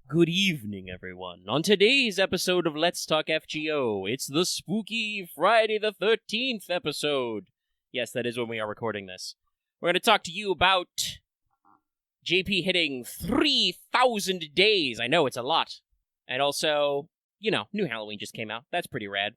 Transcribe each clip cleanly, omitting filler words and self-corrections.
Good evening, everyone. On today's episode of Let's Talk FGO, it's the spooky Friday the 13th episode. Yes, that is when we are recording this. We're going to talk to you about JP hitting 3,000 days. I know, it's a lot. And also, new Halloween just came out. That's pretty rad.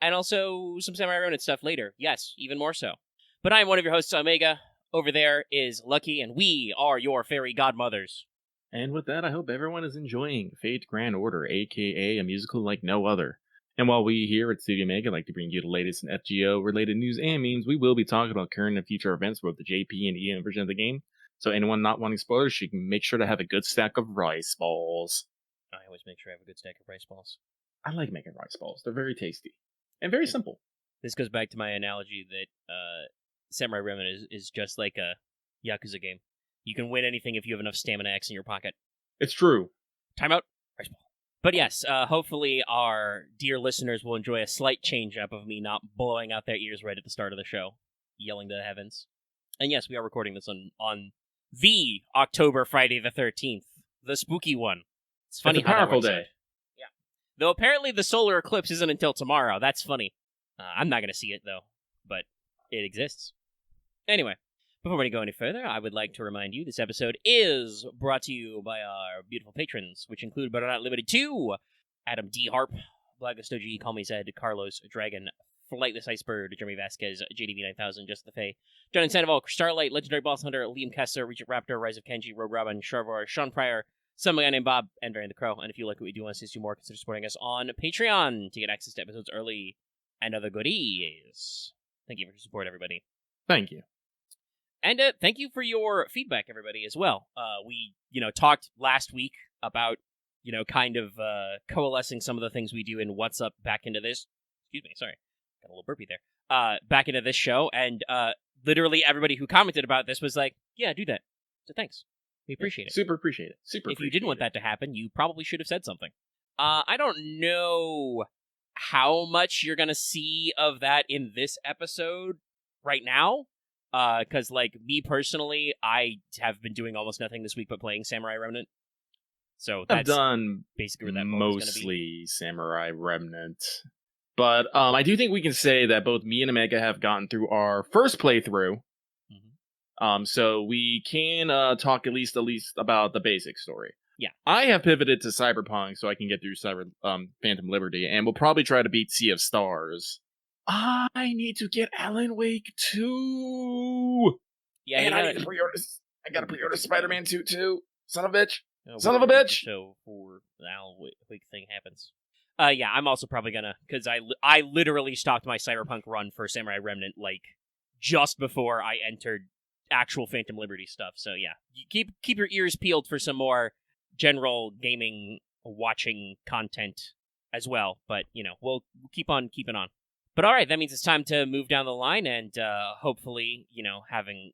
And also some Samurai Remnant stuff later. Yes, even more so. But I'm one of your hosts, Omega. Over there is Lucky, and we are your fairy godmothers. And with that, I hope everyone is enjoying Fate Grand Order, aka a musical like no other. And while we here at Studio Mega like to bring you the latest in FGO-related news and memes, we will be talking about current and future events for both the JP and EM version of the game. So anyone not wanting spoilers should make sure to have a good stack of rice balls. I always make sure I have a good stack of rice balls. I like making rice balls. They're very tasty. And very simple. This goes back to my analogy that Samurai Remnant is just like a Yakuza game. You can win anything if you have enough stamina X in your pocket. It's true. Timeout. Rice ball. But yes, hopefully our dear listeners will enjoy a slight change-up of me not blowing out their ears right at the start of the show, yelling to the heavens. And yes, we are recording this on the October Friday the 13th, the spooky one. It's funny it's a powerful day. Yeah. Though apparently the solar eclipse isn't until tomorrow. That's funny. I'm not going to see it, though, but it exists. Anyway. Before we go any further, I would like to remind you this episode is brought to you by our beautiful patrons, which include but are not limited to Adam D. Harp, Blackest OG, Call Me Zed, Carlos Dragon, Flightless Icebird, Jeremy Vasquez, JDV9000, Just the Fae, John Sandoval, Starlight, Legendary Boss Hunter, Liam Kessler, Regent Raptor, Rise of Kenji, Rogue Robin, Sharvor, Sean Pryor, some guy named Bob, and Varian the Crow. And if you like what we do and want to see more, consider supporting us on Patreon to get access to episodes early and other goodies. Thank you for your support, everybody. Thank you. And thank you for your feedback, everybody, as well. We, talked last week about, kind of coalescing some of the things we do in What's Up back into this. Excuse me, sorry. Got a little burpy there. Back into this show, and literally everybody who commented about this was like, yeah, do that. So thanks. We appreciate it. Super appreciate it. If you didn't want that to happen, you probably should have said something. I don't know how much you're going to see of that in this episode right now. Because, me personally, I have been doing almost nothing this week but playing Samurai Remnant. So that's I've done basically where that mostly Samurai Remnant. But I do think we can say that both me and Omega have gotten through our first playthrough. Mm-hmm. So we can talk at least about the basic story. Yeah. I have pivoted to Cyberpunk so I can get through Phantom Liberty, and we'll probably try to beat Sea of Stars. I need to get Alan Wake 2. Yeah, and I need to pre-order. I gotta pre-order Spider-Man 2 too. Son of a bitch. Son of a bitch. So before the Alan Wake thing happens. Yeah, I'm also probably gonna, because I literally stopped my Cyberpunk run for Samurai Remnant just before I entered actual Phantom Liberty stuff. So yeah, you keep your ears peeled for some more general gaming watching content as well. But we'll keep on keeping on. But all right, that means it's time to move down the line, and hopefully, having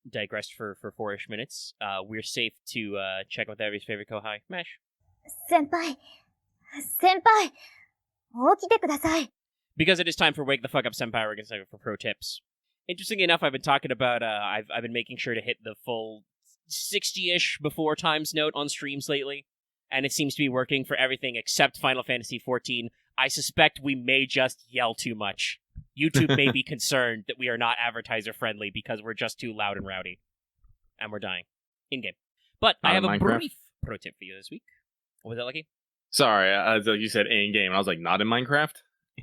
digressed for 4-ish minutes, we're safe to check with everybody's favorite kohai, Mesh. Senpai! 起きてください! Because it is time for Wake the Fuck Up Senpai, we're going to for pro tips. Interestingly enough, I've been talking about, I've been making sure to hit the full 60-ish before times note on streams lately, and it seems to be working for everything except Final Fantasy XIV. I suspect we may just yell too much. YouTube may be concerned that we are not advertiser-friendly because we're just too loud and rowdy. And we're dying. In-game. But I have a brief pro tip for you this week. Was that Lucky? Sorry, you said in-game. I was like, not in Minecraft?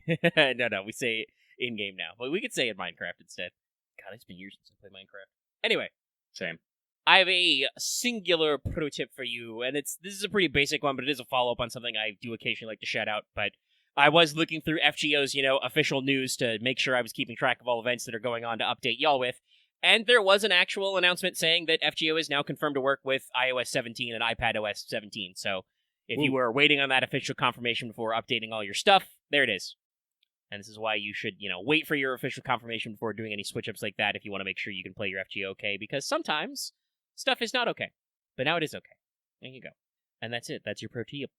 No, we say in-game now. But we could say in Minecraft instead. God, it's been years since I played Minecraft. Anyway. Same. I have a singular pro tip for you, and this is a pretty basic one, but it is a follow-up on something I do occasionally like to shout out, but I was looking through FGO's, official news to make sure I was keeping track of all events that are going on to update y'all with. And there was an actual announcement saying that FGO is now confirmed to work with iOS 17 and iPadOS 17. So if you were waiting on that official confirmation before updating all your stuff, there it is. And this is why you should, wait for your official confirmation before doing any switch-ups like that if you want to make sure you can play your FGO okay, because sometimes stuff is not okay. But now it is okay. There you go. And that's it. That's your pro tip.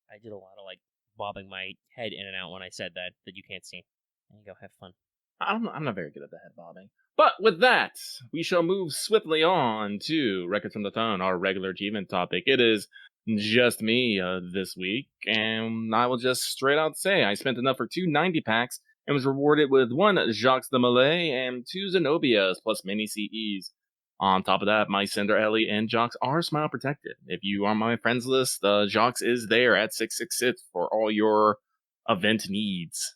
I did a lot of, bobbing my head in and out when I said that you can't see. There you go, have fun. I'm not very good at the head bobbing. But with that, we shall move swiftly on to Records from the Throne, our regular achievement topic. It is just me this week, and I will just straight out say I spent enough for 2 packs and was rewarded with 1 Jacques de Malay and 2 Zenobias plus mini CEs. On top of that, my Cinder Ellie and Jocks are smile protected. If you are on my friends list, Jocks is there at 666 for all your event needs.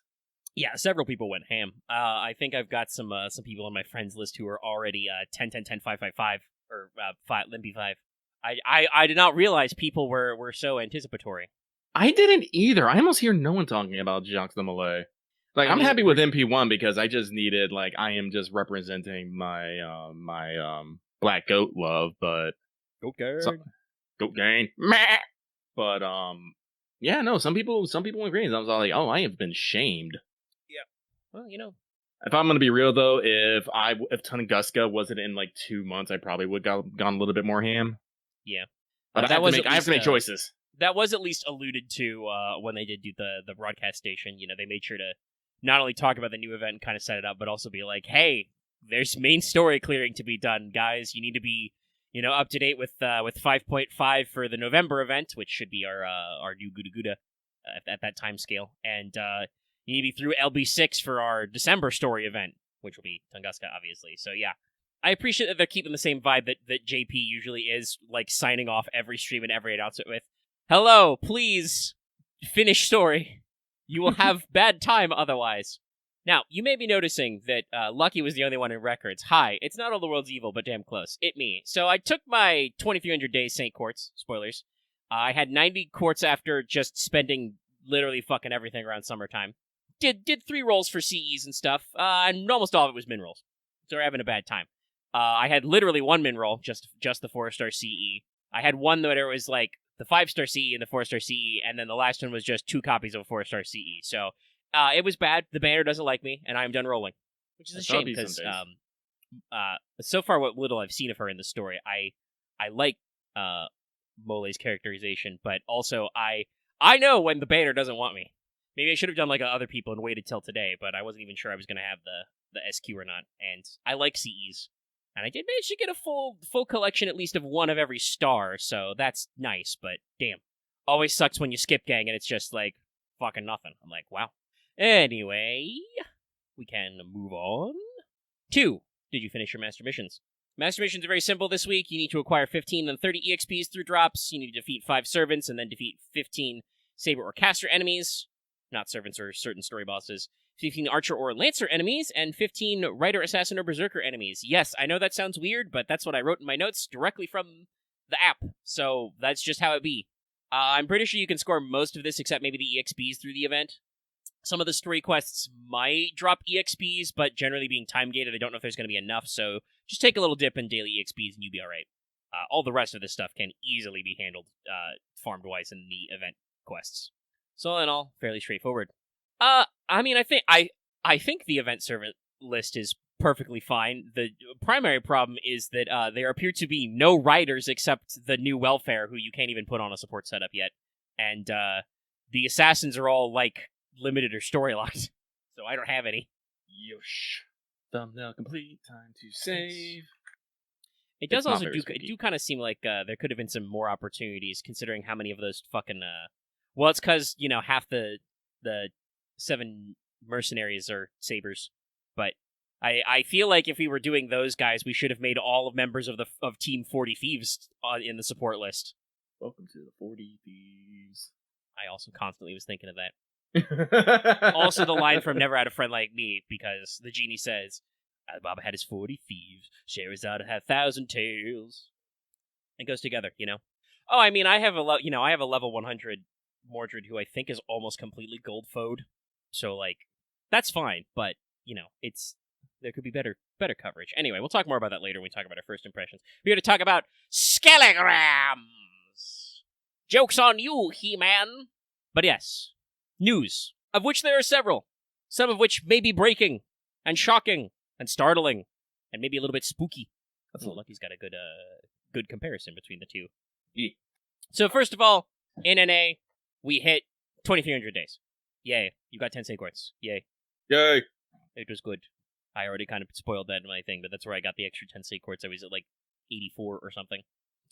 Yeah, several people went ham. I think I've got some people on my friends list who are already 10, 10, 10, 5, 5, 5, or Limpy 5. I did not realize people were so anticipatory. I didn't either. I almost hear no one talking about Jacques de Malay. Like, I'm happy with MP1 because I just needed, like, I am just representing my black goat love, but Goat gang. Goat gang. Meh. But yeah, no, some people agree. I was all like, oh, I have been shamed. Yeah. Well, if I'm gonna be real though, if Tunguska wasn't in like 2 months, I probably would have gone a little bit more ham. Yeah. But I have to make choices. That was at least alluded to when they did do the broadcast station. They made sure to not only talk about the new event and kind of set it up, but also be like, hey, there's main story clearing to be done, guys. You need to be, up to date with 5.5 for the November event, which should be our new Guda Guda at that time scale. And you need to be through LB6 for our December story event, which will be Tunguska, obviously. So yeah, I appreciate that they're keeping the same vibe that JP usually is, like signing off every stream and every announcement with, hello, please finish story. You will have bad time otherwise. Now, you may be noticing that Lucky was the only one in records. Hi, it's not all the world's evil, but damn close. It me. So I took my 2300 days St. Quartz, spoilers. I had 90 quartz after just spending literally fucking everything around summertime. Did 3 rolls for CEs and stuff, and almost all of it was min rolls. So we're having a bad time. I had literally 1 min roll, just the 4-star CE. I had one that it was like the 5-star CE and the 4-star CE, and then the last one was just 2 copies of a 4-star CE. So it was bad. The banner doesn't like me, and I'm done rolling, which is a shame because so far what little I've seen of her in the story, I like Mole's characterization, but also I know when the banner doesn't want me. Maybe I should have done like other people and waited till today, but I wasn't even sure I was going to have the SQ or not. And I like CEs. And I did manage to get a full collection at least of 1 of every star, so that's nice, but damn. Always sucks when you skip gang and it's just like fucking nothing. I'm like, wow. Anyway, we can move on. 2. Did you finish your Master Missions? Master Missions are very simple this week. You need to acquire 15 and 30 EXPs through drops. You need to defeat 5 servants and then defeat 15 Saber or Caster enemies. Not servants or certain story bosses. 15 Archer or Lancer enemies, and 15 Rider, Assassin, or Berserker enemies. Yes, I know that sounds weird, but that's what I wrote in my notes directly from the app, so that's just how it be. I'm pretty sure you can score most of this except maybe the EXPs through the event. Some of the story quests might drop EXPs, but generally being time-gated, I don't know if there's going to be enough, so just take a little dip in daily EXPs and you'll be alright. All the rest of this stuff can easily be handled farmed-wise in the event quests. So all in all, fairly straightforward. I mean, I think the event servant list is perfectly fine. The primary problem is that there appear to be no riders except the new welfare, who you can't even put on a support setup yet. And the assassins are all, like, limited or story locked. So I don't have any. Yosh. Thumbnail complete. Time to save. It does also do kind of seem like there could have been some more opportunities, considering how many of those fucking... Well, it's because, half the 7 mercenaries are sabers. But I feel like if we were doing those guys, we should have made all members of Team 40 Thieves in the support list. Welcome to the 40 Thieves. I also constantly was thinking of that. Also the line from Never Had a Friend Like Me, because the genie says, Alibaba had his 40 thieves, Scheherazade had 1,000 tales. It goes together, Oh, I mean, I have a level 100 Mordred who I think is almost completely gold foed. So, like, that's fine, but, there could be better coverage. Anyway, we'll talk more about that later when we talk about our first impressions. We're here to talk about Skelegrams! Joke's on you, He-Man! But yes, news, of which there are several. Some of which may be breaking, and shocking, and startling, and maybe a little bit spooky. Lucky's got a good comparison between the two. Yeah. So first of all, in NA, we hit 2,300 days. Yay. You got 10 quartz. Yay. Yay. It was good. I already kind of spoiled that in my thing, but that's where I got the extra 10 quartz. I was at like 84 or something.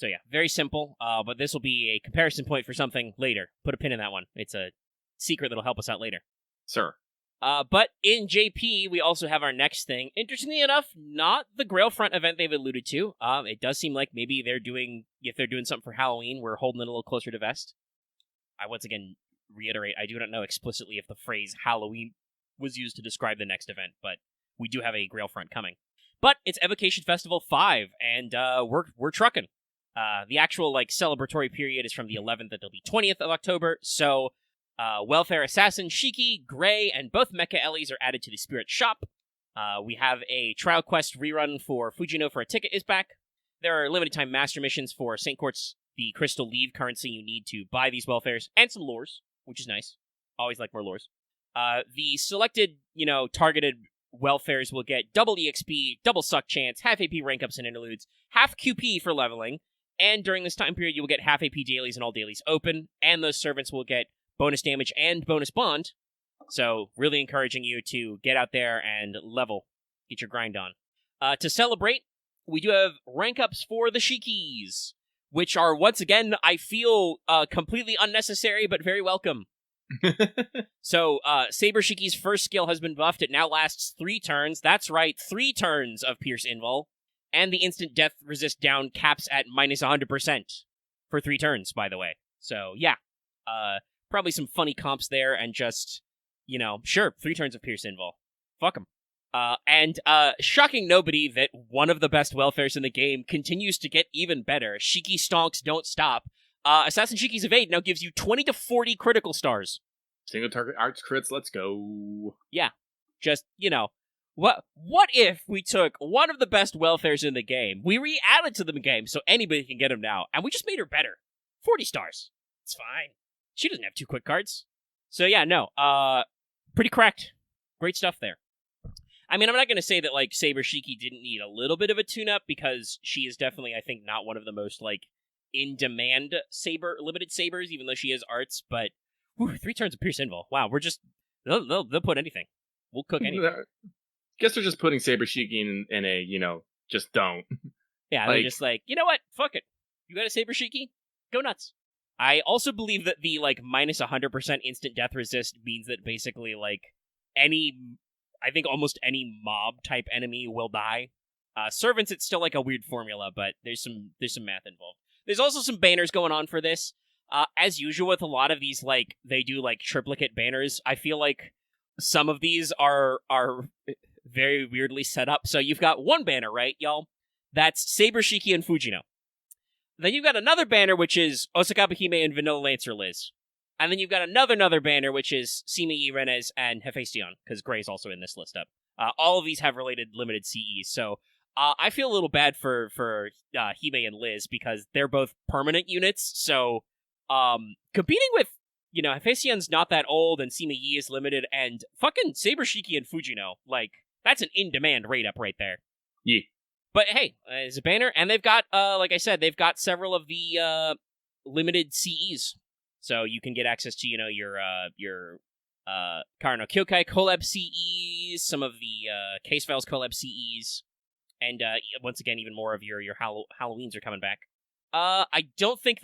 So yeah, very simple, but this will be a comparison point for something later. Put a pin in that one. It's a secret that'll help us out later. Sir. But in JP, we also have our next thing. Interestingly enough, not the Grailfront event they've alluded to. It does seem like maybe if they're doing something for Halloween, we're holding it a little closer to vest. I once again reiterate, I do not know explicitly if the phrase Halloween was used to describe the next event, but we do have a Grailfront coming. But it's Evocation Festival 5, and we're trucking. The actual celebratory period is from the 11th until the 20th of October, so Welfare Assassin, Shiki, Gray, and both Mecha Ellies are added to the Spirit Shop. We have a Trial Quest rerun for Fujino for a ticket is back. There are limited time master missions for St. Court's, the Crystal Leave currency you need to buy these Welfares, and some lures, which is nice. Always like more lures. The selected, targeted Welfares will get double EXP, double suck chance, half AP rank ups and interludes, half QP for leveling, and during this time period you will get half AP dailies and all dailies open, and those servants will get bonus damage and bonus bond. So really encouraging you to get out there and level, get your grind on. To celebrate, we do have rank ups for the Shikis, which are once again, I feel completely unnecessary but very welcome. So, Saber Shiki's first skill has been buffed. It now lasts 3 turns. That's right, 3 turns of Pierce Invul. And the instant death resist down caps at minus 100% for 3 turns, by the way. So, yeah. Probably some funny comps there, and just, sure, 3 turns of Pierce Invul. Fuck them. And shocking nobody that one of the best welfares in the game continues to get even better. Shiki stonks don't stop. Assassin Shiki's Evade now gives you 20 to 40 critical stars. Single target arts crits, let's go. Yeah. Just, what if we took one of the best welfares in the game, we re-added to the game so anybody can get him now, and we just made her better. 40 stars. It's fine. She doesn't have 2 quick cards. So yeah, no. Pretty correct. Great stuff there. I mean, I'm not going to say that, Saber Shiki didn't need a little bit of a tune-up, because she is definitely, I think, not one of the most, in-demand limited sabers, even though she is arts, but 3 turns of Pierce Invul. Wow, we're just... They'll put anything. We'll cook anything. Guess they're just putting Saber Shiki in a, just don't. Yeah, they're just you know what? Fuck it. You got a Saber Shiki? Go nuts. I also believe that the, minus 100% instant death resist means that basically, I think almost any mob-type enemy will die. Servants, it's still, a weird formula, but there's some math involved. There's also some banners going on for this. As usual with a lot of these, they do, triplicate banners. I feel like some of these are very weirdly set up. So you've got one banner, right, y'all? That's Saber Shiki and Fujino. Then you've got another banner, which is Osakaba Hime and Vanilla Lancer Liz. And then you've got another banner, which is Simi Renez and Hephaestion, because Gray's also in this list up. All of these have related limited CEs, so... I feel a little bad for Hime and Liz, because they're both permanent units, so competing with, Hephaestion's not that old, and Sima Yi is limited, and fucking Saber Shiki and Fujino, that's an in-demand rate-up right there. Yeah. But hey, it's a banner, and they've got, like I said, they've got several of the limited CEs, so you can get access to, your Karano Kyokai collab CEs, some of the Case Files collab CEs, and once again, even more of your Halloweens are coming back. I don't think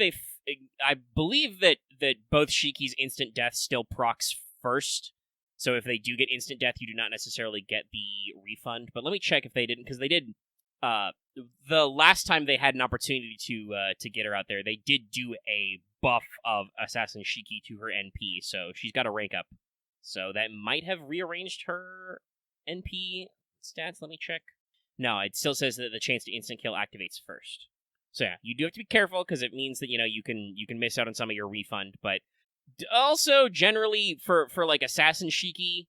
I believe that both Shiki's instant death still procs first. So if they do get instant death, you do not necessarily get the refund. But let me check if they didn't, because they did. The last time they had an opportunity to get her out there, they did do a buff of Assassin Shiki to her NP, so she's got a rank up. So that might have rearranged her NP stats. Let me check. No, it still says that the chance to instant kill activates first. So yeah, you do have to be careful, because it means that, you can miss out on some of your refund, but also, generally, for Assassin Shiki,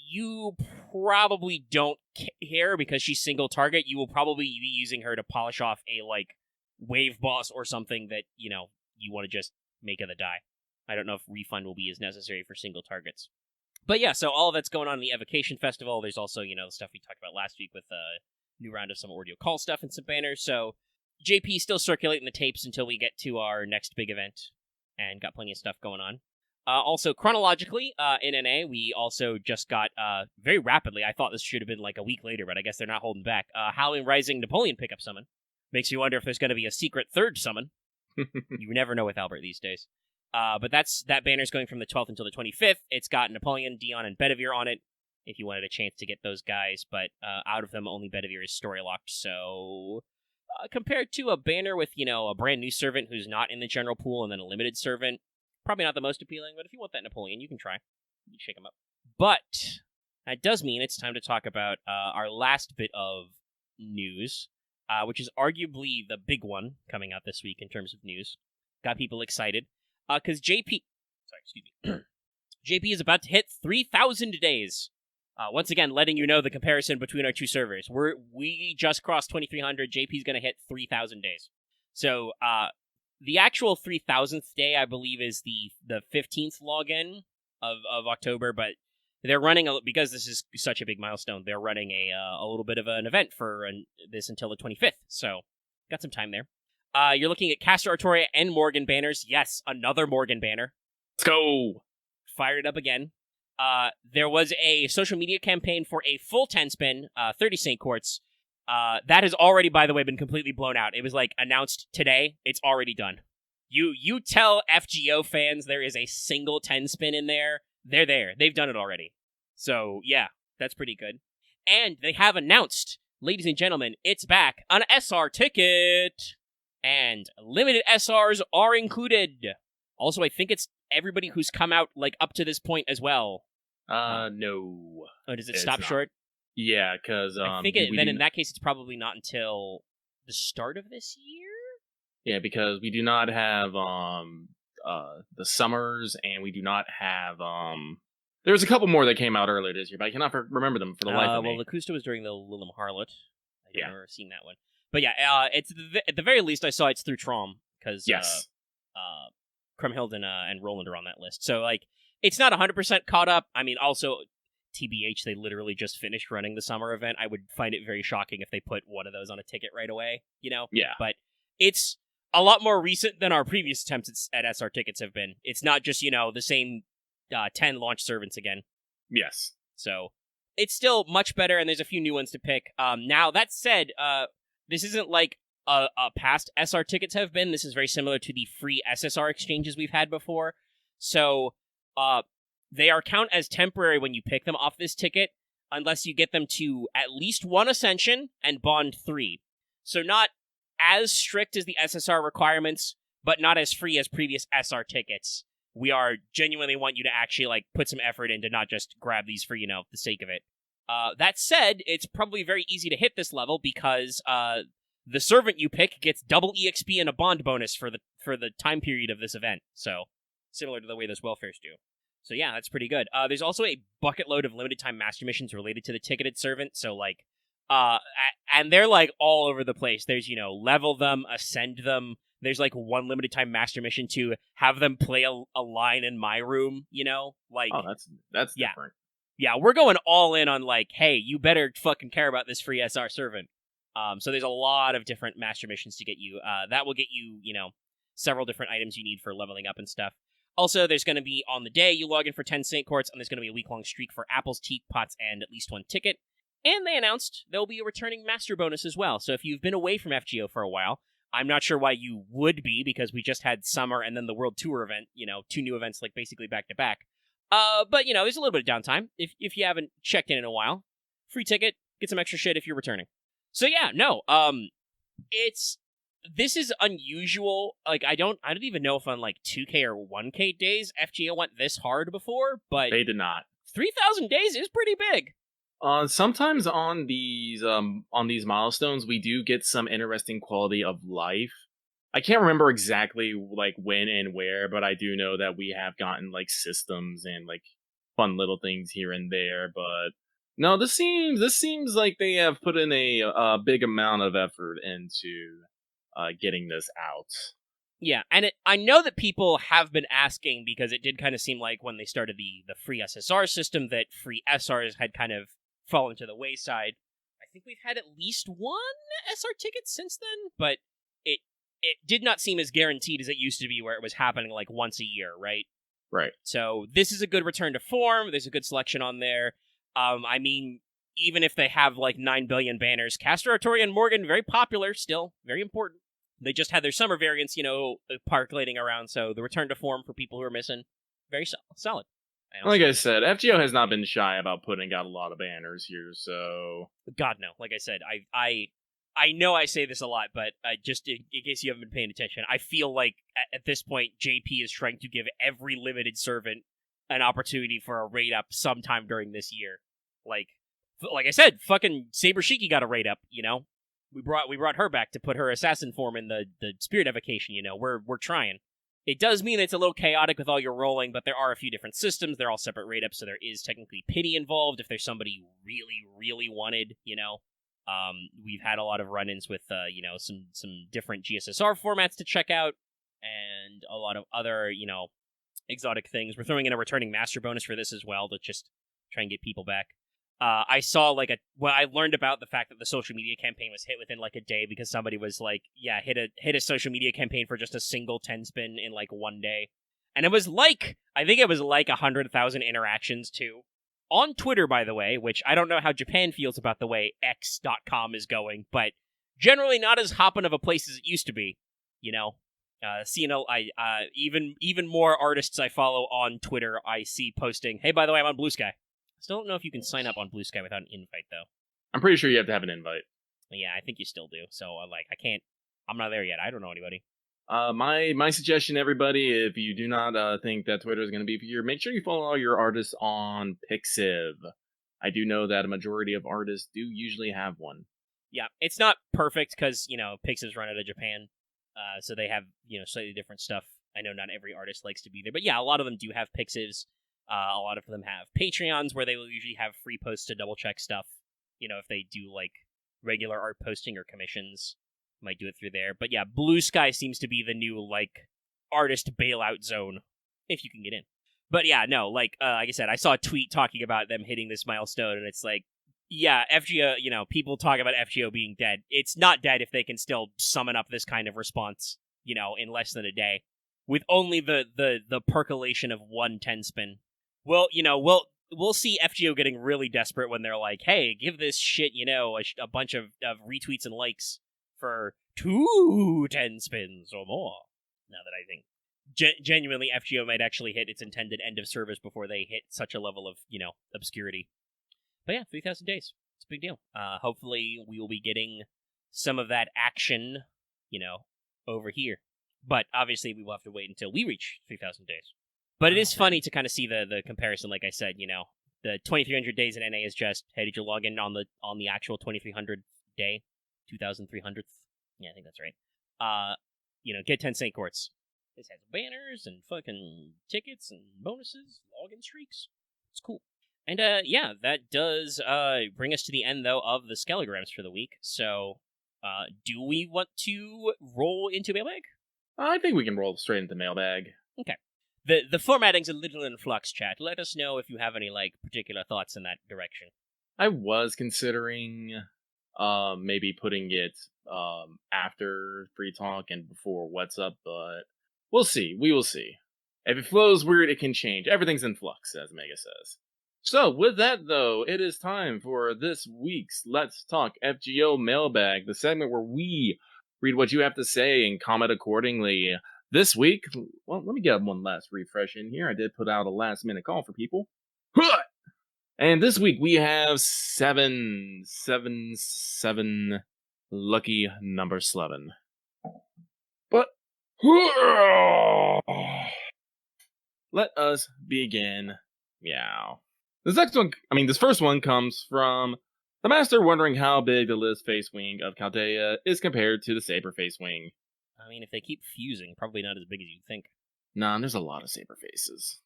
you probably don't care, because she's single target. You will probably be using her to polish off a, wave boss or something that, you want to just make of the die. I don't know if refund will be as necessary for single targets. But yeah, so all of that's going on in the Evocation Festival. There's also, the stuff we talked about last week with new round of some Ordeal Call stuff and some banners. So JP still circulating the tapes until we get to our next big event, and got plenty of stuff going on. Also, chronologically, in NA, we also just got, very rapidly, I thought this should have been a week later, but I guess they're not holding back, Halloween Rising Napoleon pickup summon, Makes me wonder if there's going to be a secret third summon. You never know with Albert these days. But that banner's going from the 12th until the 25th. It's got Napoleon, Dion, and Bedivere on it, if you wanted a chance to get those guys. But out of them, only Bedivere is story-locked. So compared to a banner with, a brand new servant who's not in the general pool and then a limited servant, probably not the most appealing. But if you want that Napoleon, you can try. You can shake him up. But that does mean it's time to talk about our last bit of news, which is arguably the big one coming out this week in terms of news. Got people excited. Because JP is about to hit 3,000 days. Once again, letting you know the comparison between our two servers. We just crossed 2,300. JP's going to hit 3,000 days. So the actual 3,000th day, I believe, is the 15th login of October, but they're running, because this is such a big milestone, they're running a little bit of an event for this until the 25th, so got some time there. You're looking at Castor Artoria and Morgan banners. Yes, another Morgan banner. Let's go! Fired it up again. There was a social media campaign for a full 10-spin, 30 St. Quartz. That has already, by the way, been completely blown out. It was, announced today. It's already done. You tell FGO fans there is a single 10-spin in there, they're there. They've done it already. So, yeah, that's pretty good. And they have announced, ladies and gentlemen, it's back, an SR ticket! And limited SRs are included. Also, I think it's everybody who's come out, up to this point as well. No. Oh, does it stop short? Yeah, because... I think in that case, it's probably not until the start of this year? Yeah, because we do not have the summers, and we do not have there's a couple more that came out earlier this year, but I cannot remember them for the life of me. Well, Lacusta was during the Lilim Harlot. I've Yeah. never seen that one. But yeah, it's at the very least I saw it's through Trom, because Yes. Krumhild and Roland are on that list. So it's not 100% caught up. I mean, also TBH, they literally just finished running the summer event. I would find it very shocking if they put one of those on a ticket right away. Yeah. But it's a lot more recent than our previous attempts at SR tickets have been. It's not just, the same 10 launch servants again. Yes. So it's still much better, and there's a few new ones to pick. Now, that said, this isn't like a past SR tickets have been. This is very similar to the free SSR exchanges we've had before. So they are count as temporary when you pick them off this ticket, unless you get them to at least 1 Ascension and Bond 3. So not as strict as the SSR requirements, but not as free as previous SR tickets. We are genuinely want you to actually put some effort in to not just grab these for, the sake of it. That said, it's probably very easy to hit this level because the servant you pick gets double EXP and a bond bonus for the time period of this event. So similar to the way those welfares do. So yeah, that's pretty good. There's also a bucket load of limited time master missions related to the ticketed servant. So and they're all over the place. There's level them, ascend them. There's one limited time master mission to have them play a line in my room. Oh, that's yeah. different. Yeah, we're going all in on hey, you better fucking care about this free SR servant. So there's a lot of different master missions to get you. That will get you, several different items you need for leveling up and stuff. Also, there's going to be, on the day, you log in for 10 St. Quartz, and there's going to be a week-long streak for apples, teapots, and at least 1 ticket. And they announced there'll be a returning master bonus as well. So if you've been away from FGO for a while, I'm not sure why you would be, because we just had summer and then the World Tour event, 2 new events, basically back-to-back. But, there's a little bit of downtime if you haven't checked in a while. Free ticket, get some extra shit if you're returning. So yeah, no, this is unusual. I don't even know if on 2K or 1K days FGO went this hard before, but They did not. 3,000 days is pretty big. Sometimes on these milestones, we do get some interesting quality of life. I can't remember exactly when and where, but I do know that we have gotten systems and fun little things here and there. But no, this seems like they have put in a big amount of effort into getting this out. Yeah, and I know that people have been asking, because it did kind of seem like when they started the free SSR system that free SRs had kind of fallen to the wayside. I think we've had at least 1 SR ticket since then, but it did not seem as guaranteed as it used to be, where it was happening once a year, right? Right. So this is a good return to form. There's a good selection on there. I mean, even if they have like 9 billion banners, Castor, Artoria, and Morgan, very popular still, very important. They just had their summer variants, percolating around, so the return to form for people who are missing, very solid. Like I said, FGO has not been shy about putting out a lot of banners here, so... God, no. Like I said, I know I say this a lot, but just in case you haven't been paying attention, I feel like at this point, JP is trying to give every limited servant an opportunity for a raid up sometime during this year. Like I said, fucking Saber Shiki got a raid up, We brought her back to put her assassin form in the spirit evocation, We're trying. It does mean it's a little chaotic with all your rolling, but there are a few different systems. They're all separate raid ups, so there is technically pity involved if there's somebody you really, really wanted, We've had a lot of run-ins with, some different GSSR formats to check out, and a lot of other, exotic things. We're throwing in a returning master bonus for this as well to just try and get people back. I saw I learned about the fact that the social media campaign was hit within like a day because somebody was like, hit a social media campaign for just a single 10 spin in like one day. And I think it was like 100,000 interactions too. On Twitter, by the way, which I don't know how Japan feels about the way X.com is going, but generally not as hopping of a place as it used to be, even more artists I follow on Twitter I see posting, hey, by the way, I'm on Blue Sky. Still don't know if you can sign up on Blue Sky without an invite, though. I'm pretty sure you have to have an invite. Yeah, I think you still do. So, I'm not there yet. I don't know anybody. My suggestion, everybody, if you do not think that Twitter is going to be for you, make sure you follow all your artists on Pixiv. I do know that a majority of artists do usually have one. Yeah, it's not perfect because, Pixiv's run out of Japan, so they have, slightly different stuff. I know not every artist likes to be there, but yeah, a lot of them do have Pixivs. A lot of them have Patreons where they will usually have free posts to double check stuff. If they do like regular art posting or commissions, might do it through there. But yeah, Blue Sky seems to be the new artist bailout zone if you can get in. But yeah, no, like I said, I saw a tweet talking about them hitting this milestone, and it's like, yeah, FGO. People talk about FGO being dead. It's not dead if they can still summon up this kind of response, in less than a day, with only the percolation of 1 10 spin. Well, we'll see FGO getting really desperate when they're like, hey, give this shit, a bunch of retweets and likes for 2 10 spins or more. Now that I think genuinely FGO might actually hit its intended end of service before they hit such a level of, obscurity. But yeah, 3,000 days. It's a big deal. Hopefully we will be getting some of that action, over here. But obviously we will have to wait until we reach 3,000 days. But it is funny to kind of see the comparison, like I said, the 2,300 days in NA is just, hey, did you log in on the actual 2,300 day? 2,300th? Yeah, I think that's right. Get 10 Saint Courts. This has banners and fucking tickets and bonuses, login streaks. It's cool. And that does bring us to the end, though, of the Skelligramms for the week. So, do we want to roll into mailbag? I think we can roll straight into mailbag. Okay. The formatting's a little in flux, chat. Let us know if you have any, particular thoughts in that direction. I was considering maybe putting it after Free Talk and before What's Up, but we'll see. We will see. If it flows weird, it can change. Everything's in flux, as Mega says. So, with that, though, it is time for this week's Let's Talk FGO Mailbag, the segment where we read what you have to say and comment accordingly. This week, well, let me get one last refresh in here. I did put out a last-minute call for people. And this week, we have 777, lucky number 7. But, let us begin. Meow. This first one comes from the Master wondering how big the Liz face wing of Chaldea is compared to the Saber face wing. I mean, if they keep fusing, probably not as big as you'd think. Nah, there's a lot of Saber faces.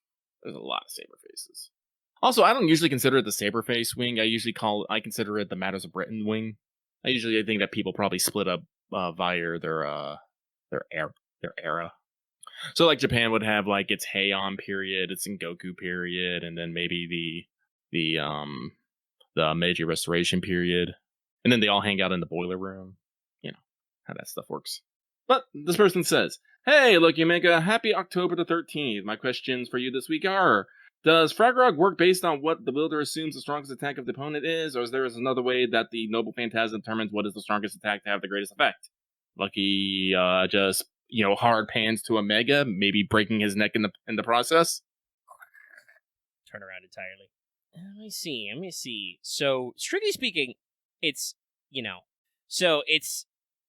Also, I don't usually consider it the Saber face wing. I consider it the Matters of Britain wing. I think that people probably split up via their era. So, Japan would have its Heian period, its Sengoku period, and then maybe the Meiji Restoration period, and then they all hang out in the boiler room. You know how that stuff works. But this person says, "Hey, Loki Mega, happy October the 13th. My questions for you this week are: Does Fragrog work based on what the wielder assumes the strongest attack of the opponent is, or is there another way that the Noble Phantasm determines what is the strongest attack to have the greatest effect? Lucky, just, hard pans to Omega, maybe breaking his neck in the process? Turn around entirely. Let me see. So, strictly speaking, it's,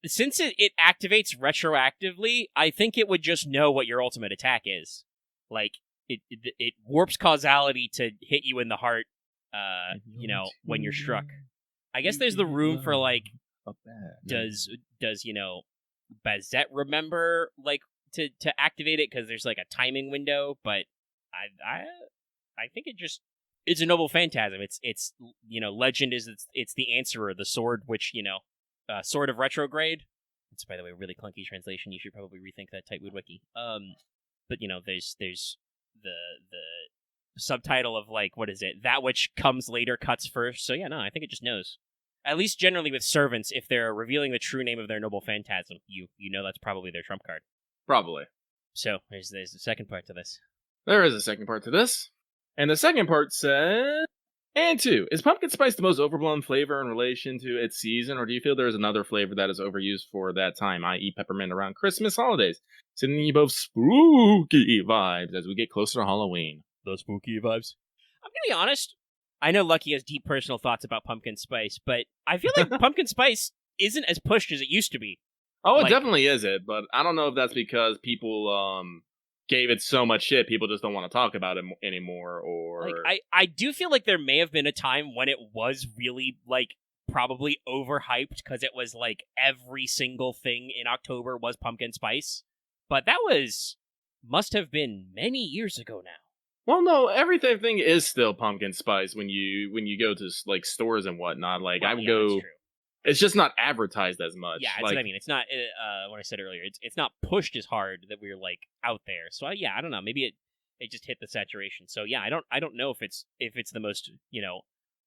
since it activates retroactively, I think it would just know what your ultimate attack is. Like, it warps causality to hit you in the heart, when you're struck. I guess there's the room for, like, does Bazette remember, like, to activate it, because there's, like, a timing window, but I think it's a Noble Phantasm. It's legend is it's the Answerer, the sword, which, Sword of Retrograde. It's, by the way, a really clunky translation. You should probably rethink that Tightwood wiki. But, there's the subtitle of, like, what is it? That which comes later cuts first. So, yeah, no, I think it just knows. At least generally with servants, if they're revealing the true name of their Noble Phantasm, you know that's probably their trump card. Probably. So, there's the second part to this. There is a second part to this. And the second part says... And 2, is pumpkin spice the most overblown flavor in relation to its season, or do you feel there is another flavor that is overused for that time, i.e. peppermint around Christmas holidays, sending you both spooky vibes as we get closer to Halloween? Those spooky vibes. I'm gonna be honest. I know Lucky has deep personal thoughts about pumpkin spice, but I feel like pumpkin spice isn't as pushed as it used to be. Oh, it definitely isn't, but I don't know if that's because people gave it so much shit, people just don't want to talk about it anymore, or... Like, I do feel like there may have been a time when it was really, like, probably overhyped, because it was, like, every single thing in October was pumpkin spice, but that must have been many years ago now. Well, no, everything is still pumpkin spice when you go to, like, stores and whatnot. Like, Well, I would yeah, go... that's true. It's just not advertised as much. Yeah, that's what I mean. It's not, what I said earlier, it's not pushed as hard that we're, like, out there. So, yeah, I don't know. Maybe it just hit the saturation. So, yeah, I don't know if it's the most,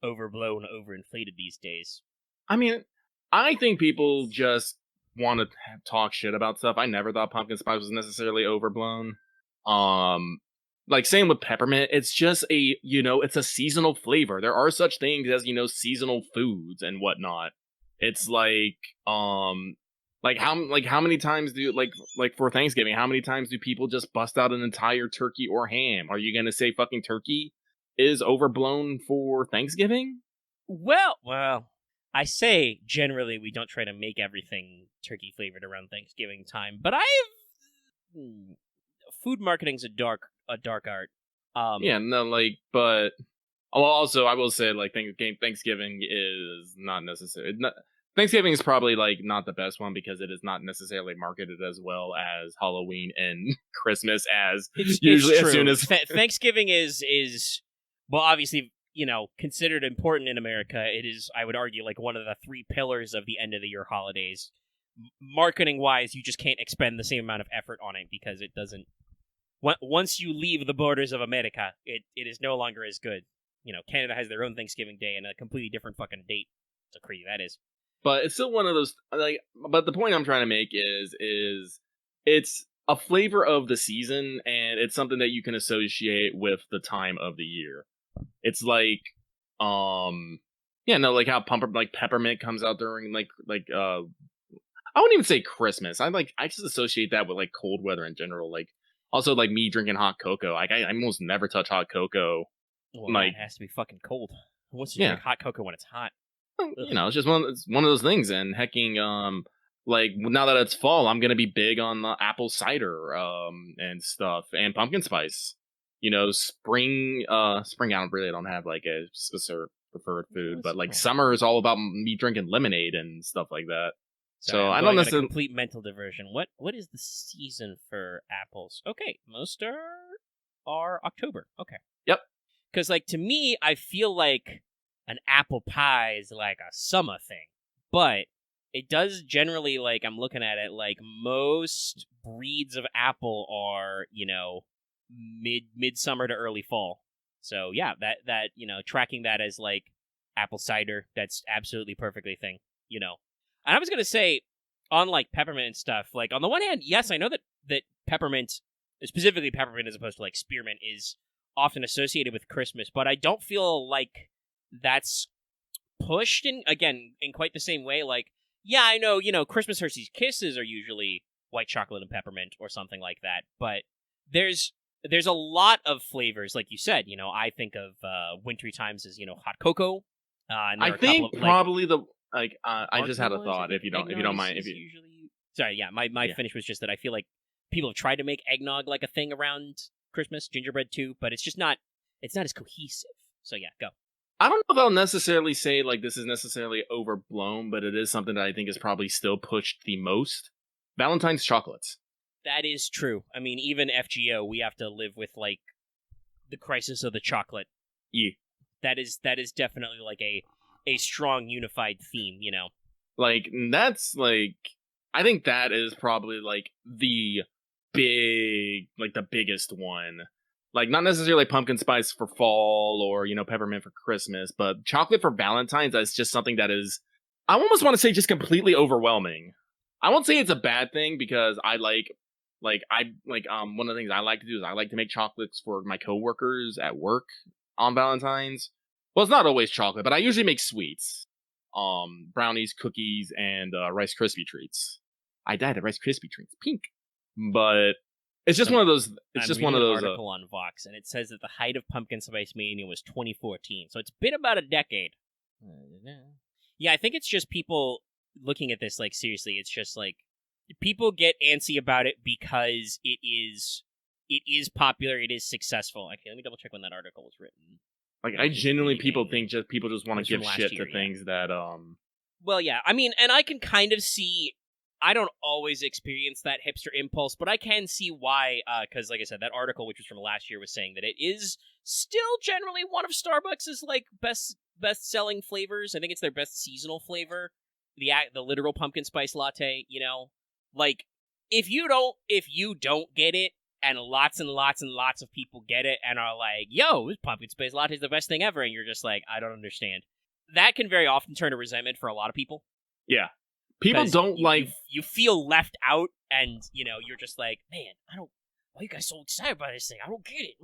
overblown, overinflated these days. I mean, I think people just want to talk shit about stuff. I never thought pumpkin spice was necessarily overblown. Like, same with peppermint. It's just it's a seasonal flavor. There are such things as, seasonal foods and whatnot. It's like how many times do like for Thanksgiving, how many times do people just bust out an entire turkey or ham? Are you gonna say fucking turkey is overblown for Thanksgiving? Well, I say generally we don't try to make everything turkey flavored around Thanksgiving time, but food marketing's a dark art. Yeah, no, like, but also I will say, like, Thanksgiving is not necessary. Thanksgiving is probably, like, not the best one because it is not necessarily marketed as well as Halloween and Christmas as usually as soon as Thanksgiving is well, obviously, considered important in America. It is, I would argue, like one of the 3 pillars of the end of the year holidays. Marketing wise, you just can't expend the same amount of effort on it because it doesn't. Once you leave the borders of America, it is no longer as good. Canada has their own Thanksgiving Day and a completely different fucking date. So crazy that is. But it's still one of those, like, but the point I'm trying to make is it's a flavor of the season, and it's something that you can associate with the time of the year. It's like, like how peppermint comes out during, I wouldn't even say Christmas. I just associate that with, like, cold weather in general. Like, also, like, me drinking hot cocoa. Like, I almost never touch hot cocoa. Well, it has to be fucking cold. Who wants to drink hot cocoa when it's hot? It's just one of those things. And hecking, like, now that it's fall, I'm gonna be big on the apple cider, and stuff, and pumpkin spice. Spring I don't have, like, a specific preferred food, but, like, summer is all about me drinking lemonade and stuff like that. So I don't necessarily... complete mental diversion. What is the season for apples? Okay, most are October. Okay. Yep. Because, like, to me, I feel like an apple pie is like a summer thing, but it does generally, like, I'm looking at it, like, most breeds of apple are, midsummer to early fall. So yeah, that tracking that as, like, apple cider, that's absolutely perfectly thing. And I was gonna say, on, like, peppermint and stuff, like, on the one hand, yes, I know that peppermint, specifically peppermint as opposed to, like, spearmint, is often associated with Christmas, but I don't feel like that's pushed in quite the same way. Like, yeah, I know, Christmas Hershey's Kisses are usually white chocolate and peppermint or something like that, but there's a lot of flavors, like you said. I think of wintry times as hot cocoa. And I think probably I just had a thought. If you don't mind, usually... Sorry, yeah, my finish was just that I feel like people have tried to make eggnog like a thing around Christmas, gingerbread too, but it's not as cohesive. So yeah, go. I don't know if I'll necessarily say like this is necessarily overblown, but it is something that I think is probably still pushed the most. Valentine's chocolates. That is true. I mean, even FGO, we have to live with like the crisis of the chocolate. Yeah. That is definitely like a strong unified theme, Like that's like I think that is probably like the biggest one. Like, not necessarily pumpkin spice for fall or, peppermint for Christmas, but chocolate for Valentine's, that's just something that is, I almost want to say just completely overwhelming. I won't say it's a bad thing because I one of the things I like to do is I like to make chocolates for my coworkers at work on Valentine's. Well, it's not always chocolate, but I usually make sweets. Brownies, cookies, and Rice Krispie treats. I dyed the Rice Krispie treats pink. But it's just one of those. It's just one of those. Article on Vox, and it says that the height of pumpkin spice mania was 2014, so it's been about a decade. Yeah, I think it's just people looking at this like seriously. It's just like people get antsy about it because it is popular, it is successful. Okay, let me double check when that article was written. Like, I genuinely people just want to give shit to things that Well, yeah, I mean, and I can kind of see. I don't always experience that hipster impulse, but I can see why, because, like I said, that article, which was from last year, was saying that it is still generally one of Starbucks' like best-selling flavors. I think it's their best seasonal flavor, the literal pumpkin spice latte. Like if you don't get it, and lots and lots and lots of people get it and are like, "Yo, this pumpkin spice latte is the best thing ever," and you're just like, "I don't understand." That can very often turn to resentment for a lot of people. Yeah. People don't you feel left out, and you're just like, man, why are you guys so excited about this thing? I don't get it.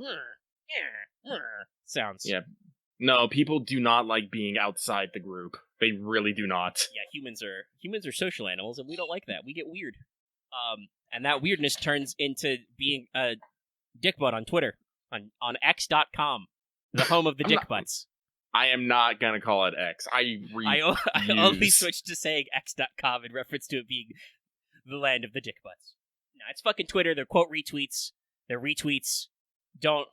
Sounds. Yeah. No, people do not like being outside the group. They really do not. Yeah, humans are social animals, and we don't like that. We get weird. And that weirdness turns into being a dick butt on Twitter, on X.com, the home of the dick butts. I am not gonna call it X. I only switched to saying X.com in reference to it being the land of the dick butts. No, it's fucking Twitter. They're quote retweets. They're retweets. Elon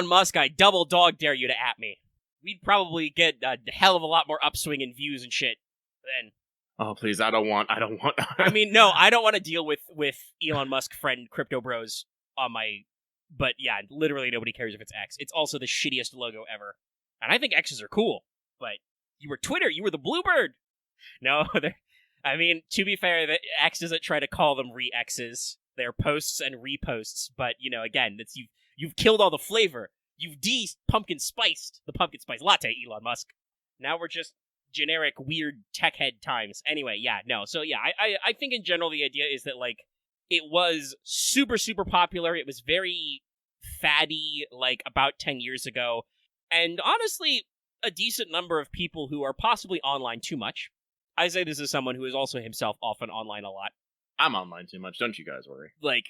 Musk, I double dog dare you to at me. We'd probably get a hell of a lot more upswing in views and shit then. Oh, please, I don't want... I mean, no, I don't want to deal with Elon Musk friend Crypto Bros on my... But yeah, literally nobody cares if it's X. It's also the shittiest logo ever. And I think X's are cool, but you were Twitter, you were the Bluebird. No, I mean, to be fair, X doesn't try to call them re-X's. They're posts and reposts, but, again, you've killed all the flavor. You've de-pumpkin spiced the pumpkin spice latte, Elon Musk. Now we're just generic, weird tech head times. Anyway, yeah, no. So yeah, I think in general the idea is that, like, it was super, super popular. It was very faddy, like, about 10 years ago. And honestly, a decent number of people who are possibly online too much. I say this as someone who is also himself often online a lot. I'm online too much, don't you guys worry. Like,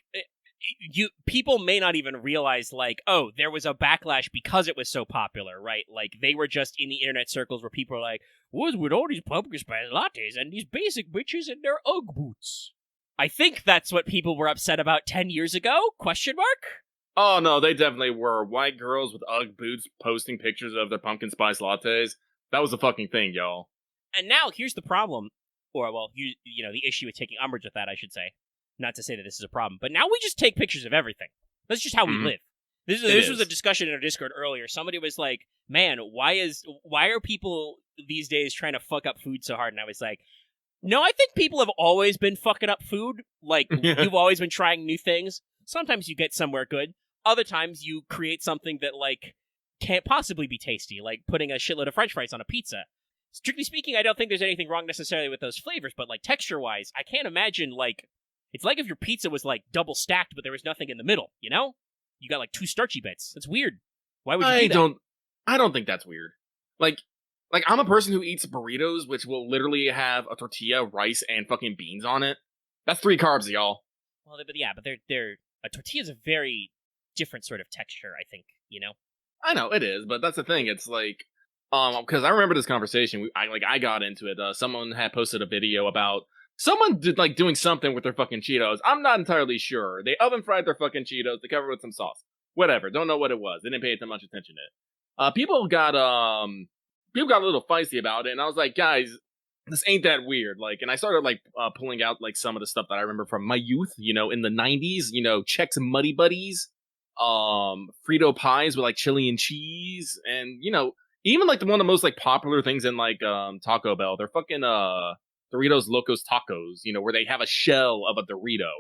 people may not even realize, like, oh, there was a backlash because it was so popular, right? Like, they were just in the internet circles where people are like, what's with all these pumpkin spice lattes and these basic bitches in their Ugg boots? I think that's what people were upset about 10 years ago? Question mark? Oh, no, they definitely were. White girls with Ugg boots posting pictures of their pumpkin spice lattes. That was the fucking thing, y'all. And now, here's the problem. Or, well, the issue with taking umbrage with that, I should say. Not to say that this is a problem, but now we just take pictures of everything. That's just how we live. This was a discussion in our Discord earlier. Somebody was like, man, why are people these days trying to fuck up food so hard? And I was like, no, I think people have always been fucking up food. Like, you've always been trying new things. Sometimes you get somewhere good. Other times you create something that, like, can't possibly be tasty, like putting a shitload of french fries on a pizza. Strictly speaking, I don't think there's anything wrong necessarily with those flavors, but, like, texture-wise, I can't imagine, like, it's like if your pizza was, like, double stacked, but there was nothing in the middle, you know? you got like 2 starchy bits. That's weird. Why would you do that? I don't think that's weird. Like I'm a person who eats burritos, which will literally have a tortilla, rice, and fucking beans on it. That's 3 carbs, y'all. Well, but they're a tortilla is a very different sort of texture, I think, I know it is, but that's the thing. It's like, because I remember this conversation. I got into it. Someone had posted a video about someone doing something with their fucking Cheetos. I'm not entirely sure. They oven fried their fucking Cheetos. They covered it with some sauce. Whatever. Don't know what it was. They didn't pay that much attention to it. People got a little feisty about it, and I was like, guys, this ain't that weird. And I started pulling out some of the stuff that I remember from my youth. In the 90s. Chex Muddy Buddies, Frito pies with chili and cheese, and even one of the most popular things in Taco Bell. They're fucking Doritos Locos Tacos. Where they have a shell of a Dorito.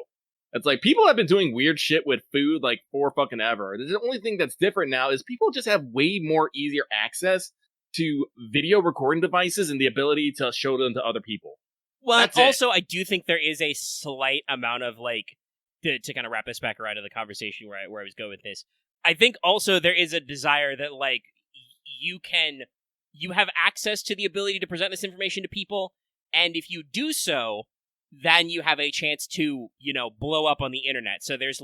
It's people have been doing weird shit with food for fucking ever. The only thing that's different now is people just have way more easier access to video recording devices and the ability to show them to other people. Well, that's also, I do think there is a slight amount of to kind of wrap us back around to the conversation where I was going with this. I think also there is a desire that you have access to the ability to present this information to people, and if you do so, then you have a chance to, blow up on the internet. So there's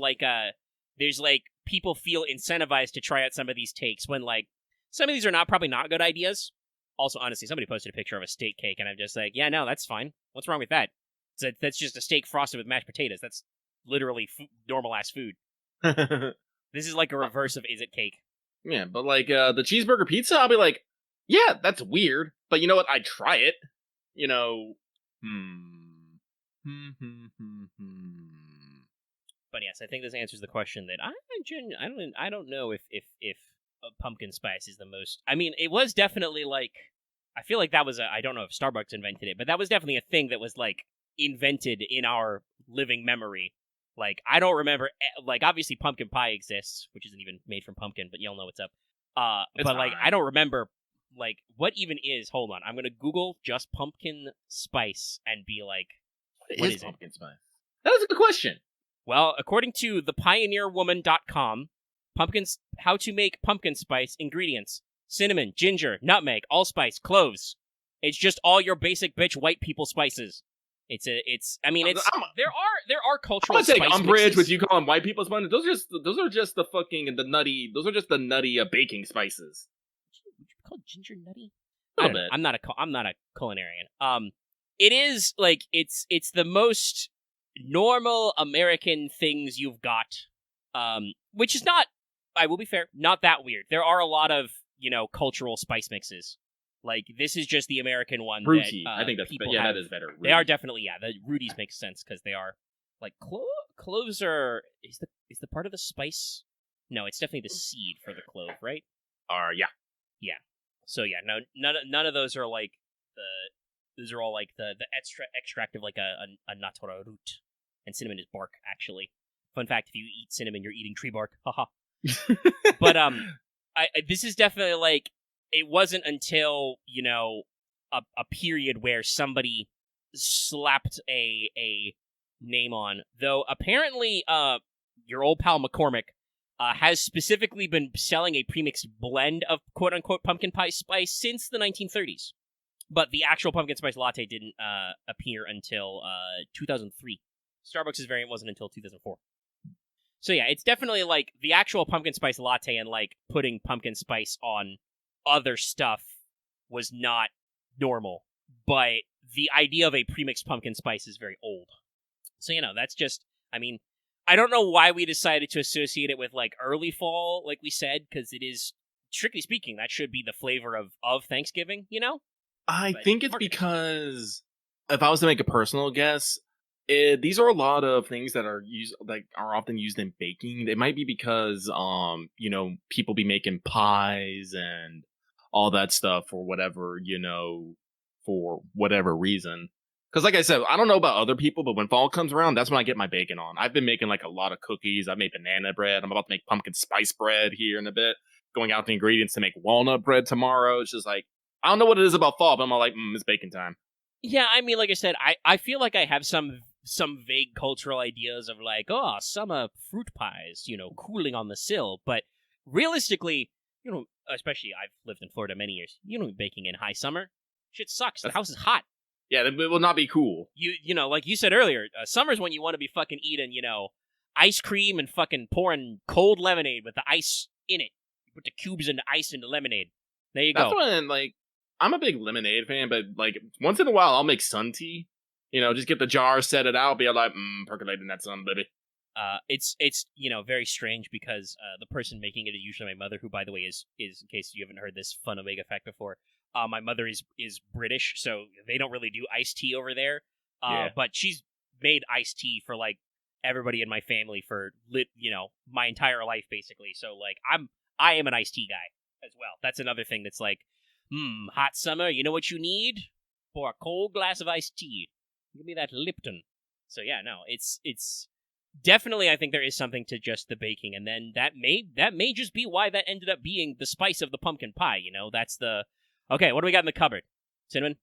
people feel incentivized to try out some of these takes when some of these are probably not good ideas. Also, honestly, somebody posted a picture of a steak cake, and I'm just like, yeah, no, that's fine. What's wrong with that? That's just a steak frosted with mashed potatoes. That's literally normal-ass food. This is a reverse of Is It Cake. Yeah, but the cheeseburger pizza, I'll be like, yeah, that's weird. But you know what? I'd try it. But yes, I think this answers the question that I don't know if pumpkin spice is the most. I mean, it was definitely I feel that was I don't know if Starbucks invented it, but that was definitely a thing that was invented in our living memory. I don't remember obviously pumpkin pie exists, which isn't even made from pumpkin, but y'all know what's up. But I don't remember what even is. Hold on, I'm gonna Google just pumpkin spice and be what is pumpkin spice? That is a good question. Well, according to thepioneerwoman.com, how to make pumpkin spice ingredients: cinnamon, ginger, nutmeg, allspice, cloves. It's just all your basic bitch white people spices. There are cultural. I'm gonna take umbrage mixes. with you calling white people spices. Those are just the nutty baking spices. Would you call ginger nutty? A little bit. I'm not a culinarian. It is it's the most normal American things you've got. Which is not, I will be fair, not that weird. There are a lot of, cultural spice mixes. This is just the American one. Fruity. That, I think that's people yeah, have. that is better. Rudy. They are definitely, the Rudy's make sense because they are cloves are is the part of the spice? No, it's definitely the seed for the clove, right? Yeah. Yeah. So yeah, no, none of those are those are all the extract of a natura root, and cinnamon is bark actually. Fun fact: if you eat cinnamon, you're eating tree bark. Haha. But this is definitely it wasn't until a period where somebody slapped a name on, though apparently your old pal McCormick has specifically been selling a premixed blend of quote-unquote pumpkin pie spice since the 1930s. But the actual pumpkin spice latte didn't appear until 2003. Starbucks' variant wasn't until 2004. So yeah, it's definitely the actual pumpkin spice latte and putting pumpkin spice on other stuff was not normal. But the idea of a premixed pumpkin spice is very old. So, that's just, I don't know why we decided to associate it with early fall, like we said, because it is, strictly speaking, that should be the flavor of Thanksgiving, I think it's because, if I was to make a personal guess, these are a lot of things that are are often used in baking. It might be because, people be making pies and all that stuff for whatever, for whatever reason. Because like I said, I don't know about other people, but when fall comes around, that's when I get my bacon on. I've been making a lot of cookies. I've made banana bread. I'm about to make pumpkin spice bread here in a bit. Going out the ingredients to make walnut bread tomorrow. It's just I don't know what it is about fall, but I'm it's bacon time. Yeah, like I said, I feel like I have some some vague cultural ideas of like, oh, summer fruit pies, cooling on the sill. But realistically, especially I've lived in Florida many years, you don't be baking in high summer. Shit sucks. The house is hot. Yeah, it will not be cool. Like you said earlier, summer's when you want to be fucking eating, ice cream and fucking pouring cold lemonade with the ice in it. You put the cubes into ice into lemonade. There you That's go. when, like, I'm a big lemonade fan, but, like, once in a while I'll make sun tea. Just get the jar, set it out, be like, percolating that sun, baby. It's very strange because the person making it is usually my mother, who, by the way, is in case you haven't heard this fun Omega fact before, my mother is British, so they don't really do iced tea over there. But she's made iced tea for like everybody in my family for my entire life, basically. So like I am an iced tea guy as well. That's another thing that's like, hot summer. You know what you need for a cold glass of iced tea? Give me that Lipton. So yeah, no, it's definitely, I think there is something to just the baking, and then that may just be why that ended up being the spice of the pumpkin pie. That's the okay. What do we got in the cupboard? Cinnamon,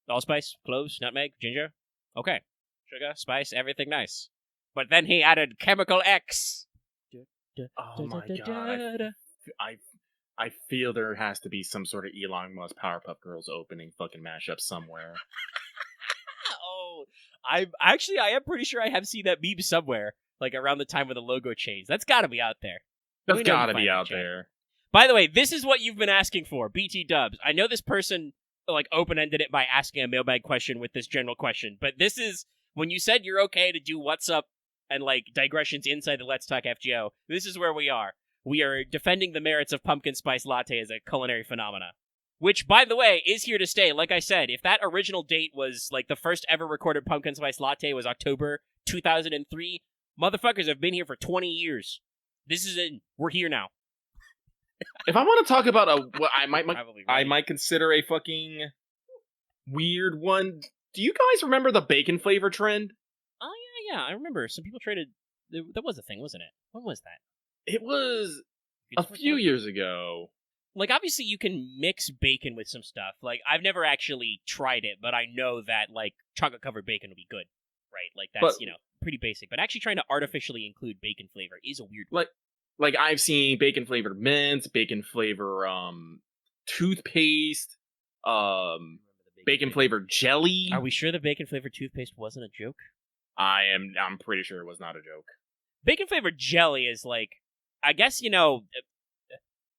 allspice, cloves, nutmeg, ginger. Okay, sugar, spice, everything nice. But then he added chemical X. Oh my god! I feel there has to be some sort of Elon Musk Powerpuff Girls opening fucking mashup somewhere. Oh, I am pretty sure I have seen that meme somewhere, like around the time of the logo change. That's got to be out there. That's got to be out there. By the way, this is what you've been asking for, BT Dubs. I know this person like open-ended it by asking a mailbag question with this general question, but this is when you said you're okay to do what's up and like digressions inside the Let's Talk FGO. This is where we are. We are defending the merits of pumpkin spice latte as a culinary phenomena. Which, by the way, is here to stay. Like I said, if that original date was, like, the first ever recorded pumpkin spice latte was October 2003, motherfuckers have been here for 20 years. We're here now. If I want to talk about what I Right. might consider a fucking weird one, do you guys remember the bacon flavor trend? Oh, yeah, I remember. Some people traded... That was a thing, wasn't it? When was that? It was a few years ago. Like, obviously, you can mix bacon with some stuff. Like, I've never actually tried it, but I know that, like, chocolate-covered bacon would be good, right? Like, that's, pretty basic. But actually trying to artificially include bacon flavor is a weird one. Like, I've seen bacon-flavored mints, bacon-flavor, toothpaste, bacon-flavored jelly. Are we sure the bacon-flavored toothpaste wasn't a joke? I'm pretty sure it was not a joke. Bacon-flavored jelly is, like, I guess,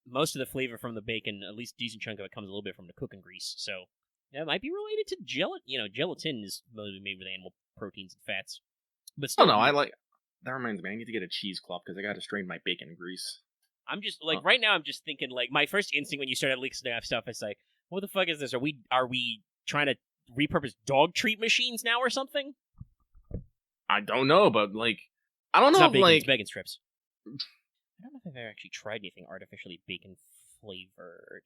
most of the flavor from the bacon, at least a decent chunk of it, comes a little bit from the cooking grease. So, yeah, it might be related to gelatin. Gelatin is mostly made with animal proteins and fats. But still, that reminds me, I need to get a cheesecloth because I got to strain my bacon grease. I'm just, right now I'm just thinking, like, my first instinct when you started leaking stuff is like, what the fuck is this? Are we trying to repurpose dog treat machines now or something? I don't know, but, like, I don't It's know not if, bacon, like... it's bacon strips. I don't know if I've ever actually tried anything artificially bacon flavored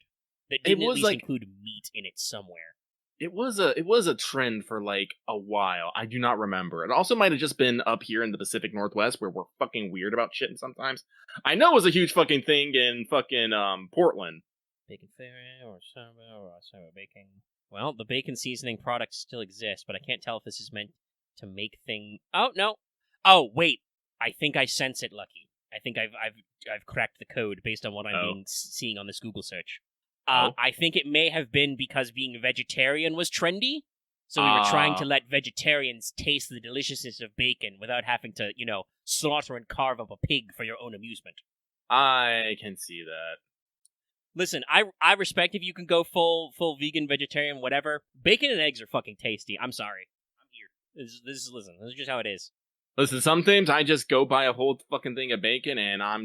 that didn't at least include meat in it somewhere. It was a trend for like a while. I do not remember. It also might have just been up here in the Pacific Northwest where we're fucking weird about shit sometimes. I know it was a huge fucking thing in fucking Portland. Bacon fairy or summer baking. Well, the bacon seasoning products still exist, but I can't tell if this is meant to make thing. Oh no! Oh wait! I think I sense it, Lucky. I think I've cracked the code based on what I'm seeing on this Google search. I think it may have been because being a vegetarian was trendy, so we were trying to let vegetarians taste the deliciousness of bacon without having to, slaughter and carve up a pig for your own amusement. I can see that. Listen, I respect if you can go full vegan, vegetarian, whatever. Bacon and eggs are fucking tasty. I'm sorry. I'm here. This is just how it is. Listen, sometimes I just go buy a whole fucking thing of bacon and I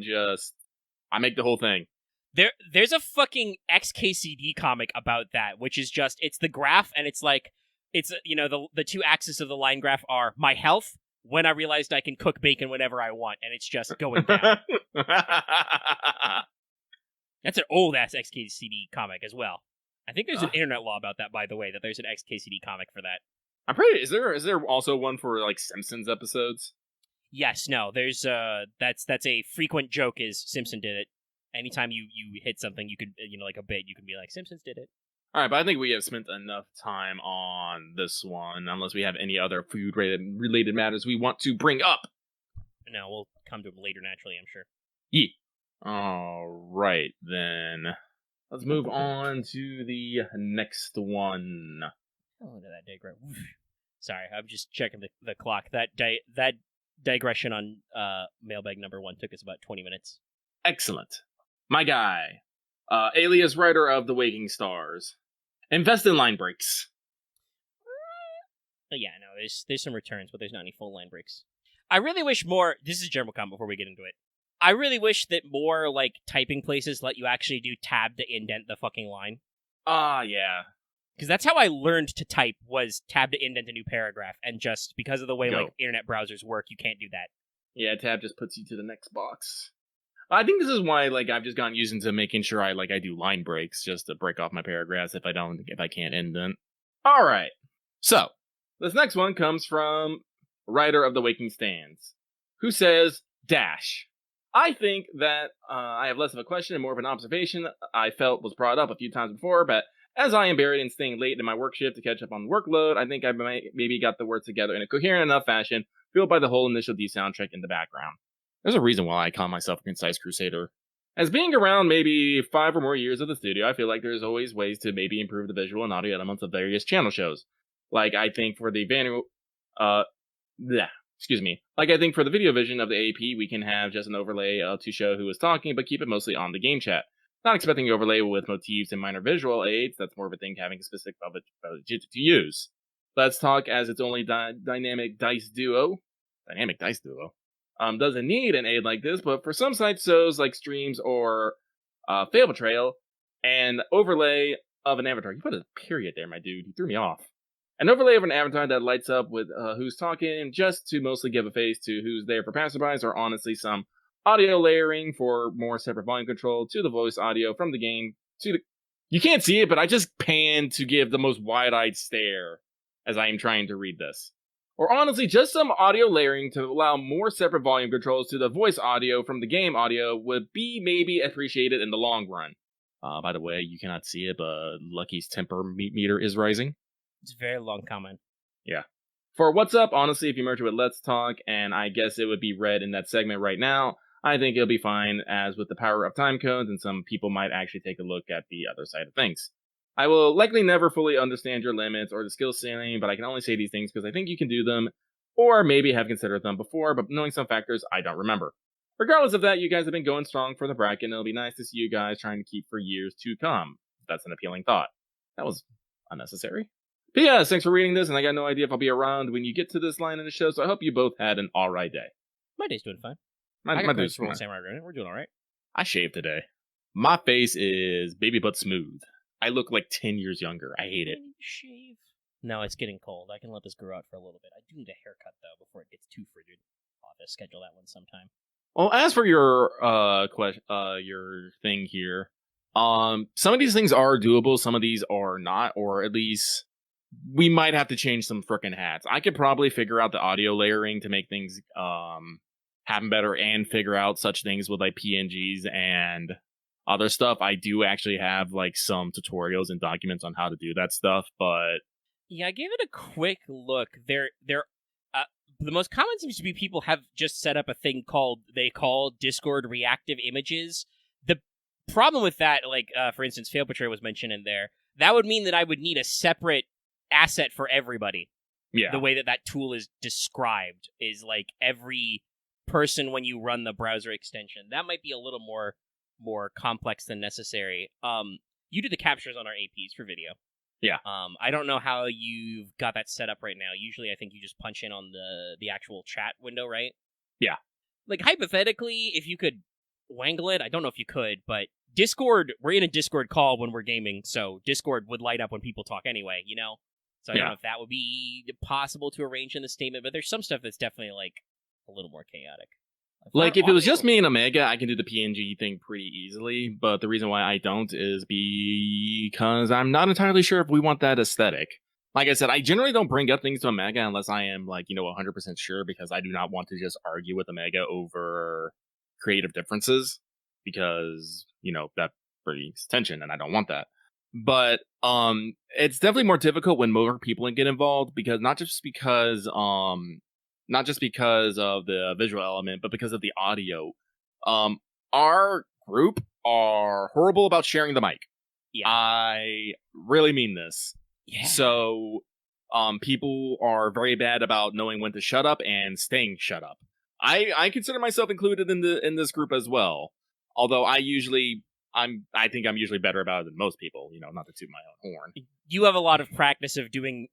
make the whole thing. There's a fucking XKCD comic about that, which is just, it's the graph and it's like, the two axes of the line graph are my health, when I realized I can cook bacon whenever I want, and it's just going down. That's an old-ass XKCD comic as well. I think there's an internet law about that, by the way, that there's an XKCD comic for that. I'm pretty. Is there also one for like Simpsons episodes? Yes, no. There's that's a frequent joke is Simpson did it. Anytime you hit something, you could like a bit, you can be like Simpsons did it. All right, but I think we have spent enough time on this one, unless we have any other food-related matters we want to bring up. No, we'll come to them later naturally, I'm sure. Yeah. All right, then. Let's move on to the next one. Oh, that digress. Sorry, I'm just checking the clock. That digression on mailbag number 1 took us about 20 minutes. Excellent. My guy, alias writer of The Waking Stars. Invest in line breaks. Yeah, no, there's some returns, but there's not any full line breaks. I really wish more. This is a general comment before we get into it. I really wish that more like typing places let you actually do tab to indent the fucking line. Yeah. Because that's how I learned to type, was tab to indent a new paragraph, and just because of the way like internet browsers work, you can't do that. Yeah, tab just puts you to the next box. I think this is why like I've just gotten used into making sure I do line breaks just to break off my paragraphs if I can't indent. All right. So, this next one comes from writer of The Waking Stands, who says, Dash. I think that I have less of a question and more of an observation I felt was brought up a few times before, but as I am buried in staying late in my work shift to catch up on workload, I think I maybe got the words together in a coherent enough fashion, fueled by the whole Initial D soundtrack in the background. There's a reason why I call myself a concise crusader. As being around maybe 5 or more years of the studio, I feel like there's always ways to maybe improve the visual and audio elements of various channel shows. Like I think for the video vision of the AP, we can have just an overlay to show who is talking, but keep it mostly on the game chat. Not expecting an overlay with motifs and minor visual aids. That's more of a thing having a specific budget to use. Let's Talk as its only dynamic dice duo. Doesn't need an aid like this, but for some site shows like streams or Fail Betrayal, an overlay of an avatar. You put a period there, my dude. You threw me off. An overlay of an avatar that lights up with who's talking, just to mostly give a face to who's there for passerbys, or honestly some audio layering for more separate volume control to the voice audio from the game to the... You can't see it, but I just panned to give the most wide-eyed stare as I am trying to read this. Or honestly, just some audio layering to allow more separate volume controls to the voice audio from the game audio would be maybe appreciated in the long run. By the way, you cannot see it, but Lucky's temper meter is rising. It's a very long comment. Yeah. For What's Up, honestly, if you merge it with Let's Talk, and I guess it would be read in that segment right now, I think it'll be fine, as with the power of Timecodes, and some people might actually take a look at the other side of things. I will likely never fully understand your limits or the skill ceiling, but I can only say these things because I think you can do them, or maybe have considered them before, but knowing some factors, I don't remember. Regardless of that, you guys have been going strong for the bracket, and it'll be nice to see you guys trying to keep for years to come. That's an appealing thought. That was unnecessary. P.S. Thanks for reading this, and I got no idea if I'll be around when you get to this line in the show, so I hope you both had an alright day. My day's doing fine. My day's fine. Samurai Remnant. We're doing alright. I shaved today. My face is baby butt smooth. I look like 10 years younger. I hate it. Shave. No, it's getting cold. I can let this grow out for a little bit. I do need a haircut, though, before it gets too frigid. I'll have to schedule that one sometime. Well, as for your your thing here, some of these things are doable, some of these are not, or at least we might have to change some frickin' hats. I could probably figure out the audio layering to make things happen better, and figure out such things with like PNGs and other stuff. I do actually have like some tutorials and documents on how to do that stuff, but yeah, I gave it a quick look. The most common seems to be people have just set up a thing they call Discord reactive images. The problem with that, like for instance, Fail Betrayal was mentioned in there. That would mean that I would need a separate asset for everybody. Yeah, the way that tool is described is like every person when you run the browser extension. That might be a little more complex than necessary. You do the captures on our APs for video. Yeah. I don't know how you've got that set up right now. Usually I think you just punch in on the actual chat window, right? Yeah. Like hypothetically, if you could wangle it, I don't know if you could, but Discord, we're in a Discord call when we're gaming, so Discord would light up when people talk anyway, you know? So I don't know if that would be possible to arrange in the statement, but there's some stuff that's definitely like a little more chaotic. Like, if it was just me and Omega, I can do the PNG thing pretty easily, but the reason why I don't is because I'm not entirely sure if we want that aesthetic. Like I said, I generally don't bring up things to Omega unless I am, 100% sure, because I do not want to just argue with Omega over creative differences, because, that brings tension, and I don't want that. but it's definitely more difficult when more people get involved because not just because of the visual element, but because of the audio. Our group are horrible about sharing the mic. Yeah. I really mean this. Yeah. So, people are very bad about knowing when to shut up and staying shut up. I consider myself included in this group as well. Although I think I'm usually better about it than most people. Not to toot my own horn. You have a lot of practice of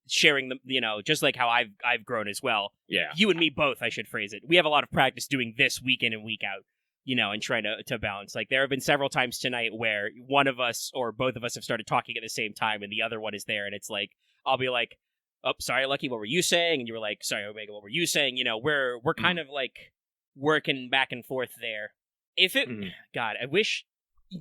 sharing them. Just like how I've grown as well. Yeah. You and me both. I should phrase it. We have a lot of practice doing this week in and week out. And trying to balance. Like, there have been several times tonight where one of us or both of us have started talking at the same time and the other one is there, and it's like, I'll be like, oh, sorry, Lucky, what were you saying? And you were like, sorry, Omega, what were you saying? We're kind of like working back and forth there. God, I wish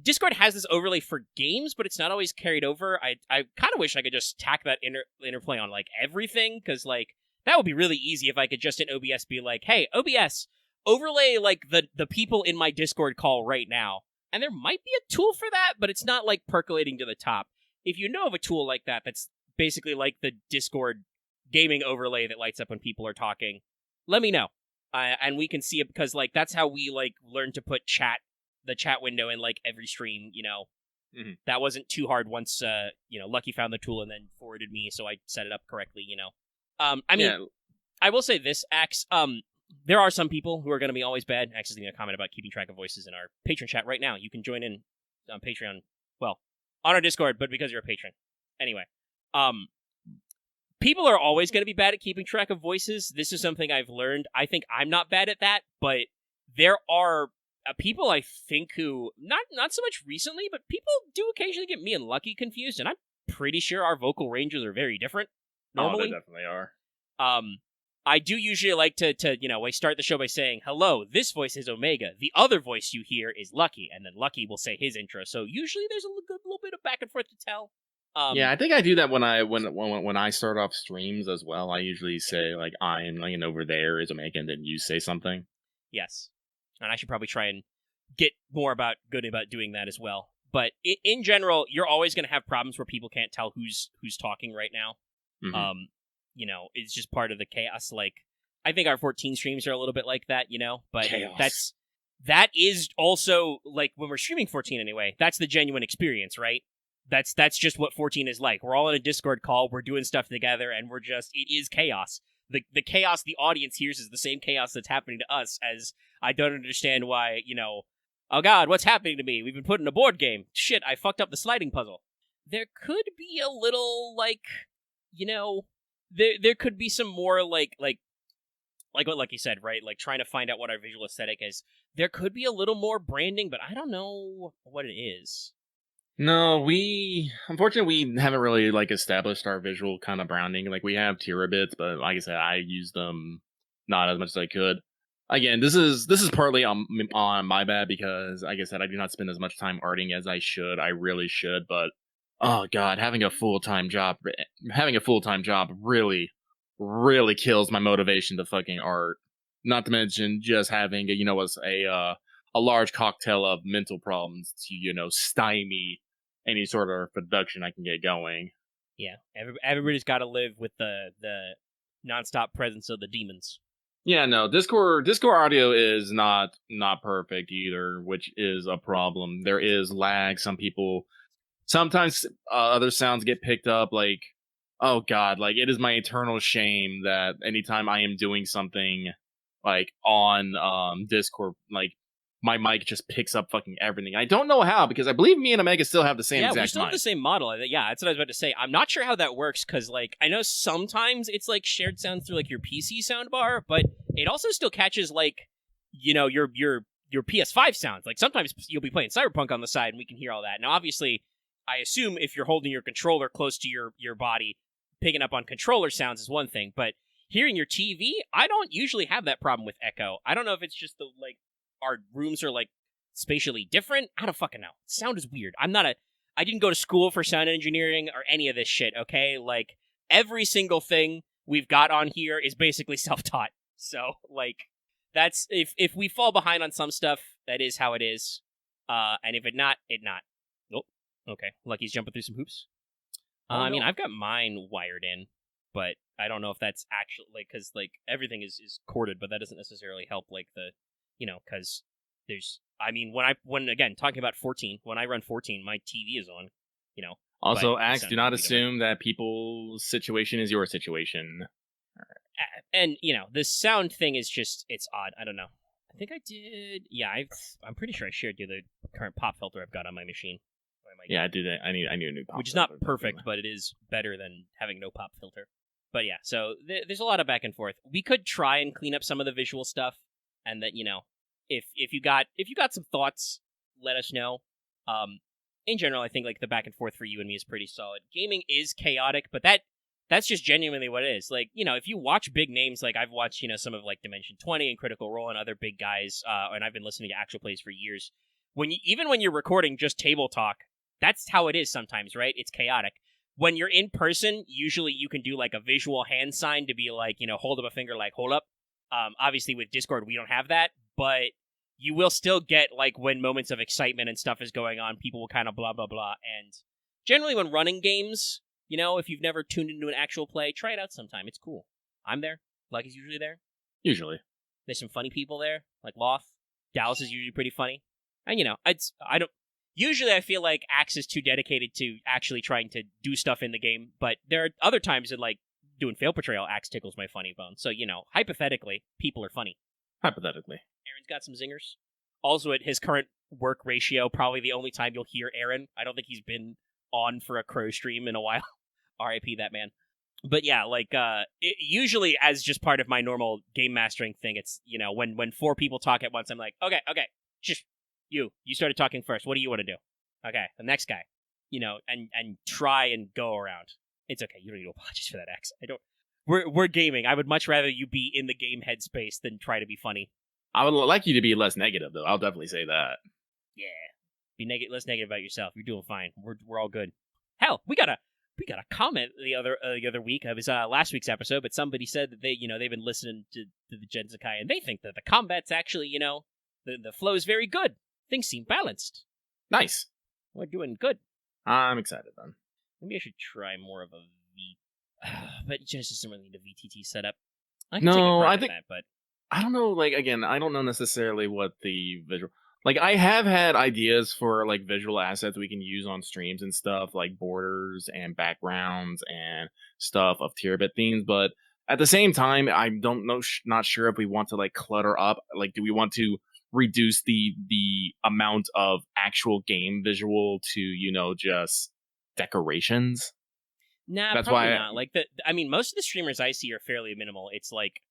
Discord has this overlay for games, but it's not always carried over. I kind of wish I could just tack that interplay on, like, everything, because, like, that would be really easy if I could just in OBS be like, hey, OBS, overlay, like, the people in my Discord call right now. And there might be a tool for that, but it's not, like, percolating to the top. If you know of a tool like that that's basically like the Discord gaming overlay that lights up when people are talking, let me know. And we can see it, because, like, that's how we, like, learn to put the chat window in, like, every stream, Mm-hmm. That wasn't too hard once, Lucky found the tool and then forwarded me, so I set it up correctly, I will say this, Axe, there are some people who are going to be always bad. Axe is going to comment about keeping track of voices in our Patreon chat right now. You can join in on Patreon, well, on our Discord, but because you're a patron. Anyway, people are always going to be bad at keeping track of voices. This is something I've learned. I think I'm not bad at that, but there are people, I think, who, not so much recently, but people do occasionally get me and Lucky confused, and I'm pretty sure our vocal ranges are very different normally. Oh, they definitely are. I do usually like to I start the show by saying, hello, this voice is Omega. The other voice you hear is Lucky, and then Lucky will say his intro. So usually there's a little bit of back and forth to tell. Yeah, I think I do that when I start off streams as well. I usually say, like, I'm laying over there is Omega, and then you say something. Yes. And I should probably try and get more good about doing that as well. But in general, you're always going to have problems where people can't tell who's talking right now. Mm-hmm. It's just part of the chaos. Like, I think our 14 streams are a little bit like that, but chaos. that is also, like, when we're streaming 14 anyway, that's the genuine experience, right? That's just what 14 is like. We're all in a Discord call, we're doing stuff together, and it is chaos. The chaos the audience hears is the same chaos that's happening to us, as I don't understand why, oh god, what's happening to me? We've been put in a board game. Shit, I fucked up the sliding puzzle. There could be a little, like, there could be some more, like what you said, right? Like, trying to find out what our visual aesthetic is. There could be a little more branding, but I don't know what it is. No, unfortunately, we haven't really, like, established our visual kind of branding. Like, we have Terabits, but like I said, I use them not as much as I could. Again, this is partly on my bad because, like I said, I do not spend as much time arting as I should. I really should, but oh god, having a full-time job really, really kills my motivation to fucking art. Not to mention just having a large cocktail of mental problems to stymie any sort of production I can get going. Yeah, everybody's got to live with the nonstop presence of the demons. Yeah, no, Discord audio is not perfect either, which is a problem. There is lag. Sometimes other sounds get picked up. Like, oh god, like, it is my eternal shame that anytime I am doing something, like, on Discord, like, my mic just picks up fucking everything. I don't know how, because I believe me and Omega still have the same exact mic. Yeah, we still have the same model. Yeah, that's what I was about to say. I'm not sure how that works, because, like, I know sometimes it's, like, shared sounds through, like, your PC soundbar, but it also still catches, like, your PS5 sounds. Like, sometimes you'll be playing Cyberpunk on the side, and we can hear all that. Now, obviously, I assume if you're holding your controller close to your body, picking up on controller sounds is one thing, but hearing your TV, I don't usually have that problem with echo. I don't know if it's just our rooms are, like, spatially different. I don't fucking know. Sound is weird. I didn't go to school for sound engineering or any of this shit, okay? Like, every single thing we've got on here is basically self-taught. So, like, that's, if we fall behind on some stuff, that is how it is. And if it not, it not. Nope. Okay, Lucky's jumping through some hoops. Oh, I mean, no. I've got mine wired in, but I don't know if that's actually because everything is corded, but that doesn't necessarily help because there's I mean when again talking about 14, when I run 14, my TV is on, Also, but the Axe, sound do not should be different. assume that people's situation is your situation. And the sound thing is just it's odd. I don't know. I think I did. Yeah, I'm pretty sure I shared you the current pop filter I've got on my machine. Yeah, I did. I need a new pop. Which is not filter. perfect, but it is better than having no pop filter. But yeah, so there's a lot of back and forth. We could try and clean up some of the visual stuff, and that if you got some thoughts, let us know. In general, I think like the back and forth for you and me is pretty solid. Gaming is chaotic, but that's just genuinely what it is. Like, if you watch big names, like I've watched, some of like Dimension 20 and Critical Role and other big guys, and I've been listening to actual plays for years. Even when you're recording just table talk, that's how it is sometimes, right? It's chaotic. When you're in person, usually you can do like a visual hand sign to be like, hold up a finger, like hold up. Obviously with Discord, we don't have that, but you will still get like when moments of excitement and stuff is going on, people will kind of blah, blah, blah. And generally when running games, if you've never tuned into an actual play, try it out sometime. It's cool. I'm there. Lucky's usually there. Usually. There's some funny people there, like Loth. Dallas is usually pretty funny. And, usually I feel like Axe is too dedicated to actually trying to do stuff in the game, but there are other times that, like, doing Fail Portrayal, Axe tickles my funny bone. So, hypothetically, people are funny. Hypothetically. Aaron's got some zingers. Also, at his current work ratio, probably the only time you'll hear Aaron. I don't think he's been on for a Crow stream in a while. R.I.P. that man. But yeah, usually as just part of my normal game mastering thing, it's, when 4 people talk at once, I'm like, okay, just you started talking first. What do you want to do? Okay, the next guy, and try and go around. It's okay. You don't need to apologize for that, X. We're gaming. I would much rather you be in the game headspace than try to be funny. I would like you to be less negative, though. I'll definitely say that. Yeah, be less negative about yourself. You're doing fine. We're all good. Hell, we got a comment the other week. It was last week's episode, but somebody said that they've been listening to the Gensakai and they think that the combat's actually the flow is very good. Things seem balanced. Nice. We're doing good. I'm excited then. Maybe I should try more of a V. But Genesis doesn't really need a VTT setup. I think that, but I don't know. Like again, I don't know necessarily what the visual. Like, I have had ideas for, like, visual assets we can use on streams and stuff, like borders and backgrounds and stuff of tier-bit themes, but at the same time, I don't know, not sure if we want to, like, clutter up. Like, do we want to reduce the amount of actual game visual to, just decorations? Nah, That's probably why not. Like, most of the streamers I see are fairly minimal. It's like,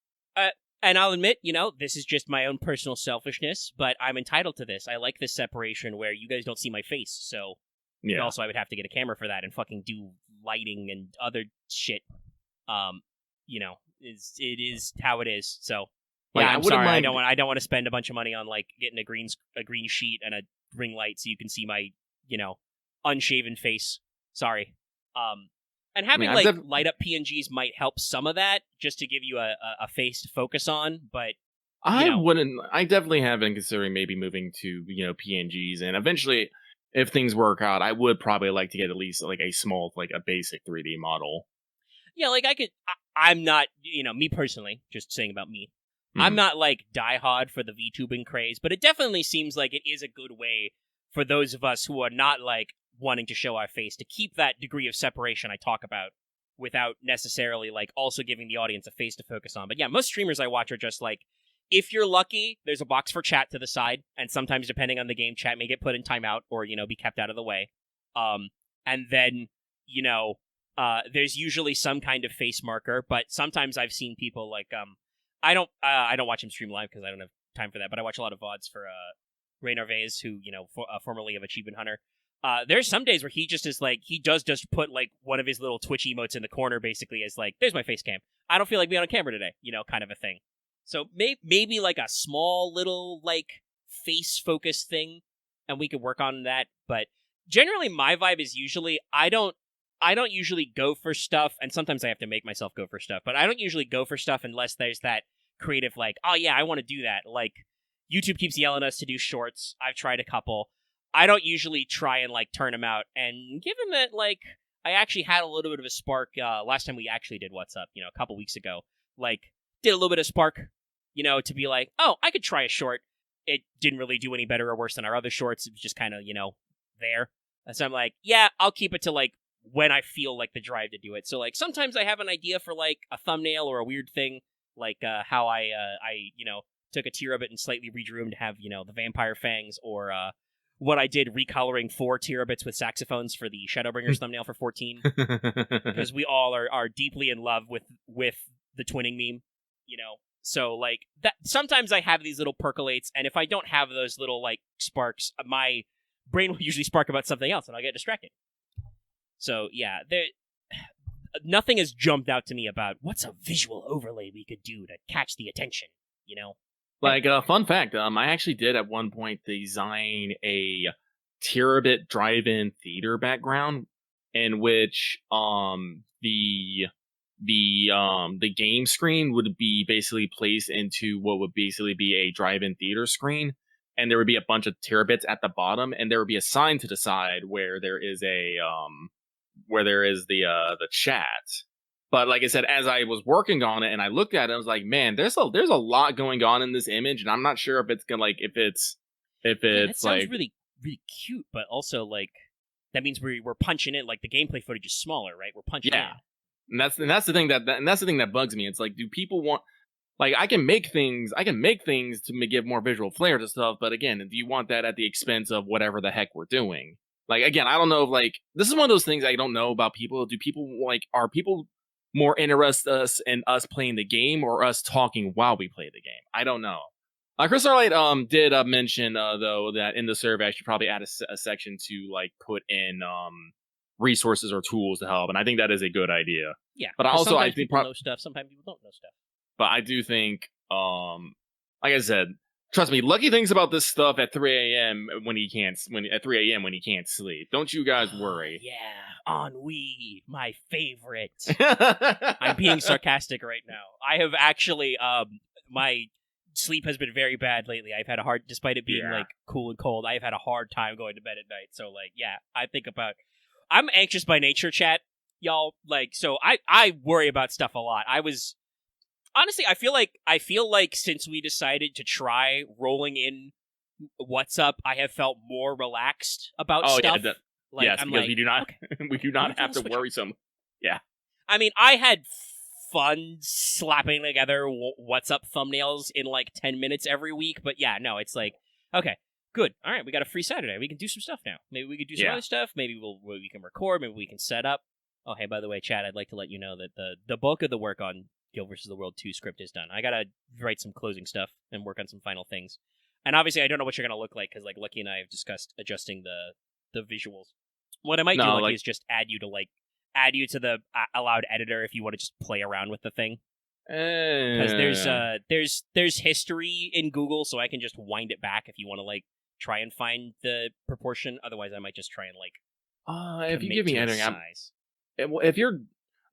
and I'll admit, this is just my own personal selfishness, but I'm entitled to this. I like this separation where you guys don't see my face, so yeah. Also I would have to get a camera for that and fucking do lighting and other shit. It is how it is. So Like, yeah, I I'm wouldn't sorry. mind- I don't want to spend a bunch of money on like getting a green sheet and a ring light so you can see my unshaven face. Sorry. And having light up PNGs might help some of that, just to give you a face to focus on. But I wouldn't. I definitely have been considering maybe moving to PNGs, and eventually, if things work out, I would probably like to get at least like a small, like a basic 3D model. Yeah, like I'm not, me personally, just saying about me. I'm not like diehard for the VTubing craze, but it definitely seems like it is a good way for those of us who are not like wanting to show our face to keep that degree of separation I talk about without necessarily like also giving the audience a face to focus on. But yeah, most streamers I watch are just like, if you're lucky, there's a box for chat to the side, and sometimes depending on the game, chat may get put in timeout or be kept out of the way. And then there's usually some kind of face marker, but sometimes I've seen people like I don't watch him stream live because I don't have time for that, but I watch a lot of VODs for Ray Narvaez, who formerly of Achievement Hunter. There's some days where he just is like, he does just put like one of his little Twitch emotes in the corner, basically as like, there's my face cam. I don't feel like being on camera today, kind of a thing. So maybe like a small little like face focus thing, and we could work on that. But generally, my vibe is usually I don't usually go for stuff, and sometimes I have to make myself go for stuff. But I don't usually go for stuff unless there's that creative like, oh yeah, I want to do that. Like YouTube keeps yelling at us to do shorts. I've tried a couple. I don't usually try and like turn them out. And given that like I actually had a little bit of a spark last time we actually did What's Up, a couple weeks ago, like did a little bit of spark, to be like, oh, I could try a short. It didn't really do any better or worse than our other shorts. It was just kind of, there. And so I'm like, yeah, I'll keep it to like when I feel like the drive to do it. So like sometimes I have an idea for like a thumbnail or a weird thing, like how I took a tier of it and slightly redrew him to have, the vampire fangs, or what I did recoloring 4 terabits with saxophones for the Shadowbringers thumbnail for 14. Because we all are deeply in love with the twinning meme, So like that sometimes I have these little percolates, and if I don't have those little like sparks, my brain will usually spark about something else and I'll get distracted. So yeah, nothing has jumped out to me about what's a visual overlay we could do to catch the attention, Like, fun fact, I actually did at one point design a terabit drive-in theater background in which the game screen would be basically placed into what would basically be a drive-in theater screen, and there would be a bunch of terabits at the bottom, and there would be a sign to the side where there is the chat. But like I said, as I was working on it and I looked at it, I was like, man, there's a lot going on in this image, and I'm not sure if it's gonna that sounds really, really cute, but also like that means we're punching in, like the gameplay footage is smaller, right? We're punching in. And that's the thing that bugs me. It's like, do people want, like, I can make things to give more visual flair to stuff, but again, do you want that at the expense of whatever the heck we're doing? Like, again, I don't know if, like, this is one of those things I don't know about people. Are people more interested in us playing the game or us talking while we play the game? I don't know. Chris Starlight did mention though that in the survey I should probably add a section to like put in resources or tools to help, and I think that is a good idea. Yeah, but also I think people know stuff. Sometimes people don't know stuff. But I do think, like I said, trust me, Lucky thinks about this stuff at 3 a.m. when he can't sleep. Don't you guys worry. Yeah, ennui, my favorite. I'm being sarcastic right now. I have actually, my sleep has been very bad lately. I've had despite it being like cool and cold, I've had a hard time going to bed at night. So like, yeah, I'm anxious by nature, chat, y'all. Like, so I worry about stuff a lot. Honestly, I feel like since we decided to try rolling in What's Up, I have felt more relaxed about stuff. Yes, because we do not we do not have to worry so much. Yeah. I mean, I had fun slapping together What's Up thumbnails in like 10 minutes every week, but yeah, no, it's like, okay, good. All right, we got a free Saturday. We can do some stuff now. Maybe we could do some other stuff. Maybe we can record. Maybe we can set up. Oh, hey, by the way, Chad, I'd like to let you know that the bulk of the work on Guild vs. the World 2 script is done. I gotta write some closing stuff and work on some final things. And obviously, I don't know what you're gonna look like, because like Lucky and I have discussed adjusting the visuals. What I might do, Lucky, is just add you to the allowed editor if you want to just play around with the thing. Because there's history in Google, so I can just wind it back if you want to like try and find the proportion. Otherwise, I might just try and like if you give me editing, if you're,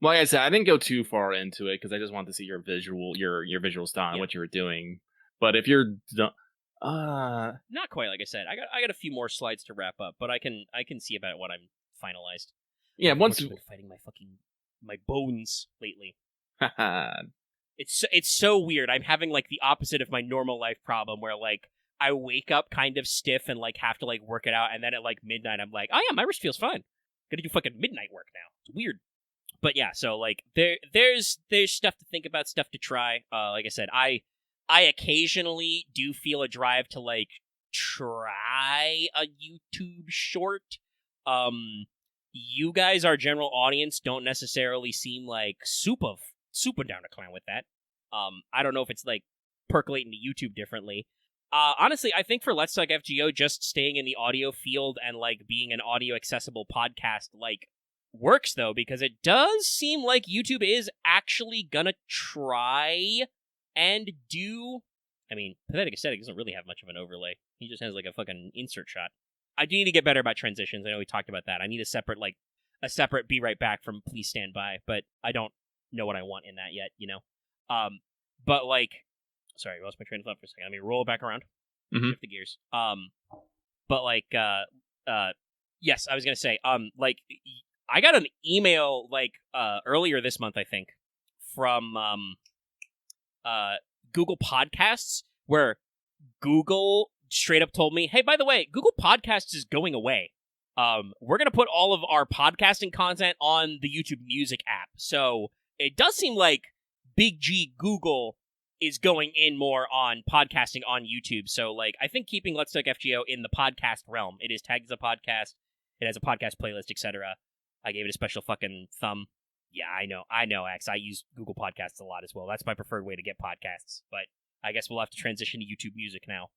like I said, I didn't go too far into it because I just wanted to see your visual style and what you were doing. But if you're not quite, like I said, I got a few more slides to wrap up, but I can see about what I'm finalized. Yeah, once I've been fighting my bones lately. It's so weird. I'm having like the opposite of my normal life problem, where like I wake up kind of stiff and like have to like work it out, and then at like midnight I'm like, oh yeah, my wrist feels fine. Gonna do fucking midnight work now. It's weird. But yeah, so like there's stuff to think about, stuff to try. Like I said, I occasionally do feel a drive to like try a YouTube short. You guys, our general audience, don't necessarily seem like super down to clown with that. I don't know if it's like percolating to YouTube differently. Honestly, I think for Let's Talk FGO, just staying in the audio field and like being an audio accessible podcast like works, though, because it does seem like YouTube is actually gonna try and do. I mean, Pathetic Aesthetic doesn't really have much of an overlay. He just has like a fucking insert shot. I do need to get better about transitions. I know we talked about that. I need a separate be right back from Please Stand By, but I don't know what I want in that yet, you know? But like, sorry, I lost my train of thought for a second. Let me roll it back around. Shift the gears. But like, yes, I was gonna say, like, I got an email like earlier this month, I think, from Google Podcasts, where Google straight up told me, hey, by the way, Google Podcasts is going away. We're going to put all of our podcasting content on the YouTube Music app. So it does seem like Big G Google is going in more on podcasting on YouTube. So, like, I think keeping Let's Talk FGO in the podcast realm. It is tagged as a podcast. It has a podcast playlist, etc. I gave it a special fucking thumb. Yeah, I know, X. I use Google Podcasts a lot as well. That's my preferred way to get podcasts. But I guess we'll have to transition to YouTube Music now.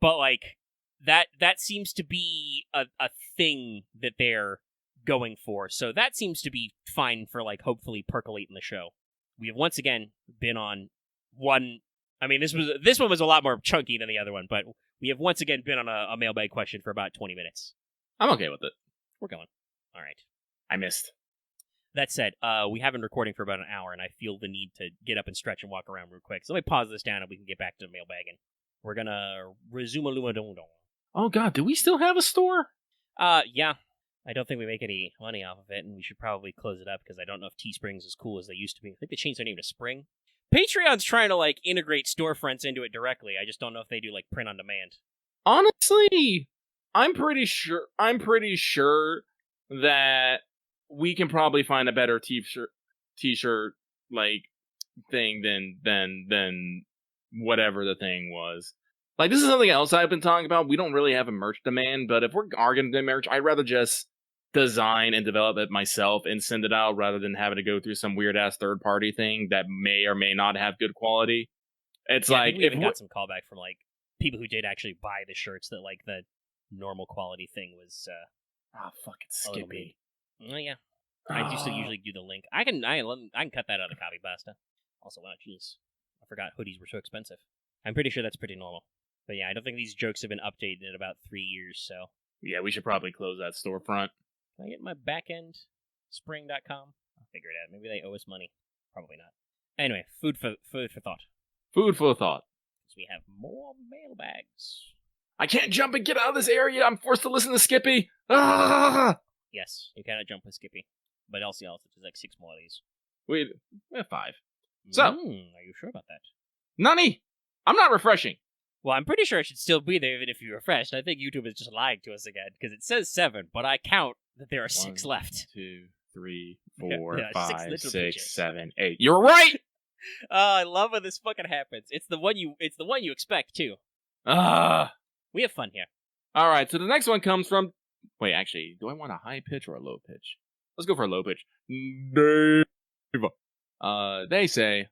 But like that seems to be a thing that they're going for. So that seems to be fine for like hopefully percolating the show. We have once again been on one. I mean, this one was a lot more chunky than the other one, but we have once again been on a mailbag question for about 20 minutes. I'm okay with it. We're going. All right. I missed. That said, we have been recording for about an hour, and I feel the need to get up and stretch and walk around real quick. So let me pause this down, and we can get back to the mailbagging. We're gonna resume a lumadondon. Oh god, do we still have a store? Yeah. I don't think we make any money off of it, and we should probably close it up because I don't know if Teespring's as cool as they used to be. I think they changed their name to Spring. Patreon's trying to like integrate storefronts into it directly. I just don't know if they do like print on demand. Honestly, I'm pretty sure that we can probably find a better t-shirt like thing than whatever the thing was. Like, this is something else I've been talking about. We don't really have a merch demand, but if we are going to do merch, I'd rather just design and develop it myself and send it out rather than having to go through some weird-ass third-party thing that may or may not have good quality. It's like... we even got some callback from, like, people who did actually buy the shirts that, like, the normal quality thing was, fucking Skippy. Oh, yeah. I do still usually do the link. I can cut that out of the copy pasta. Also, wow, jeez. I forgot hoodies were so expensive. I'm pretty sure that's pretty normal. But yeah, I don't think these jokes have been updated in about 3 years, so... Yeah, we should probably close that storefront. Can I get my backend? Spring.com? I'll figure it out. Maybe they owe us money. Probably not. Anyway, food for thought. Food for thought. Because we have more mailbags. I can't jump and get out of this area! I'm forced to listen to Skippy! Ah! Yes, you cannot jump with Skippy. But LCL, there's like 6 more of these. Wait, we have 5. So... are you sure about that? Nani! I'm not refreshing! Well, I'm pretty sure it should still be there even if you refreshed. I think YouTube is just lying to us again, because it says 7, but I count that there are 6 left. 2, 3, 4, Yeah, 5, 6 6, 7, 8. You're right! I love when this fucking happens. It's the one you expect, too. We have fun here. Alright, so the next one comes from... Wait, actually, do I want a high pitch or a low pitch? Let's go for a low pitch. Dave. They say...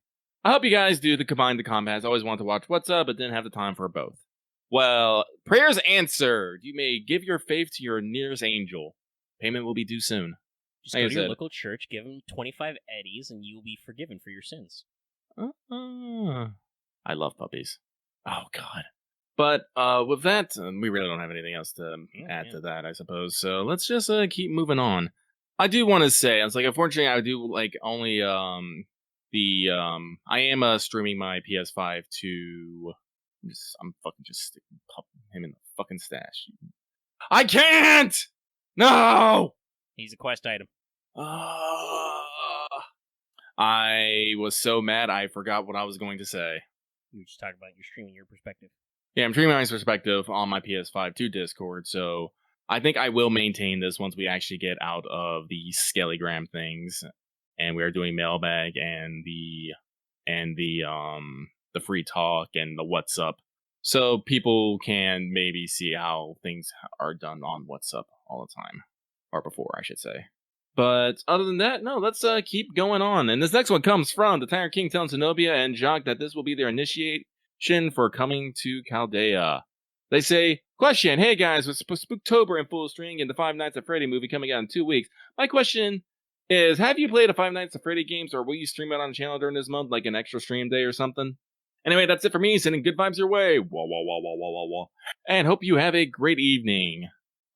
I hope you guys do the Combine the Combats. I always want to watch What's Up, but didn't have the time for both. Well, prayers answered. You may give your faith to your nearest angel. Payment will be due soon. Just go to your local church, give them 25 eddies, and you'll be forgiven for your sins. I love puppies. Oh, God. But with that, we really don't have anything else to add to that, I suppose. So let's just keep moving on. I do want to say, it's like, unfortunately, I do like only I am streaming my PS5 to. I'm fucking just sticking him in the fucking stash. I can't. No. He's a quest item. I was so mad I forgot what I was going to say. You were just talking about you're streaming your perspective. Yeah, I'm streaming my perspective on my PS5 to Discord, so I think I will maintain this once we actually get out of the Skellygram things, and we are doing mailbag and the free talk and the What's Up, so people can maybe see how things are done on What's Up all the time, or before, I should say. But other than that, no, let's keep going on. And this next one comes from the Tire King telling Zenobia and Jacques that this will be their initiation for coming to Chaldea. They say, question, hey guys, with Spooktober in full swing and the Five Nights at Freddy movie coming out in 2 weeks, my question is, have you played a Five Nights at Freddy games, or will you stream it on the channel during this month, like an extra stream day or something? Anyway, that's it for me, sending good vibes your way, wah wah wah wah wah wah wah, and hope you have a great evening.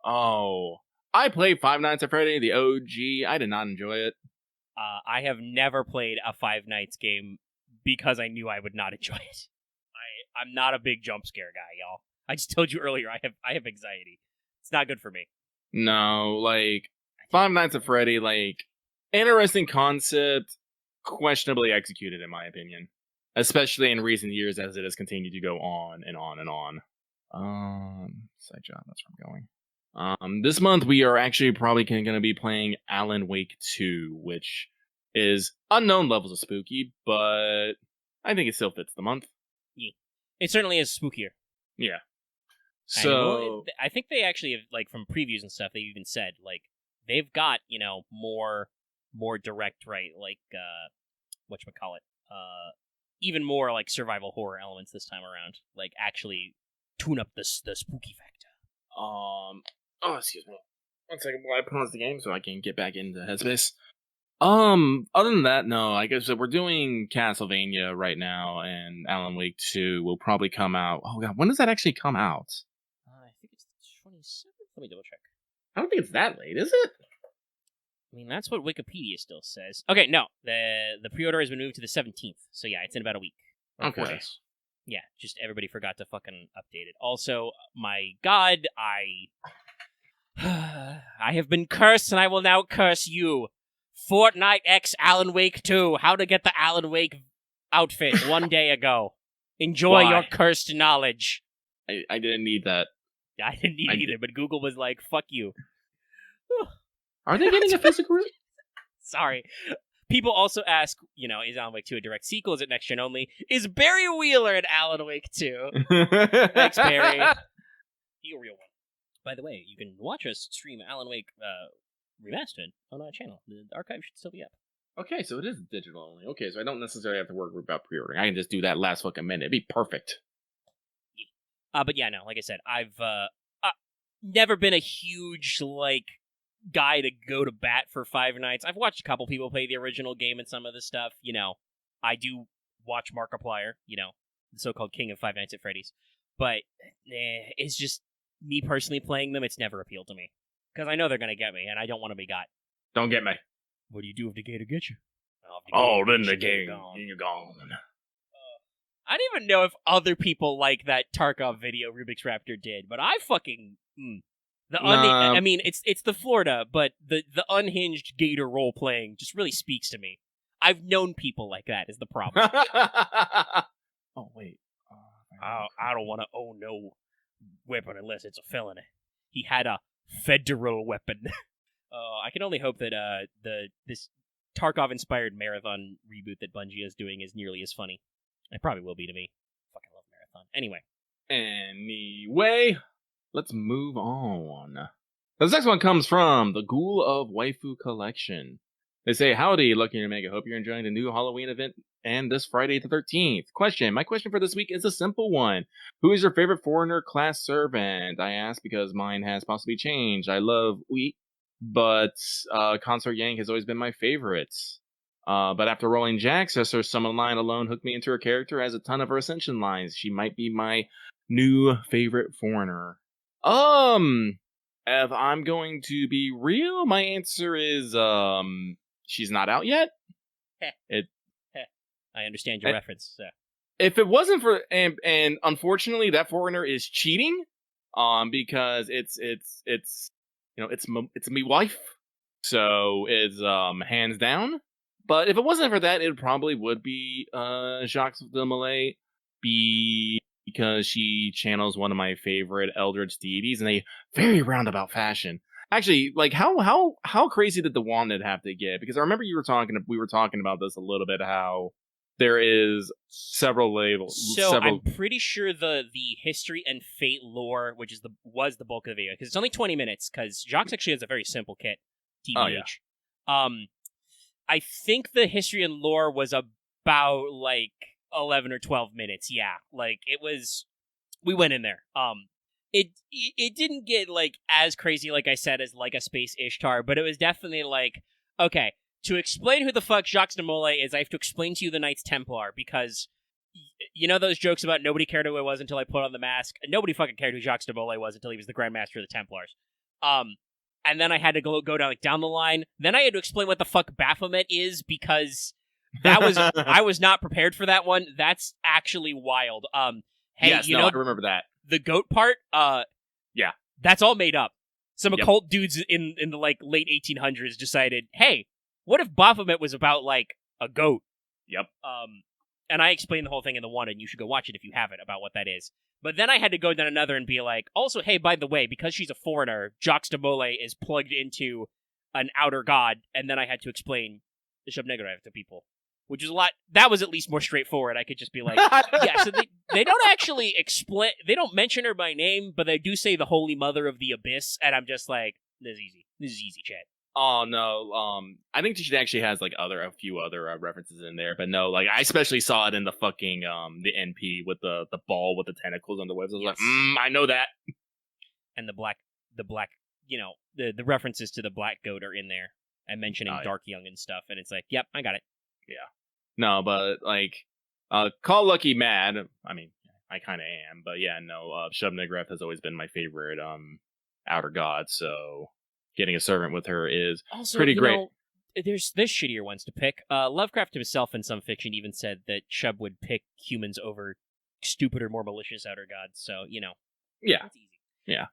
Oh, I played Five Nights at Freddy, the OG. I did not enjoy it. I have never played a Five Nights game because I knew I would not enjoy it. I'm not a big jump scare guy, y'all. I just told you earlier, I have anxiety. It's not good for me. No, like, Five Nights at Freddy, like, interesting concept, questionably executed, in my opinion. Especially in recent years as it has continued to go on and on and on. Side job, that's where I'm going. This month we are actually probably going to be playing Alan Wake 2, which is unknown levels of spooky, but I think it still fits the month. Yeah. It certainly is spookier. Yeah. So I think they actually have, like, from previews and stuff, they even said, like, they've got, more direct, right, like, whatchamacallit, even more, like, survival horror elements this time around. Like, actually tune up the spooky factor. Excuse me. 1 second while I pause the game so I can get back into Headspace. Other than that, no, I guess we're doing Castlevania right now, and Alan Wake 2 will probably come out. Oh, God, when does that actually come out? I think it's the 27th. Let me double check. I don't think it's that late, is it? I mean, that's what Wikipedia still says. Okay, no. The pre-order has been moved to the 17th. So yeah, it's in about a week. Or 4 days. Yeah, just everybody forgot to fucking update it. Also, my God, I have been cursed and I will now curse you. Fortnite X Alan Wake 2. How to get the Alan Wake outfit 1 day ago. Enjoy your cursed knowledge. I didn't need that. I didn't need it either, but Google was like, fuck you. Are they getting a physical? Sorry. People also ask, is Alan Wake 2 a direct sequel? Is it next gen only? Is Barry Wheeler in Alan Wake 2? Thanks, Barry. He a real one. By the way, you can watch us stream Alan Wake Remastered on our channel. The archive should still be up. Okay, so it is digital only. Okay, so I don't necessarily have to worry about pre-ordering. I can just do that last fucking minute. It'd be perfect. Yeah. But yeah, no, like I said, I've never been a huge, like, guy to go to bat for Five Nights. I've watched a couple people play the original game and some of this stuff. I do watch Markiplier, the so-called king of Five Nights at Freddy's. But it's just me personally playing them. It's never appealed to me. Because I know they're going to get me, and I don't want to be got. Don't get me. What do you do if the gator gets you? Then the game, you're gone. I don't even know if other people like that Tarkov video Rubik's Raptor did, but I fucking... I mean, it's the Florida, but the unhinged gator role-playing just really speaks to me. I've known people like that is the problem. Oh, wait. I don't want to own no weapon unless it's a felony. He had a federal weapon. I can only hope that this Tarkov-inspired marathon reboot that Bungie is doing is nearly as funny. It probably will be to me. Fucking love marathon. Anyway, let's move on. This next one comes from the Ghoul of Waifu Collection. They say, howdy, Lucky and Omega. Hope you're enjoying the new Halloween event and this Friday the 13th. My question for this week is a simple one. Who is your favorite foreigner class servant? I ask because mine has possibly changed. I love Wheat, but Consort Yang has always been my favorite. But after rolling Jax, her summon line alone hooked me into her character, has a ton of her ascension lines. She might be my new favorite foreigner. If I'm going to be real, my answer is, she's not out yet. I understand your reference. So. If it wasn't for, and unfortunately that foreigner is cheating, because it's me wife, so it's hands down. But if it wasn't for that, it probably would be Jacques de Molay, because she channels one of my favorite Eldritch deities in a very roundabout fashion. Actually, like how crazy did the Wanted have to get? Because I remember we were talking about this a little bit, how there is several labels. So I'm pretty sure the history and fate lore, which was the bulk of the video, because it's only 20 minutes. Because Jacques actually has a very simple kit, TBH. Oh, yeah. I think the history and lore was about like 11 or 12 minutes. Yeah, like we went in there. It didn't get like as crazy, like I said, as like a Space Ishtar, but it was definitely like, okay, to explain who the fuck Jacques de Molay is, I have to explain to you the Knights Templar, because you know those jokes about nobody cared who I was until I put on the mask? Nobody fucking cared who Jacques de Molay was until he was the Grand Master of the Templars. And then I had to go down the line. Then I had to explain what the fuck Baphomet is, because I was not prepared for that one. That's actually wild. Hey, yes, I remember that. the goat part, Yeah. that's all made up. Some Yep. occult dudes in the like late 1800s decided, hey, what if Baphomet was about like a goat? Yep. And I explained the whole thing in the one, and you should go watch it if you haven't, about what that is. But then I had to go down another and be like, also, hey, by the way, because she's a foreigner, Jacques de Molay is plugged into an outer god, and then I had to explain the Shub Negarev to people, which is a lot. That was at least more straightforward. I could just be like, yeah, so they don't actually explain, they don't mention her by name, but they do say the Holy Mother of the Abyss, and I'm just like, this is easy. This is easy, chat. Oh no, I think she actually has like a few other references in there, but no, like I especially saw it in the fucking the NP with the ball with the tentacles on the webs. I was like, I know that. And the black, you know, the references to the black goat are in there, and mentioning Dark Young and stuff, and it's like, yep, I got it. Yeah. No, but like, call Lucky mad. I mean, I kind of am, but yeah, no, Shub Niggurath has always been my favorite outer god, so getting a servant with her is also pretty great. Know, there's shittier ones to pick. Lovecraft himself in some fiction even said that Shub would pick humans over stupider, more malicious outer gods. So, you know, yeah, that's easy. Yeah.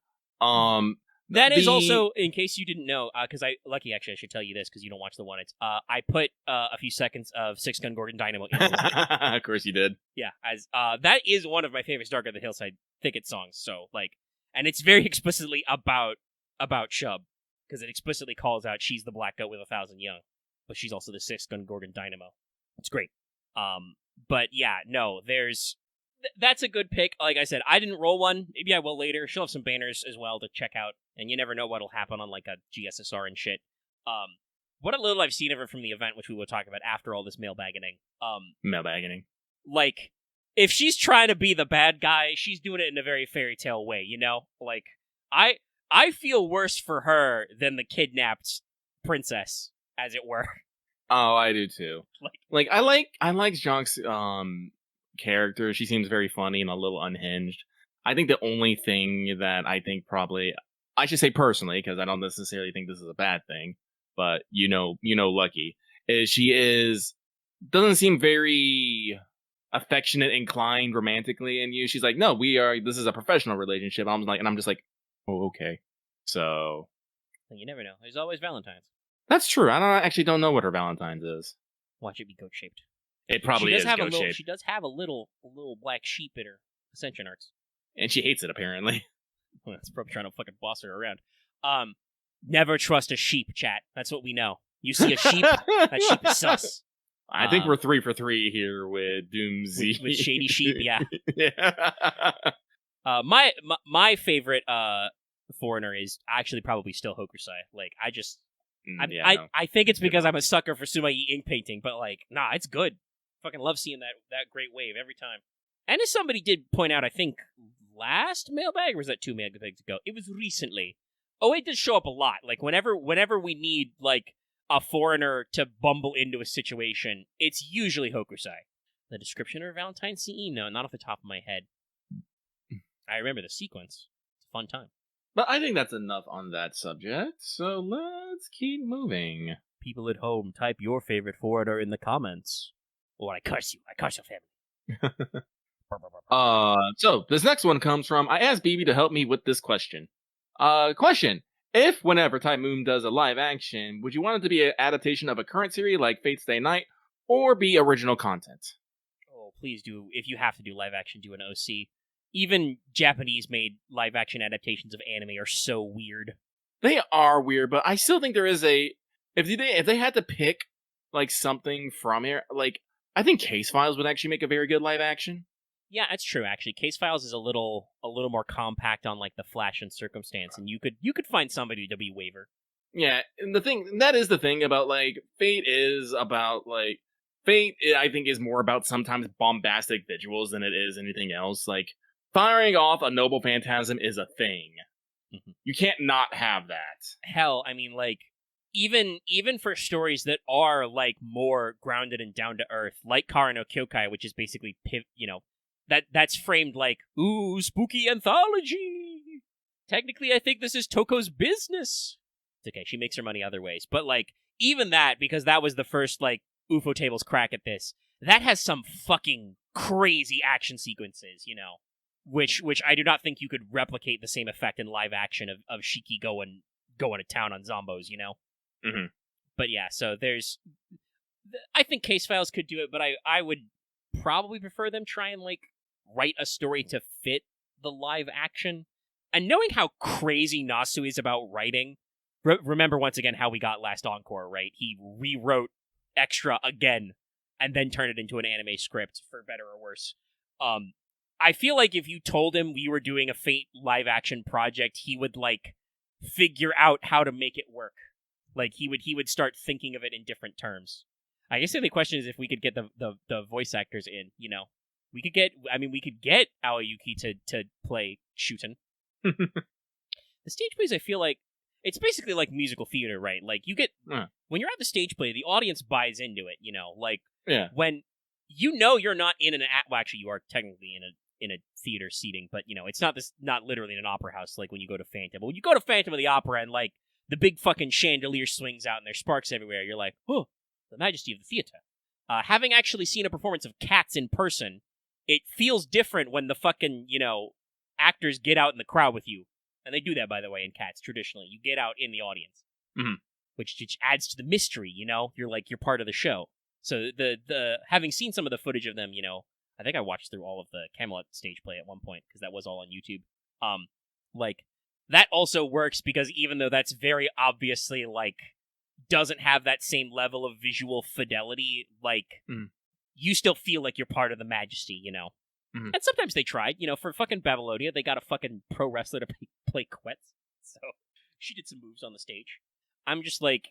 That is also, in case you didn't know, because Lucky, actually, I should tell you this because you don't watch the one. It's I put a few seconds of Six Gun Gordon Dynamo in the one. Of course you did. Yeah, as that is one of my favorite Dark of the Hillside Thicket songs. So, like, and it's very explicitly about Shub, because it explicitly calls out she's the black goat with 1,000 young, but she's also the Six Gun Gordon Dynamo. It's great. But yeah, no, that's a good pick. Like I said, I didn't roll one. Maybe I will later. She'll have some banners as well to check out, and you never know what'll happen on like a GSSR and shit. What a little I've seen of her from the event, which we will talk about after all this mailbagging. Mailbagging. Like, if she's trying to be the bad guy, she's doing it in a very fairy tale way, you know? Like, I feel worse for her than the kidnapped princess, as it were. Oh, I do too. I like Jonk's character. She seems very funny and a little unhinged. I think the only thing that I think probably, I should say personally, because I don't necessarily think this is a bad thing, but you know, Lucky, is she doesn't seem very affectionate, inclined romantically in you. She's like, no, this is a professional relationship. I'm just like, oh, okay. So you never know. There's always Valentine's. That's true. I actually don't know what her Valentine's is. Watch it be goat shaped. It probably is goat shaped. She does have a little black sheep in her Ascension arts, and she hates it apparently. Well, that's probably trying to fucking boss her around. Never trust a sheep, chat. That's what we know. You see a sheep, that sheep is sus. I think we're 3 for 3 here with Doomsy. With shady sheep, yeah. Yeah. My favorite foreigner is actually probably still Hokusai. Like, I think it's because I'm a sucker for Sumai ink painting, but like, nah, it's good. Fucking love seeing that great wave every time. And as somebody did point out, I think last mailbag, or was that 2 mailbags ago? It was recently. Oh, it does show up a lot. Like, whenever we need, like, a foreigner to bumble into a situation, it's usually Hokusai. The description of Valentine CE? No, not off the top of my head. I remember the sequence. It's a fun time. But I think that's enough on that subject, so let's keep moving. People at home, type your favorite foreigner in the comments. Or I curse you. I curse your family. So this next one comes from, I asked BB to help me with this question. Question. If, whenever Type Moon does a live action, would you want it to be an adaptation of a current series like Fate Stay Night, or be original content? Oh, please do. If you have to do live action, do an OC. Even Japanese-made live-action adaptations of anime are so weird. They are weird, but I still think there is a... If they had to pick, like, something from here, like, I think Case Files would actually make a very good live action. Yeah, that's true, actually. Case Files is a little more compact on, like, the flash and circumstance, and you could find somebody to be waiver. Yeah, and that is the thing about, like, Fate is about, like... Fate, I think, is more about sometimes bombastic visuals than it is anything else. Like, firing off a noble phantasm is a thing. Mm-hmm. You can't not have that. Hell, I mean, like, even for stories that are, like, more grounded and down to earth, like Kara no Kyokai, which is basically, that's framed like, ooh, spooky anthology. Technically, I think this is Toko's business. It's okay, she makes her money other ways. But, like, even that, because that was the first, like, UFO Table's crack at this, that has some fucking crazy action sequences, you know? which I do not think you could replicate the same effect in live action of Shiki going to town on zombos, you know? Mm-hmm. But yeah, so I think Case Files could do it, but I would probably prefer them try and, like, write a story to fit the live action. And knowing how crazy Nasu is about writing, remember once again how we got Last Encore, right? He rewrote Extra again and then turned it into an anime script, for better or worse. I feel like if you told him we were doing a Fate live action project, he would, like, figure out how to make it work. Like, he would start thinking of it in different terms. I guess the only question is if we could get the voice actors in, you know. We could get Aoyuki to play Shuten. The stage plays, I feel like, it's basically like musical theater, right? Like, you get, when you're at the stage play, the audience buys into it, you know? Like, when, you know, you're not in well, actually, you are technically in a theater seating, but, you know, it's not literally in an opera house, like when you go to Phantom. But when you go to Phantom of the Opera and, like, the big fucking chandelier swings out and there's sparks everywhere, you're like, oh, the majesty of the theater. Having actually seen a performance of Cats in person, it feels different when the fucking, you know, actors get out in the crowd with you. And they do that, by the way, in Cats, traditionally. You get out in the audience. Mm-hmm. Which adds to the mystery, you know? You're part of the show. So the having seen some of the footage of them, you know, I think I watched through all of the Camelot stage play at one point, because that was all on YouTube. Like, that also works because even though that's very obviously, like, doesn't have that same level of visual fidelity, like, you still feel like you're part of the majesty, you know? Mm-hmm. And sometimes they tried, you know, for fucking Babylonia, they got a fucking pro wrestler to play Quetz, so she did some moves on the stage. I'm just like,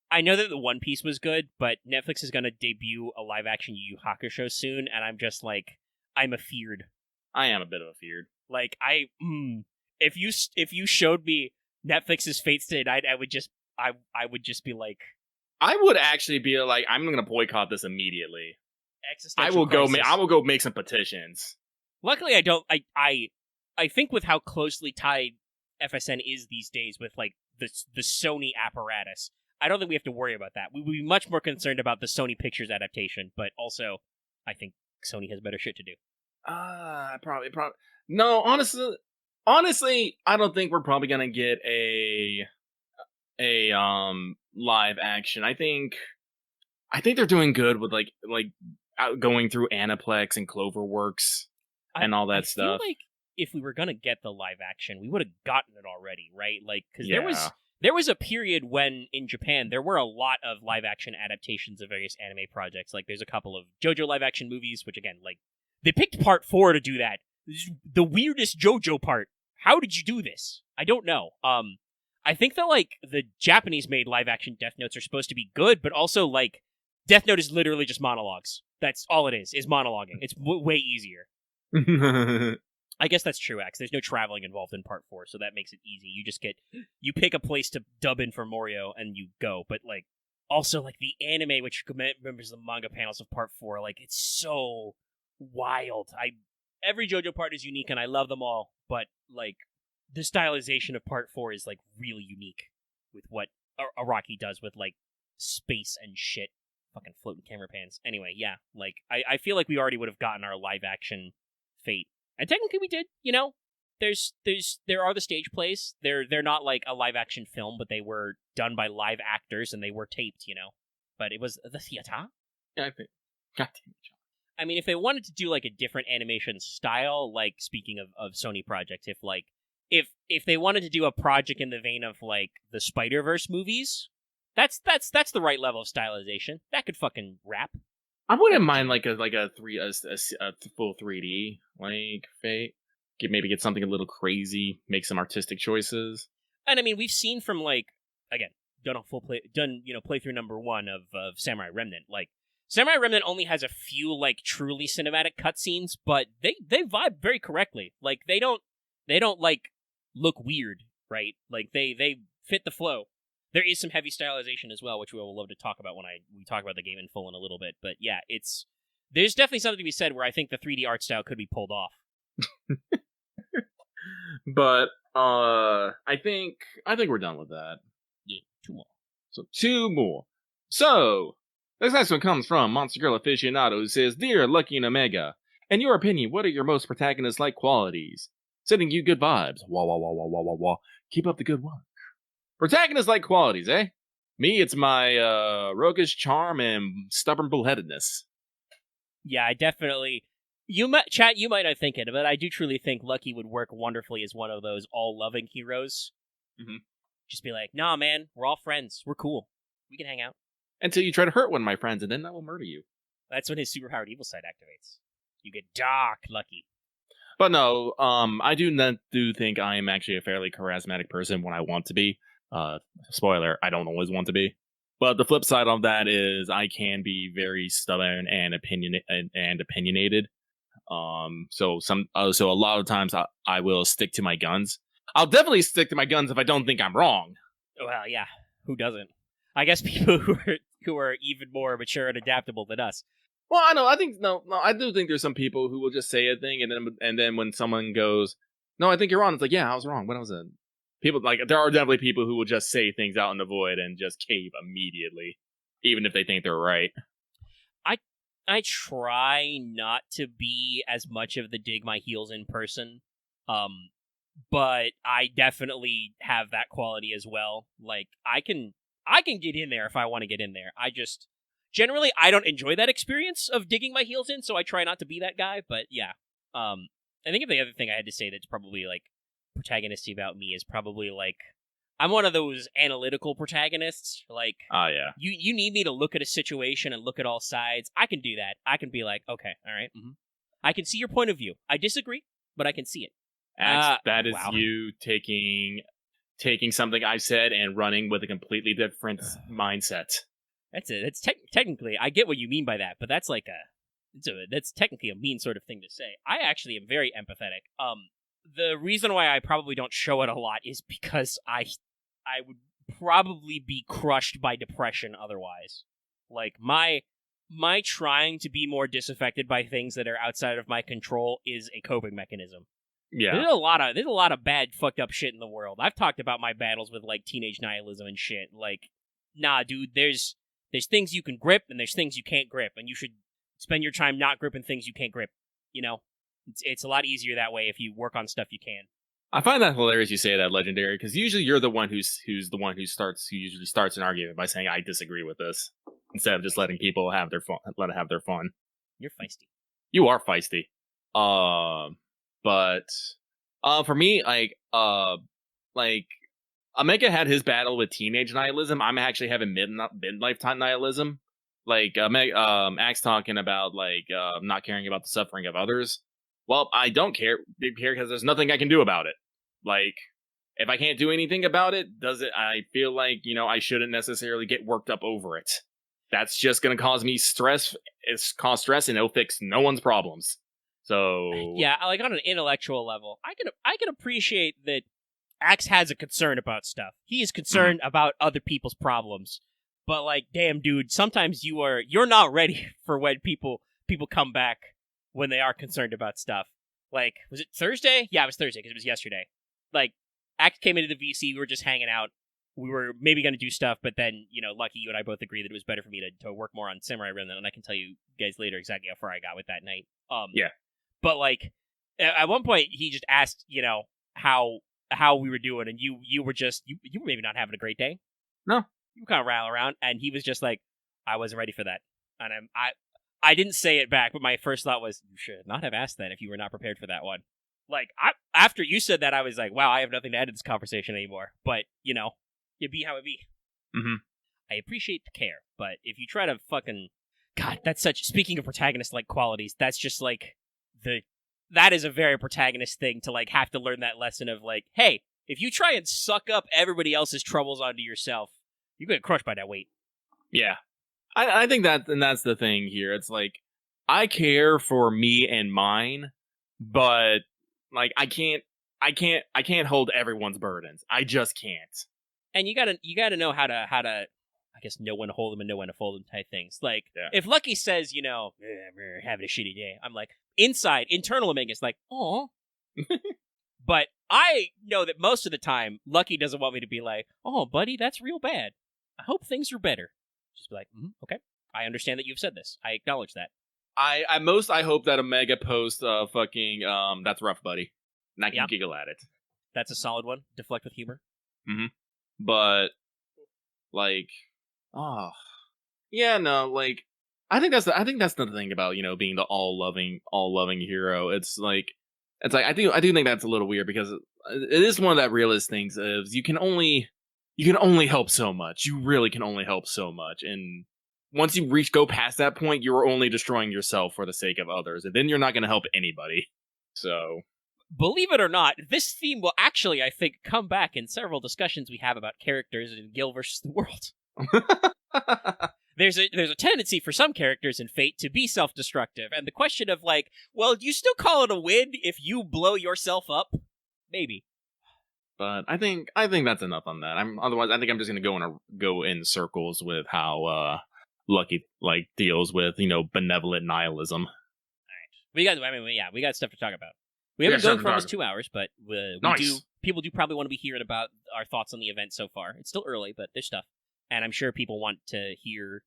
I know that the One Piece was good, but Netflix is going to debut a live-action Yu Yu Hakusho soon, and I'm just like, I'm afeared. I am a bit of a feared. Like, if you showed me Netflix's Fate Stay Night, I would just be like, I would actually be like, I'm going to boycott this immediately. I will go make some petitions. Luckily, I don't. I think with how closely tied FSN is these days with, like, the Sony apparatus, I don't think we have to worry about that. We would be much more concerned about the Sony Pictures adaptation, but also, I think Sony has better shit to do. Probably. No, honestly, I don't think we're probably gonna get a live action. I think they're doing good with like going through Aniplex and Cloverworks and all that stuff. I feel like if we were gonna get the live action, we would have gotten it already, right? Like, because there was a period when in Japan there were a lot of live action adaptations of various anime projects. Like, there's a couple of JoJo live action movies, which again, like, they picked Part 4 to do that. This is the weirdest JoJo part. How did you do this? I don't know. I think that, like, the Japanese made live action Death Notes are supposed to be good, but also, like, Death Note is literally just monologues. That's all it is monologuing. It's way easier. I guess that's true, Axe. There's no traveling involved in Part 4, so that makes it easy. You pick a place to dub in for Morio, and you go. But, like, also, like, the anime, which remembers the manga panels of Part 4, like, it's so wild. Every JoJo part is unique, and I love them all, but, like, the stylization of Part 4 is, like, really unique with what Araki does with, like, space and shit. Fucking floating camera pans. Anyway, yeah, like, I feel like we already would have gotten our live-action Fate. And technically we did, you know? There are the stage plays. They're not, like, a live-action film, but they were done by live actors, and they were taped, you know? But it was the theater? Yeah, I think. God damn it, John. I mean, if they wanted to do, like, a different animation style, like, speaking of Sony projects, if they wanted to do a project in the vein of, like, the Spider-Verse movies, that's the right level of stylization. That could fucking rap. I wouldn't mind like a full 3D like Fate. Maybe get something a little crazy, make some artistic choices. And I mean, we've seen from, like, again, playthrough number 1 of Samurai Remnant. Like, Samurai Remnant only has a few, like, truly cinematic cutscenes, but they vibe very correctly. Like, they don't like look weird, right? Like, they fit the flow. There is some heavy stylization as well, which we will love to talk about when we talk about the game in full in a little bit. But yeah, there's definitely something to be said where I think the 3D art style could be pulled off. But I think we're done with that. Yeah, 2 more. So 2 more. So this next one comes from Monster Girl Aficionado, who says, "Dear Lucky and Omega, In your opinion, what are your most protagonist-like qualities? Sending you good vibes. Wah, wah, wah, wah, wah, wah, wah. Keep up the good work. Protagonist-like qualities, eh? Me, it's my roguish charm and stubborn bullheadedness. Yeah, I definitely. You might not think it, but I do truly think Lucky would work wonderfully as one of those all-loving heroes. Mm-hmm. Just be like, nah, man, we're all friends. We're cool. We can hang out. Until you try to hurt one of my friends, and then I will murder you. That's when his superpowered evil side activates. You get dark, Lucky. But no, I do think I am actually a fairly charismatic person when I want to be. Spoiler, I don't always want to be. But the flip side of that is I can be very stubborn and opinionated. So a lot of times I will stick to my guns. I'll definitely stick to my guns if I don't think I'm wrong. Well, yeah, who doesn't? I guess people who are even more mature and adaptable than us. Well, I know. I think no. I do think there's some people who will just say a thing, and then when someone goes, "No, I think you're wrong," it's like, "Yeah, I was wrong." When I was people like there are definitely people who will just say things out in the void and just cave immediately, even if they think they're right. I try not to be as much of the dig my heels in person, but I definitely have that quality as well. Like I can get in there if I want to get in there. I just generally I don't enjoy that experience of digging my heels in, so I try not to be that guy. But yeah, I think the other thing I had to say that's probably like protagonisty about me is probably like I'm one of those analytical protagonists. Like, yeah, you need me to look at a situation and look at all sides. I can do that. I can be like, okay, all right, I can see your point of view. I disagree, but I can see it. That is wow. You taking something I said and running with a completely different mindset. That's it. It's technically, I get what you mean by that, but that's like that's technically a mean sort of thing to say. I actually am very empathetic. The reason why I probably don't show it a lot is because I would probably be crushed by depression otherwise. Like my trying to be more disaffected by things that are outside of my control is a coping mechanism. Yeah. There's a lot of bad fucked up shit in the world. I've talked about my battles with like teenage nihilism and shit. Like, nah, dude, there's things you can grip and there's things you can't grip, and you should spend your time not gripping things you can't grip. You know? It's a lot easier that way if you work on stuff you can. I find that hilarious you say that, Legendary, because usually you're the one who usually starts an argument by saying I disagree with this, instead of just letting people have their fun. You're feisty. You are feisty. But for me, like Omega had his battle with teenage nihilism. I'm actually having midlife time nihilism. Like Axe talking about like not caring about the suffering of others. Well, I don't care because there's nothing I can do about it. Like, if I can't do anything about it, I feel like, I shouldn't necessarily get worked up over it. That's just going to cause me stress. It's cause stress and it'll fix no one's problems. So yeah, like on an intellectual level, I can appreciate that Axe has a concern about stuff. He is concerned about other people's problems. But like, damn dude, sometimes you're not ready for when people come back when they are concerned about stuff. Like, was it Thursday? Yeah, it was Thursday because it was yesterday. Like, Axe came into the VC, we were just hanging out. We were maybe going to do stuff, but then, Lucky, you and I both agreed that it was better for me to work more on Samurai Remnant, and I can tell you guys later exactly how far I got with that night. Yeah. But, like, at one point, he just asked, how we were doing, and you were just, you were maybe not having a great day. No. You were kind of rattling around, and he was just like, I wasn't ready for that. And I didn't say it back, but my first thought was, you should not have asked that if you were not prepared for that one. Like, after you said that, I was like, wow, I have nothing to add to this conversation anymore. But, it be how it be. Mm-hmm. I appreciate the care, but if you try to fucking... God, that's such... Speaking of protagonist-like qualities, that's just, like, that is a very protagonist thing to, like, have to learn that lesson of, like, hey, if you try and suck up everybody else's troubles onto yourself, you're gonna get crushed by that weight. Yeah. I think that's the thing here. It's like, I care for me and mine, but like I can't hold everyone's burdens. I just can't. And you gotta know how to I guess know when to hold them and know when to fold them type things. Like, yeah. If Lucky says, we're having a shitty day, I'm like, internal Omega's like, oh. But I know that most of the time, Lucky doesn't want me to be like, oh, buddy, that's real bad. I hope things are better. Just be like, okay, I understand that you've said this. I acknowledge that. I hope that Omega posts fucking that's rough, buddy. And I can giggle at it. That's a solid one. Deflect with humor. Mm-hmm. But like, yeah, no, like I think that's the thing about, you know, being the all loving hero. It's like I do think that's a little weird because it is one of that realist things is you can only help so much. You really can only help so much, and once you go past that point, you're only destroying yourself for the sake of others, and then you're not going to help anybody. So, believe it or not, this theme will actually, I think, come back in several discussions we have about characters in Gil versus the World. There's a tendency for some characters in Fate to be self-destructive, and the question of like, well, do you still call it a win if you blow yourself up? Maybe. But I think that's enough on that. Otherwise I think I'm just gonna go in circles with how Lucky like deals with, you know, benevolent nihilism. All right, we got stuff to talk about. We haven't been going for almost 2 hours, but people do probably want to be hearing about our thoughts on the event so far. It's still early, but there's stuff, and I'm sure people want to hear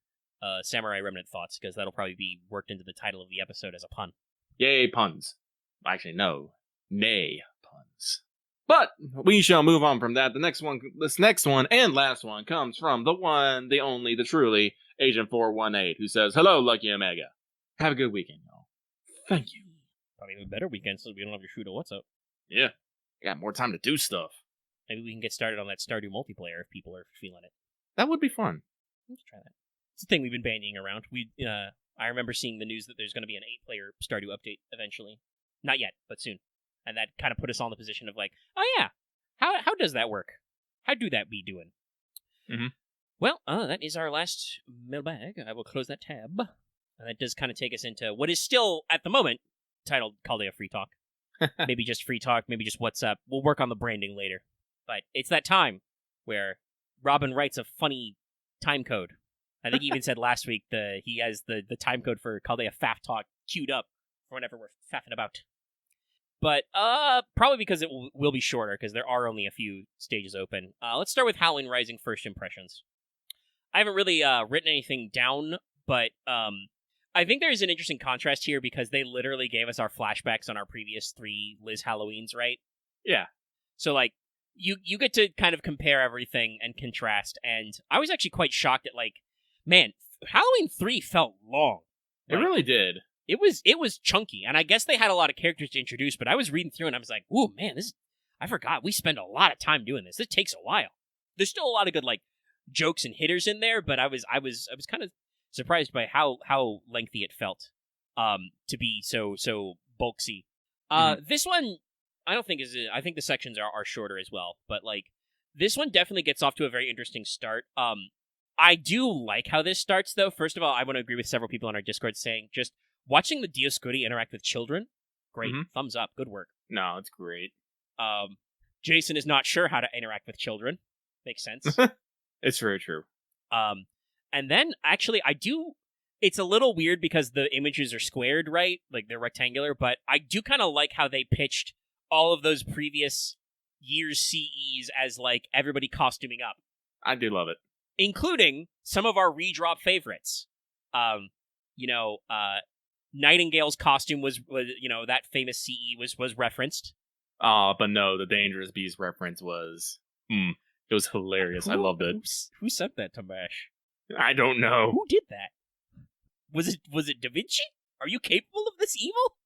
Samurai Remnant thoughts because that'll probably be worked into the title of the episode as a pun. Yay puns! Actually, no, nay puns. But we shall move on from that. This next one and last one comes from the one, the only, the truly Agent 418, who says, "Hello, Lucky Omega. Have a good weekend, y'all. Thank you." Probably a better weekend since we don't have to shoot a what's up. Yeah, I got more time to do stuff. Maybe we can get started on that Stardew multiplayer if people are feeling it. That would be fun. Let's try that. It's a thing we've been bandying around. I remember seeing the news that there's going to be an 8-player Stardew update eventually. Not yet, but soon. And that kind of put us on the position of like, oh yeah, how does that work? How do that be doing? Mm-hmm. Well, that is our last mailbag. I will close that tab. And that does kind of take us into what is still, at the moment, titled Caldea Free Talk. Maybe just Free Talk, maybe just What's Up. We'll work on the branding later. But it's that time where Robin writes a funny time code. I think he even said last week he has the time code for Caldea Faff Talk queued up for whenever we're faffing about. But probably because it will be shorter, because there are only a few stages open. Let's start with Howling Rising first impressions. I haven't really written anything down, but I think there's an interesting contrast here because they literally gave us our flashbacks on our previous 3 Liz Halloweens, right? Yeah. So, like, you get to kind of compare everything and contrast, and I was actually quite shocked at, like, man, Halloween 3 felt long. It really did. It was chunky, and I guess they had a lot of characters to introduce, but I was reading through and I was like, ooh, man, I forgot we spend a lot of time doing this. This takes a while. There's still a lot of good, like, jokes and hitters in there, but I was kind of surprised by how lengthy it felt to be so bulky. This one I don't think I think the sections are shorter as well, but like this one definitely gets off to a very interesting start. I do like how this starts though. First of all, I want to agree with several people on our Discord saying just watching the Dioscuri interact with children, great. Thumbs up, good work. No, it's great. Jason is not sure how to interact with children. Makes sense. It's very true. And then, actually, it's a little weird because the images are squared, right? Like, they're rectangular, but I do kind of like how they pitched all of those previous year's CEs as, like, everybody costuming up. I do love it. Including some of our redrop favorites. Nightingale's costume was that famous CE was referenced. But no, the Dangerous Beast reference was... it was hilarious. I loved it. Who sent that to Mash? I don't know. Who did that? Was it Da Vinci? Are you capable of this evil?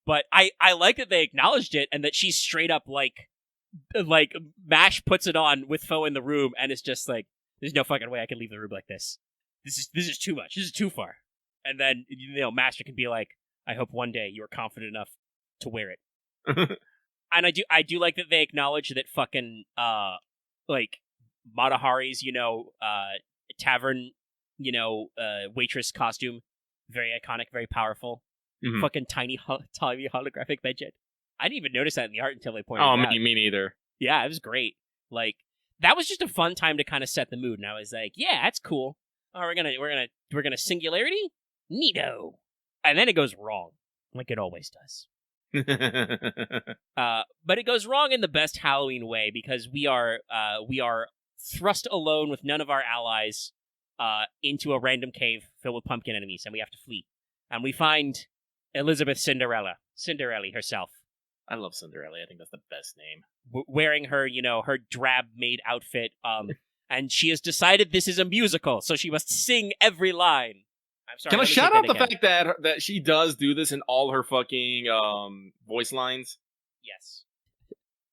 But I like that they acknowledged it and that she's straight up like Mash puts it on with Foe in the room and it's just like, there's no fucking way I can leave the room like this. This is too much. This is too far. And then, Master can be like, I hope one day you're confident enough to wear it. And I do like that they acknowledge that fucking Matahari's, tavern, waitress costume, very iconic, very powerful. Fucking tiny holographic bedjet. I didn't even notice that in the art until they pointed it out. Oh, me neither. Yeah, it was great. Like, that was just a fun time to kind of set the mood, and I was like, yeah, that's cool. Oh, we're gonna singularity? Neato. And then it goes wrong. Like it always does. But it goes wrong in the best Halloween way because we are thrust alone with none of our allies into a random cave filled with pumpkin enemies, and we have to flee. and we find Elizabeth Cinderella herself, I love Cinderella. I think that's the best name. Wearing her, her drab maid outfit. And she has decided this is a musical, so she must sing every line. I'm sorry. Can I shout out the fact that she does do this in all her fucking voice lines? Yes.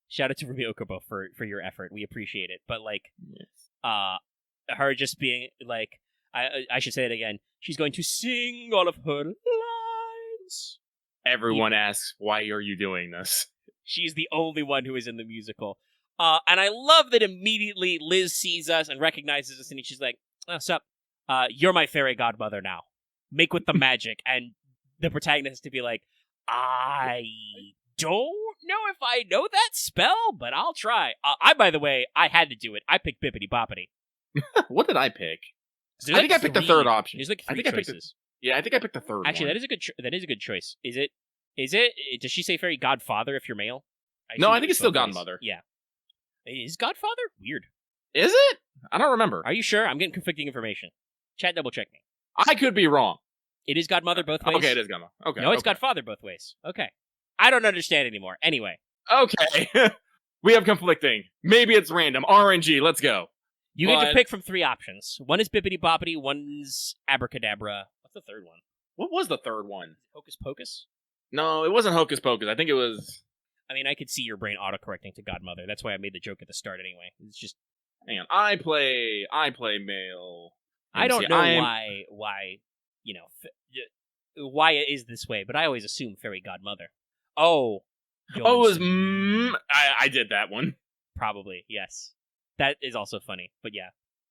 Shout out to Ruby Okubo for your effort. We appreciate it. But yes. Her just being like, I should say it again. She's going to sing all of her lines. Everyone asks, why are you doing this? She's the only one who is in the musical. And I love that immediately Liz sees us and recognizes us, and she's like, "Oh, sup? You're my fairy godmother now. Make with the magic." And the protagonist to be like, "I don't know if I know that spell, but I'll try." By the way, I had to do it. I picked Bippity Boppity. What did I pick? I think I picked the third option. There's like three choices. I think I picked the third one. Actually, that is a good choice. Is it? Does she say fairy godfather if you're male? No, I think it's still godmother. Yeah. Is godfather? Weird. Is it? I don't remember. Are you sure? I'm getting conflicting information. Chat, double check me. I could be wrong. It is godmother both ways? Okay, it is godmother. Okay. No, it's godfather both ways. Okay. I don't understand anymore. Anyway. Okay. We have conflicting. Maybe it's random. RNG, let's go. You get to pick from three options. One is Bippity Boppity, one's Abracadabra. What's the third one? What was the third one? Hocus Pocus? No, it wasn't Hocus Pocus. I think it was... I mean, I could see your brain autocorrecting to godmother. That's why I made the joke at the start anyway. It's just... Hang on. I play male. I don't know why, why it is this way, but I always assume fairy godmother. Oh. It was... I did that one. Probably, yes. That is also funny, but yeah.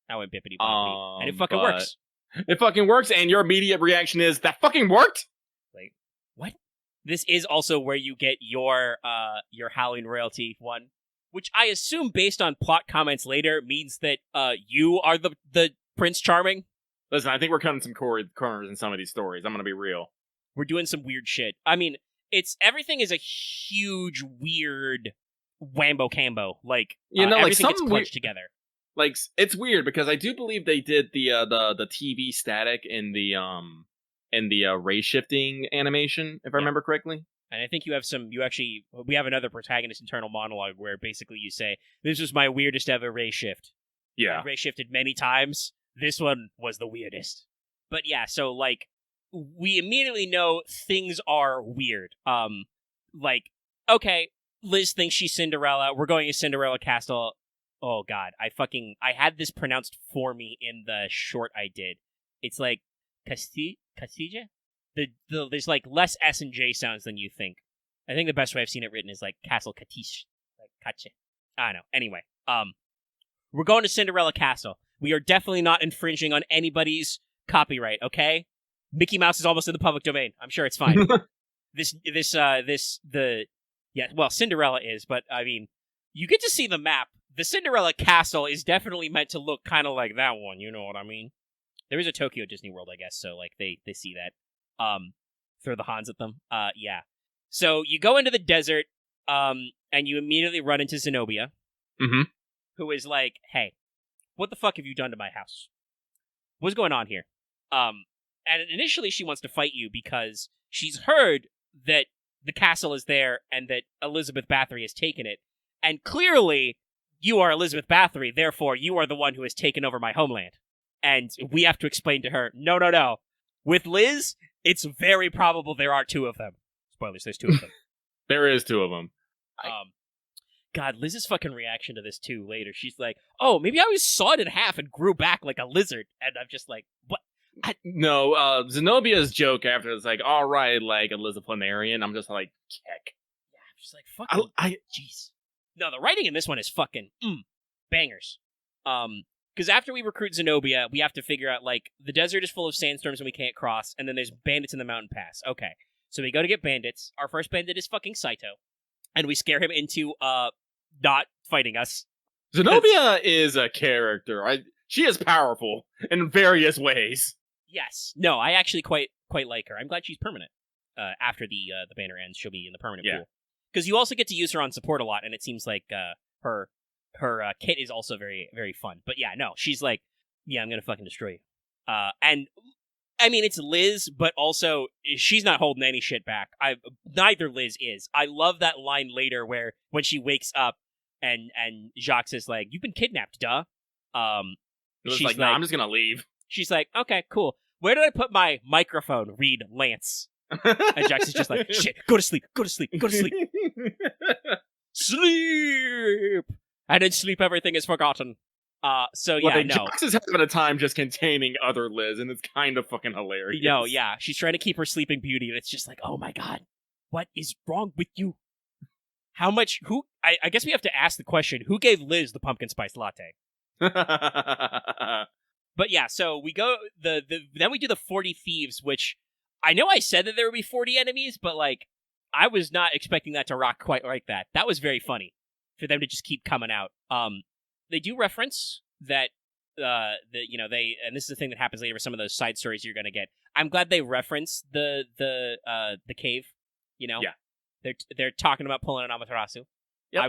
I went Bippity Boppity, and it fucking works. It fucking works, and your immediate reaction is, that fucking worked? Like, what? This is also where you get your Howling royalty one, which I assume, based on plot comments later, means that you are the Prince Charming. Listen, I think we're cutting some corners in some of these stories. I'm gonna be real. We're doing some weird shit. I mean, everything is a huge, weird wambo-cambo. Like, everything gets clutched together. Like, it's weird, because I do believe they did the TV static in the ray shifting animation, if I remember correctly. And I think we have another protagonist internal monologue where basically you say, "This was my weirdest ever ray shift." Yeah. I've ray shifted many times. This one was the weirdest. But yeah, so like, we immediately know things are weird. Like, okay, Liz thinks she's Cinderella. We're going to Cinderella Castle. Oh god, I had this pronounced for me in the short I did. It's like Castilla? There's like less S and J sounds than you think. I think the best way I've seen it written is like Castle Catiche. Like Cache. I don't know. Anyway, we're going to Cinderella Castle. We are definitely not infringing on anybody's copyright, okay? Mickey Mouse is almost in the public domain. I'm sure it's fine. Cinderella is, but I mean, you get to see the map. The Cinderella Castle is definitely meant to look kind of like that one, you know what I mean? There is a Tokyo Disney World, I guess, so like they see that. Throw the Hans at them. Yeah. So you go into the desert, and you immediately run into Zenobia, who is like, "Hey, what the fuck have you done to my house? What's going on here?" And initially she wants to fight you because she's heard that the castle is there and that Elizabeth Bathory has taken it, and clearly you are Elizabeth Bathory, therefore you are the one who has taken over my homeland. And we have to explain to her, no. With Liz, it's very probable there are two of them. Spoilers, there's two of them. There is two of them. God, Liz's fucking reaction to this, too, later. She's like, "Oh, maybe I was sawed in half and grew back like a lizard." And I'm just like, what? No, Zenobia's joke after is like, "All right, like a Lizaplanarian." I'm just like, keck. Yeah, I'm just like, fucking, jeez. No, the writing in this one is fucking, bangers. Because after we recruit Zenobia, we have to figure out, like, the desert is full of sandstorms and we can't cross, and then there's bandits in the mountain pass. Okay, so we go to get bandits. Our first bandit is fucking Saito, and we scare him into, not fighting us. Zenobia is a character. She is powerful in various ways. Yes. No, I actually quite like her. I'm glad she's permanent. After the banner ends, she'll be in the permanent pool. Because you also get to use her on support a lot, and it seems like her kit is also very, very fun. But yeah, no, she's like, "Yeah, I'm gonna fucking destroy you." And I mean, it's Liz, but also she's not holding any shit back. Neither Liz is. I love that line later where when she wakes up and Jacques is like, "You've been kidnapped, duh." She's She's like, "No, I'm just gonna leave." She's like, "Okay, cool. Where did I put my microphone?" Read Lance. And Jacques is just like, "Shit, go to sleep, go to sleep, go to sleep." Sleep! And in sleep, everything is forgotten. So yeah, no. Jax is having a time just containing other Liz, and it's kind of fucking hilarious. No, yeah. She's trying to keep her sleeping beauty, and it's just like, oh my god, what is wrong with you? How much, I guess we have to ask the question, who gave Liz the pumpkin spice latte? But yeah, so we go, then we do the 40 thieves, which, I know I said that there would be 40 enemies, but like, I was not expecting that to rock quite like that. That was very funny, for them to just keep coming out. They do reference that and this is the thing that happens later with some of those side stories you're gonna get. I'm glad they reference the cave. Yeah, they're talking about pulling an Amaterasu. Yep. I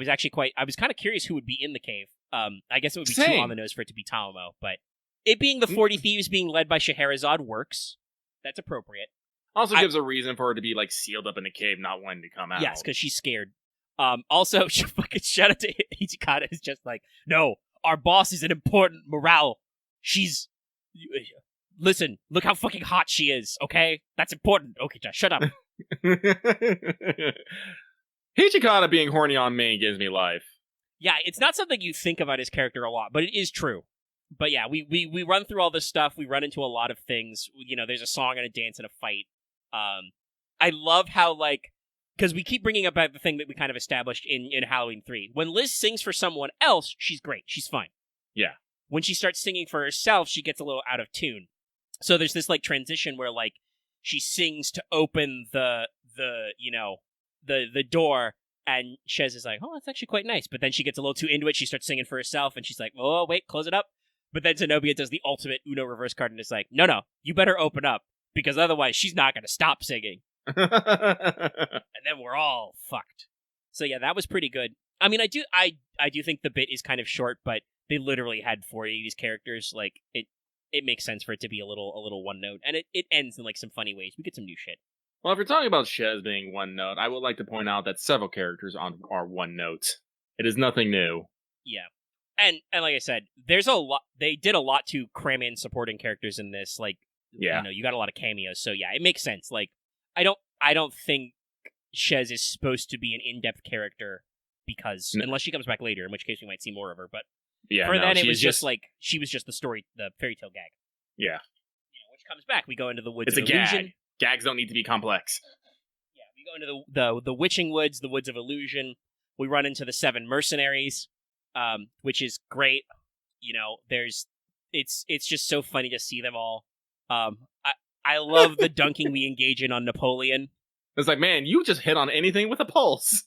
was kind of curious who would be in the cave. I guess it would be too on the nose for it to be Talamo, but it being the 40 thieves being led by Scheherazade works. That's appropriate. Also gives a reason for her to be like sealed up in a cave, not wanting to come out. Yes, because she's scared. Also, fucking shout out to Hijikata is just like, no, our boss is an important morale. Listen, look how fucking hot she is, okay? That's important. Okay, just shut up. Hijikata being horny on main gives me life. Yeah, it's not something you think about his character a lot, but it is true. But yeah, we run through all this stuff. We run into a lot of things. There's a song and a dance and a fight. I love how, like, because we keep bringing up the thing that we kind of established in Halloween 3. When Liz sings for someone else, she's great. She's fine. Yeah. When she starts singing for herself, she gets a little out of tune. So there's this, like, transition where, like, she sings to open the door, and Shez is like, oh, that's actually quite nice. But then she gets a little too into it. She starts singing for herself, and she's like, oh, wait, close it up. But then Zenobia does the ultimate Uno reverse card, and is like, no, you better open up, because otherwise she's not going to stop singing. And then we're all fucked. So yeah, that was pretty good. I mean, I do think the bit is kind of short, but they literally had 40 of these characters. Like, it makes sense for it to be a little one note, and it ends in like some funny ways. We get some new shit. Well, if you're talking about Shez being one note, I would like to point out that several characters are one note. It is nothing new. Yeah. And like I said, there's a lot. They did a lot to cram in supporting characters in this. Like, you got a lot of cameos. So yeah, it makes sense. Like, I don't think Shez is supposed to be an in-depth character because unless she comes back later, in which case we might see more of her. But then it was just like she was just the fairy tale gag. Yeah. Which comes back. We go into the woods of illusion. Gag. Gags don't need to be complex. Yeah, we go into the witching woods, the woods of illusion. We run into the 7 mercenaries, which is great. It's just so funny to see them all. I love the dunking we engage in on Napoleon. It's like, man, you just hit on anything with a pulse.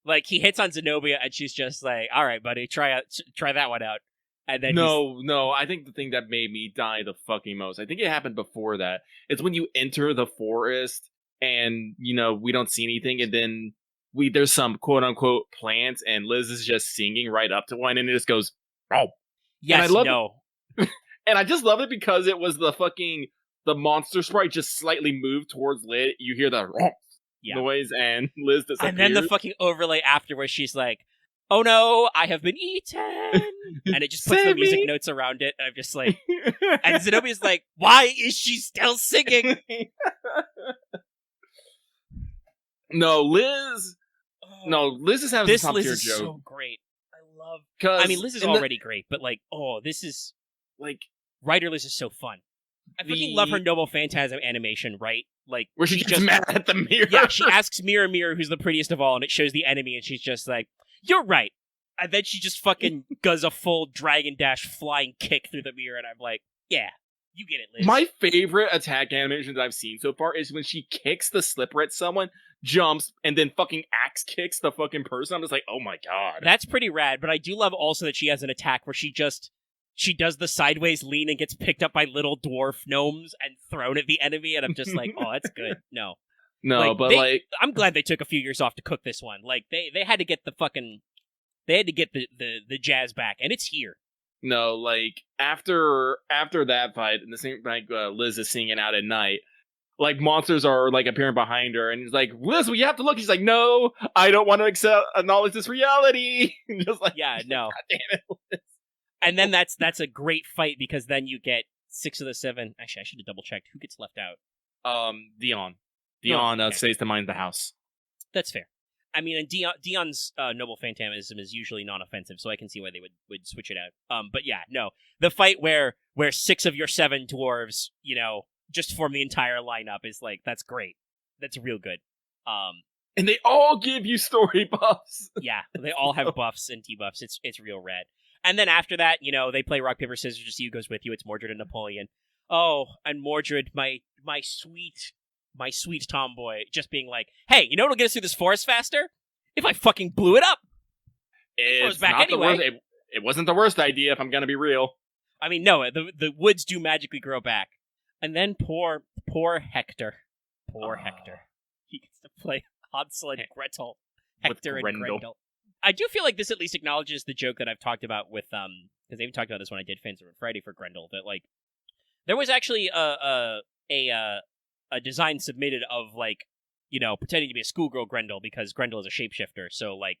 Like, he hits on Zenobia, and she's just like, all right, buddy, try that one out. And then No, I think the thing that made me die the fucking most, I think it happened before that. It's when you enter the forest, and, we don't see anything, and then there's some quote-unquote plants, and Liz is just singing right up to one, and it just goes, oh. Yes, And I just love it because it was the monster sprite just slightly moved towards Liz. You hear the noise, and Liz disappears. And then the fucking overlay after where she's like, oh no, I have been eaten! And it just puts the music notes around it, and I'm just like... And Zenobia's like, why is she still singing? Liz is having some top tier joke. This Liz is so great. I mean, Liz is already great, but like, this is... Like, Writer Liz is so fun. I fucking love her Noble Phantasm animation, right? Like, where she gets mad at the mirror. Yeah, she asks Mirror, who's the prettiest of all, and it shows the enemy, and she's just like, you're right. And then she just fucking does a full Dragon Dash flying kick through the mirror, and I'm like, yeah, you get it, Liz. My favorite attack animations I've seen so far is when she kicks the slipper at someone, jumps, and then fucking axe kicks the fucking person. I'm just like, oh my god. That's pretty rad, but I do love also that she has an attack where she does the sideways lean and gets picked up by little dwarf gnomes and thrown at the enemy, and I'm just like, oh, that's good. No, I'm glad they took a few years off to cook this one. Like, they had to get the jazz back, and it's here. No, like after that fight, and the same like Liz is seeing it out at night. Like monsters are like appearing behind her, and he's like, "Liz, we have to look." She's like, "No, I don't want to acknowledge this reality." Just like, Yeah, no. God damn it, Liz. And then that's a great fight because then you get 6 of the 7. Actually, I should have double checked who gets left out. Dion. Oh, okay. Stays to mind the house. That's fair. I mean, and Dion's noble phantasm is usually non-offensive, so I can see why they would switch it out. But yeah, no, the fight where 6 of your 7 dwarves, just form the entire lineup is like, that's great. That's real good. And they all give you story buffs. Yeah, they all have buffs and debuffs. It's real rad. And then after that, they play rock paper scissors to see who goes with you. It's Mordred and Napoleon. Oh, and Mordred, my sweet tomboy, just being like, "Hey, you know what'll get us through this forest faster? If I fucking blew it up." It goes back anyway. It wasn't the worst idea, if I'm gonna be real. I mean, no, the woods do magically grow back. And then poor Hector. Poor Hector. He gets to play Hansel and Gretel. Hector and Grendel. I do feel like this at least acknowledges the joke that I've talked about with, because I even talked about this when I did Fans of Friday for Grendel, that, like, there was actually a design submitted of, like, pretending to be a schoolgirl Grendel because Grendel is a shapeshifter. So, like,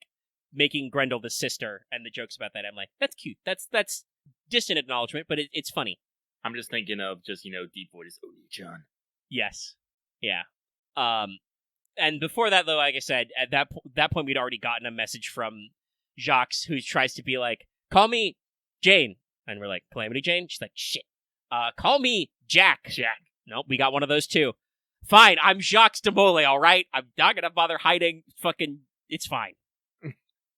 making Grendel the sister and the jokes about that, I'm like, that's cute. That's distant acknowledgement, but it's funny. I'm just thinking of deep voice, Oni-chan. Yes. Yeah. And before that, though, like I said, at that point, we'd already gotten a message from Jacques, who tries to be like, "Call me Jane." And we're like, "Calamity Jane?" She's like, "Shit. Call me Jack." Nope, we got one of those too. Fine, I'm Jacques de Molay, all right? I'm not gonna bother hiding. Fucking, it's fine.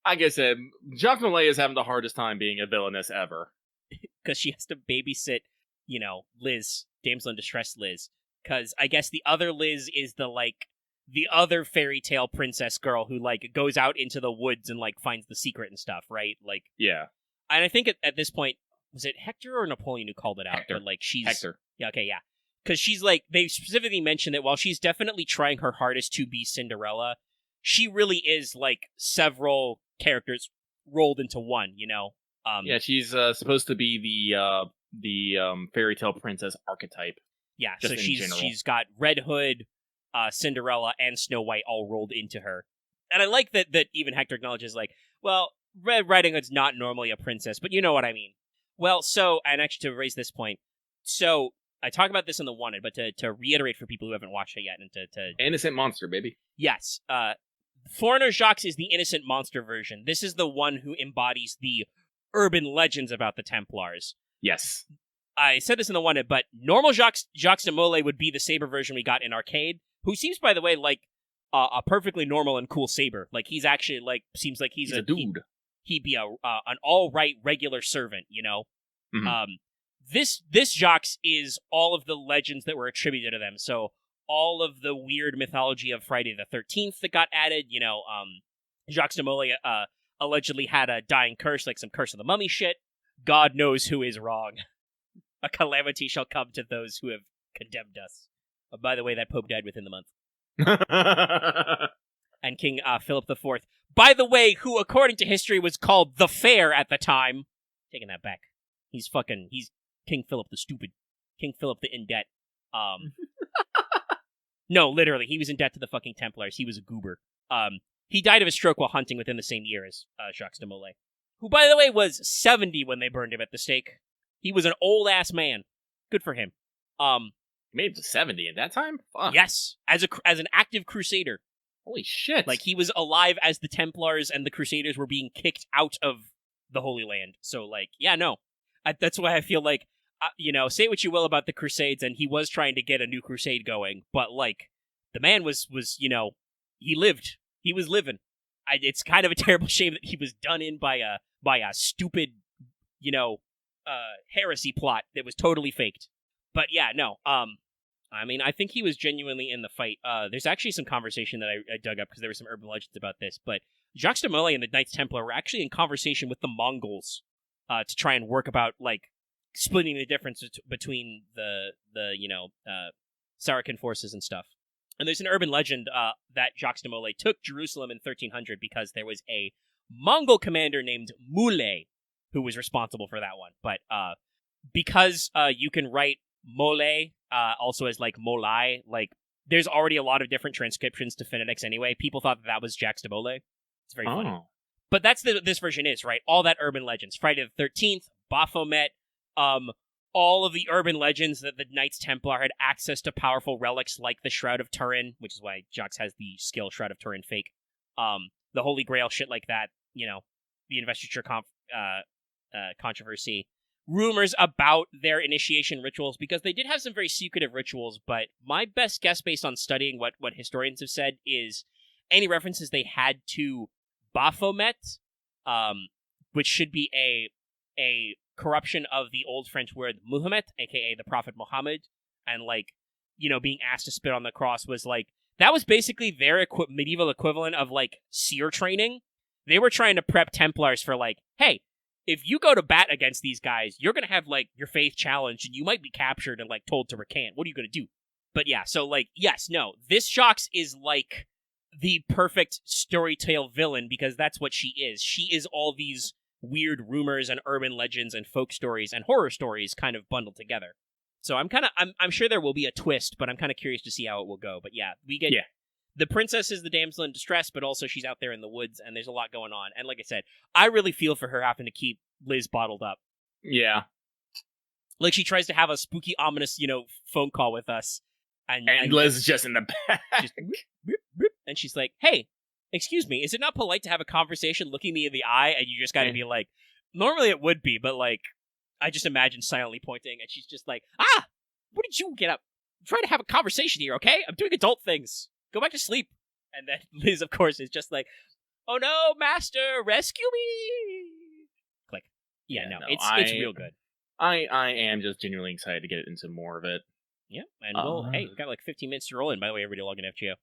Like I said, Jacques Molay is having the hardest time being a villainess ever. Because she has to babysit, Liz, damsel in distress Liz. Because I guess the other Liz is the other fairy tale princess girl who, like, goes out into the woods and, like, finds the secret and stuff, right? Like, yeah. And I think at this point, was it Hector or Napoleon who called it out? Hector. But, like, she's... Hector. Yeah, okay, yeah. Because she's, like, they specifically mentioned that while she's definitely trying her hardest to be Cinderella, she really is, like, several characters rolled into one, Yeah, she's supposed to be the fairy tale princess archetype. Yeah, so she's got Red Hood, Cinderella, and Snow White all rolled into her. And I like that even Hector acknowledges, like, well, Red Riding Hood's not normally a princess, but you know what I mean. Well, so, and actually to raise this point, so I talk about this in the Wanted, but to reiterate for people who haven't watched it yet, and to Innocent monster, baby. Yes, Foreigner Jacques is the innocent monster version. This is the one who embodies the urban legends about the Templars. Yes. I said this in the one, but normal Jacques de Molay would be the Saber version we got in Arcade, who seems, by the way, like a perfectly normal and cool Saber. Like, he's actually, like, seems like he's a dude. He'd be an all-right regular servant, Mm-hmm. This Jacques is all of the legends that were attributed to them. So all of the weird mythology of Friday the 13th that got added, Jacques de Molay allegedly had a dying curse, like some Curse of the Mummy shit. God knows who is wrong. A calamity shall come to those who have condemned us. By the way, that Pope died within the month. And King Philip IV, by the way, who according to history was called the Fair at the time. Taking that back. He's King Philip the Stupid. King Philip the in debt. No, literally, he was in debt to the fucking Templars. He was a goober. He died of a stroke while hunting within the same year as Jacques de Molay, who, by the way, was 70 when they burned him at the stake. He was an old-ass man. Good for him. He made it to 70 at that time? Fuck. Yes, as an active crusader. Holy shit. Like, he was alive as the Templars and the Crusaders were being kicked out of the Holy Land. So, like, yeah, no. That's why I feel like, say what you will about the Crusades, and he was trying to get a new crusade going, but, like, the man was he lived. He was living. It's kind of a terrible shame that he was done in by a stupid, heresy plot that was totally faked. But yeah, no. I mean, I think he was genuinely in the fight. There's actually some conversation that I dug up because there were some urban legends about this. But Jacques de Molay and the Knights Templar were actually in conversation with the Mongols to try and work about, like, splitting the difference between the Saracen forces and stuff. And there's an urban legend that Jacques de Molay took Jerusalem in 1300 because there was a Mongol commander named Muley who was responsible for that one. But because you can write mole also as like molai, like there's already a lot of different transcriptions to phonetics anyway. People thought that was Jaxtabole. It's very funny. But that's this version is, right? All that urban legends. Friday the 13th, Baphomet, all of the urban legends that the Knights Templar had access to powerful relics like the Shroud of Turin, which is why Jax has the skill Shroud of Turin fake. The Holy Grail, shit like that, the investiture controversy. Rumors about their initiation rituals, because they did have some very secretive rituals, but my best guess based on studying what historians have said is any references they had to Baphomet, which should be a corruption of the old French word Muhammad, aka the Prophet Muhammad, and like, being asked to spit on the cross was like, that was basically their medieval equivalent of like seer training. They were trying to prep Templars for like, hey, if you go to bat against these guys, you're going to have like your faith challenged and you might be captured and like told to recant. What are you going to do? But yeah, so like, yes, no, this Jax is like the perfect storytale villain because that's what she is. She is all these weird rumors and urban legends and folk stories and horror stories kind of bundled together. So I'm sure there will be a twist, but I'm kind of curious to see how it will go. But yeah, we get the princess is the damsel in distress, but also she's out there in the woods and there's a lot going on. And like I said, I really feel for her having to keep Liz bottled up. Yeah. Like she tries to have a spooky, ominous, phone call with us. And Liz is just in the back. And she's like, hey, excuse me, is it not polite to have a conversation looking me in the eye? And you just gotta be like, normally it would be, but like, I just imagine silently pointing, and she's just like, what did you get up? I'm trying to have a conversation here, okay? I'm doing adult things. Go back to sleep. And then Liz, of course, is just like, oh no, master, rescue me! Click. Yeah, no, it's real good. I am just genuinely excited to get into more of it. Yeah, and hey, we've got like 15 minutes to roll in. By the way, everybody log in FGO.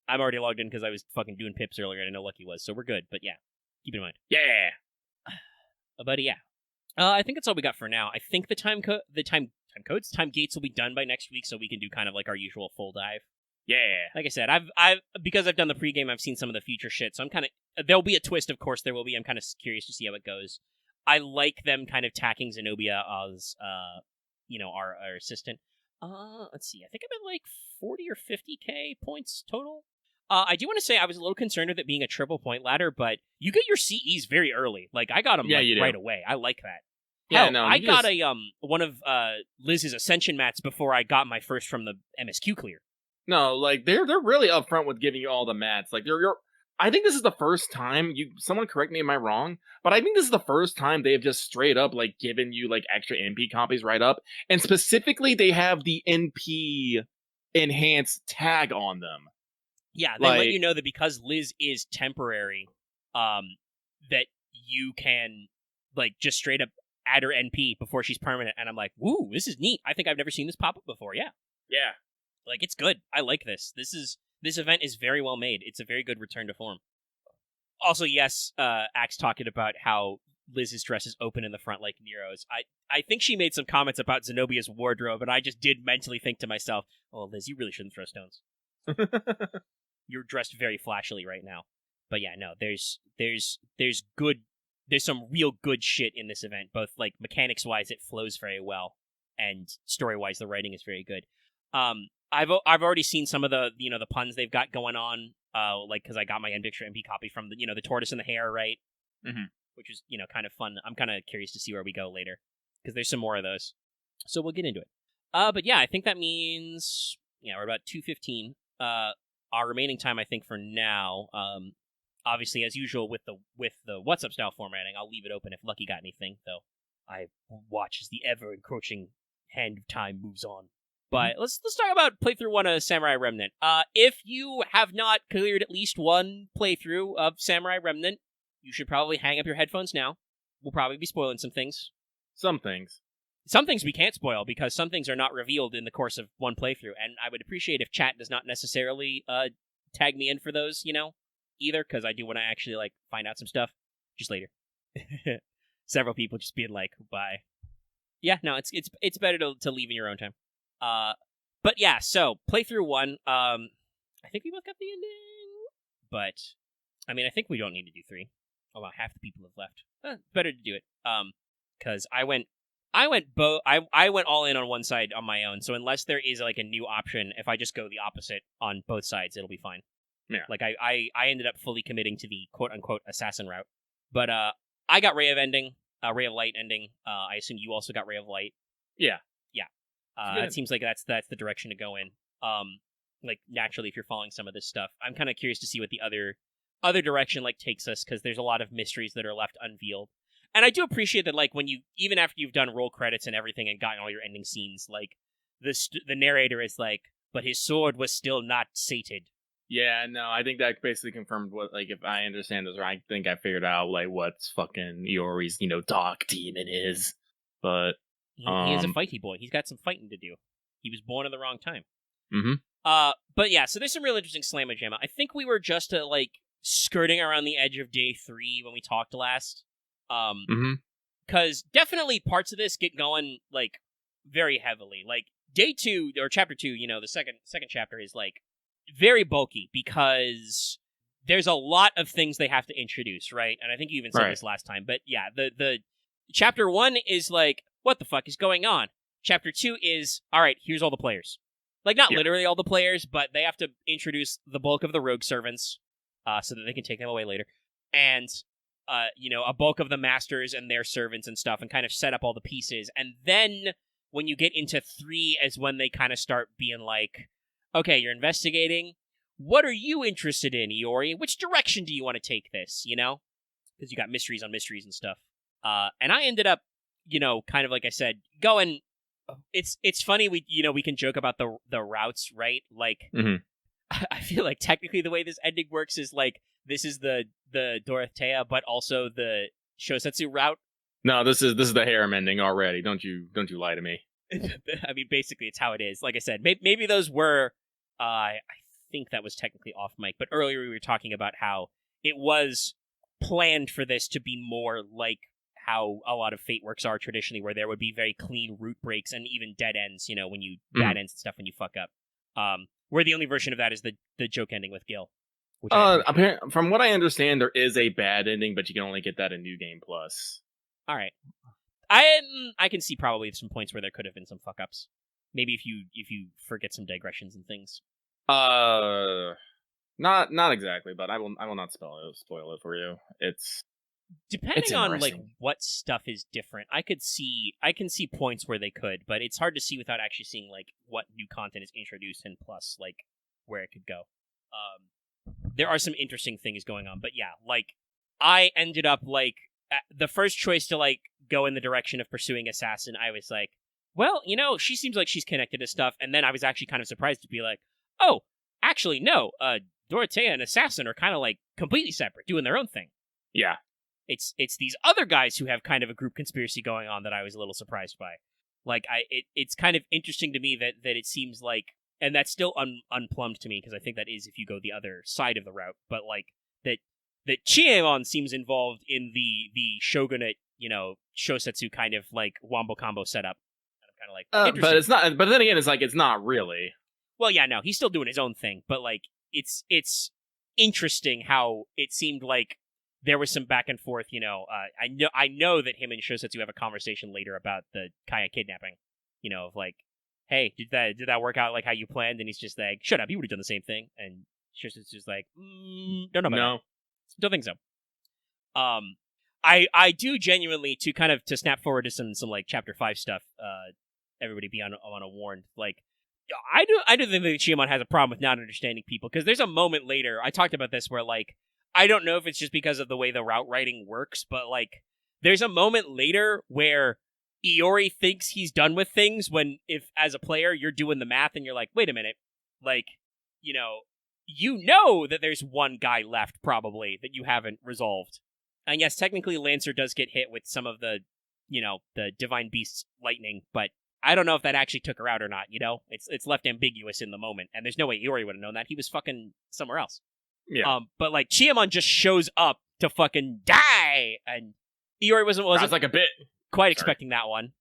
I'm already logged in because I was fucking doing pips earlier and I know Lucky was, so we're good. But yeah, keep it in mind. Yeah! But yeah. I think that's all we got for now. I think the time gates will be done by next week, so we can do kind of like our usual full dive. Yeah. Like I said, because I've done the pregame, I've seen some of the future shit, so I'm kind of, there'll be a twist, of course there will be. I'm kind of curious to see how it goes. I like them kind of tacking Zenobia as, our assistant. Let's see, I think I'm at like 40 or 50k points total. I do want to say I was a little concerned with it being a triple point ladder, but you get your CEs very early. Like, I got them right away. I like that. Yeah, Hell, no, I got one of Liz's Ascension mats before I got my first from the MSQ clear. No, like they're really upfront with giving you all the mats. Like I think this is the first time someone correct me, am I wrong? But I think this is the first time they have just straight up like given you like extra NP copies right up, and specifically they have the NP enhanced tag on them. Yeah, they let you know that because Liz is temporary, that you can like just straight up add her NP before she's permanent, and I'm like, woo, this is neat. I think I've never seen this pop up before. Yeah. Like, it's good. I like this. This event is very well made. It's a very good return to form. Also, yes, Axe talking about how Liz's dress is open in the front like Nero's. I think she made some comments about Zenobia's wardrobe, and I just did mentally think to myself, oh, Liz, you really shouldn't throw stones. You're dressed very flashily right now. But yeah, no, there's some real good shit in this event, both like mechanics-wise, it flows very well, and story-wise, the writing is very good. I've already seen some of the the puns they've got going on, like because I got my N-Picture MP copy from the tortoise and the hare, right? Mm-hmm. Which is kind of fun. I'm kind of curious to see where we go later because there's some more of those, so we'll get into it. But yeah, I think that means we're about 2:15. Our remaining time, I think, for now. Obviously, as usual with the What's Up style formatting, I'll leave it open if Lucky got anything, though I watch as the ever encroaching hand of time moves on. But let's talk about playthrough 1 of Samurai Remnant. If you have not cleared at least one playthrough of Samurai Remnant, you should probably hang up your headphones now. We'll probably be spoiling some things. Some things. Some things we can't spoil because some things are not revealed in the course of one playthrough, and I would appreciate if chat does not necessarily tag me in for those, either, because I do want to actually find out some stuff just later. Several people just being like, bye. Yeah, no, it's better to leave in your own time. But yeah, so playthrough 1. I think we both got the ending, but I mean, I think we don't need to do 3. About half the people have left. Better to do it. because I went all in on one side on my own. So unless there is like a new option, if I just go the opposite on both sides, it'll be fine. Yeah. Like I ended up fully committing to the quote unquote assassin route. But I got Ray of Light ending. I assume you also got Ray of Light. Yeah. It seems like that's the direction to go in. Like naturally, if you're following some of this stuff, I'm kind of curious to see what the other direction like takes us, because there's a lot of mysteries that are left unveiled. And I do appreciate that, like, when you, even after you've done roll credits and everything and gotten all your ending scenes, like, the narrator is like, but his sword was still not sated. Yeah, no, I think that basically confirmed what, like, if I understand this right, I think I figured out, like, what's fucking Iori's, dark demon is. But, He is a fighty boy. He's got some fighting to do. He was born in the wrong time. Mm-hmm. But yeah, so there's some real interesting slamma jamma. I think we were just, skirting around the edge of day 3 when we talked last. Because definitely parts of this get going, like, very heavily. Like, day 2, or chapter 2, the second chapter is, like, very bulky, because there's a lot of things they have to introduce, right? And I think you even said this last time, but yeah, the chapter 1 is, like, what the fuck is going on? Chapter 2 is, alright, here's all the players. Like, not literally all the players, but they have to introduce the bulk of the rogue servants, so that they can take them away later. And a bulk of the masters and their servants and stuff, and kind of set up all the pieces. And then when you get into 3 is when they kind of start being like, okay, you're investigating. What are you interested in, Iori? Which direction do you want to take this, Because you got mysteries on mysteries and stuff. And I ended up, kind of like I said, going... It's funny, we can joke about the routes, right? Like, I feel like technically the way this ending works is, like, this is the Dorothea, but also the Shosetsu route. No, this is the harem ending already. Don't you lie to me. I mean, basically, it's how it is. Like I said, maybe those were. I think that was technically off mic, but earlier we were talking about how it was planned for this to be more like how a lot of Fate works are traditionally, where there would be very clean route breaks and even dead ends. When you bad ends and stuff when you fuck up. Where the only version of that is the joke ending with Gil. From what I understand, there is a bad ending, but you can only get that in New Game Plus. All right, I can see probably some points where there could have been some fuck ups. Maybe if you forget some digressions and things. Not exactly, but I will not spoil it for you. Depending on like what stuff is different, I can see points where they could, but it's hard to see without actually seeing like what new content is introduced and plus like where it could go. There are some interesting things going on, but yeah, like I ended up like the first choice to like go in the direction of pursuing Assassin. I was like, well, she seems like she's connected to stuff, and then I was actually kind of surprised to be like, oh, actually no, Dorothea and Assassin are kind of like completely separate, doing their own thing. Yeah. It's these other guys who have kind of a group conspiracy going on that I was a little surprised by. Like, it's kind of interesting to me that it seems like, and that's still unplumbed to me, because I think that is if you go the other side of the route, but like, that Chiemon seems involved in the shogunate, Shosetsu kind of like wombo combo setup. And I'm kind of like, but it's not, but then again, it's like, it's not really. Well, yeah, no, he's still doing his own thing, but like, it's interesting how it seemed like there was some back and forth, I know that him and Shosetsu have a conversation later about the Kaya kidnapping, of like, hey, did that work out like how you planned? And he's just like, shut up, you would have done the same thing. And Shosetsu's like, don't know about that. Don't think so. I do genuinely, to snap forward to some like chapter 5 stuff, everybody be on a warned, like, I do think that Chiemon has a problem with not understanding people, because there's a moment later, I talked about this, where like, I don't know if it's just because of the way the route writing works, but like, there's a moment later where Iori thinks he's done with things when, if as a player you're doing the math and you're like, wait a minute, like, that there's one guy left probably that you haven't resolved. And yes, technically Lancer does get hit with some of the, the Divine Beast's lightning, but I don't know if that actually took her out or not, It's left ambiguous in the moment, and there's no way Iori would have known that. He was fucking somewhere else. Yeah. But like Chiemon just shows up to fucking die, and Iori wasn't like a bit quite expecting that one.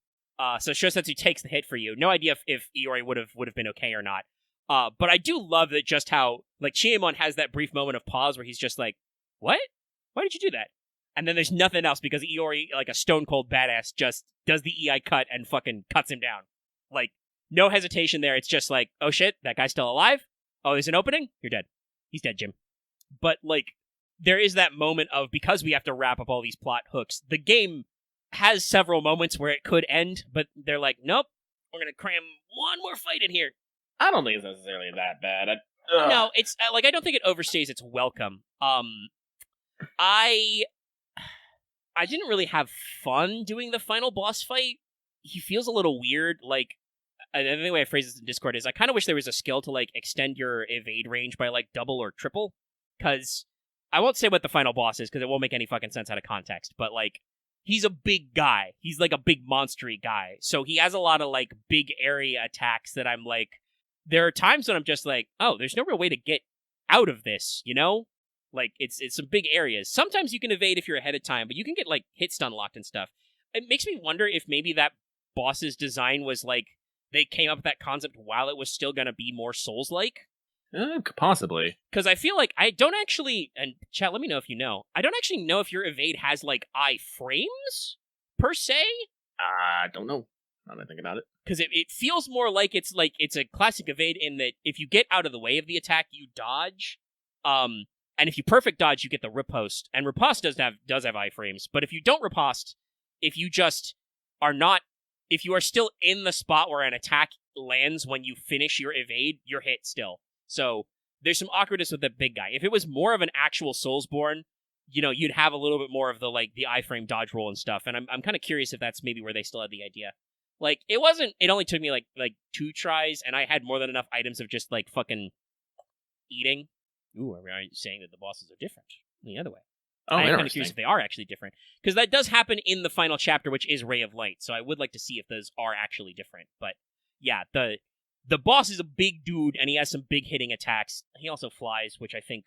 So Shosetsu takes the hit for you. No idea if Iori would have been okay or not. But I do love that just how like Chiemon has that brief moment of pause where he's just like, "What? Why did you do that?" And then there's nothing else because Iori, like a stone cold badass, just does the EI cut and fucking cuts him down. Like, no hesitation there. It's just like, oh shit, that guy's still alive? Oh, there's an opening? You're dead. He's dead, Jim. But, like, there is that moment of, because we have to wrap up all these plot hooks, the game has several moments where it could end, but they're like, nope, we're gonna cram one more fight in here. I don't think it's necessarily that bad. No, it's, like, I don't think it overstays its welcome. I didn't really have fun doing the final boss fight. He feels a little weird. Like, the way I phrase this in Discord is I kind of wish there was a skill to, like, extend your evade range by, like, double or triple. Because I won't say what the final boss is because it won't make any fucking sense out of context. But, like, he's a big guy. He's, like, a big monstery guy. So he has a lot of, like, big area attacks that I'm, like... There are times when I'm just like, oh, there's no real way to get out of this, you know? Like, it's some big areas. Sometimes you can evade if you're ahead of time, but you can get, like, hit stun locked and stuff. It makes me wonder if maybe that boss's design was, like, they came up with that concept while it was still gonna be more Souls-like. Possibly. Because I feel like I don't actually, and chat, let me know if you know, I don't actually know if your evade has, like, iframes, per se. I don't know. Now that I think about it. Because it feels more like it's a classic evade in that if you get out of the way of the attack, you dodge. And if you perfect dodge, you get the riposte. And riposte does have iframes. But if you don't riposte, if you just are not, if you are still in the spot where an attack lands when you finish your evade, you're hit still. So there's some awkwardness with the big guy. If it was more of an actual Soulsborne, you know, you'd have a little bit more of the, like, the iframe dodge roll and stuff. And I'm kind of curious if that's maybe where they still had the idea. Like, it only took me, like 2 tries, and I had more than enough items of just, like, fucking eating. Ooh, are you saying that the bosses are different the other way? Oh, I'm kind of curious if they are actually different. Because that does happen in the final chapter, which is Ray of Light, so I would like to see if those are actually different. But, yeah, the boss is a big dude, and he has some big hitting attacks. He also flies, which I feel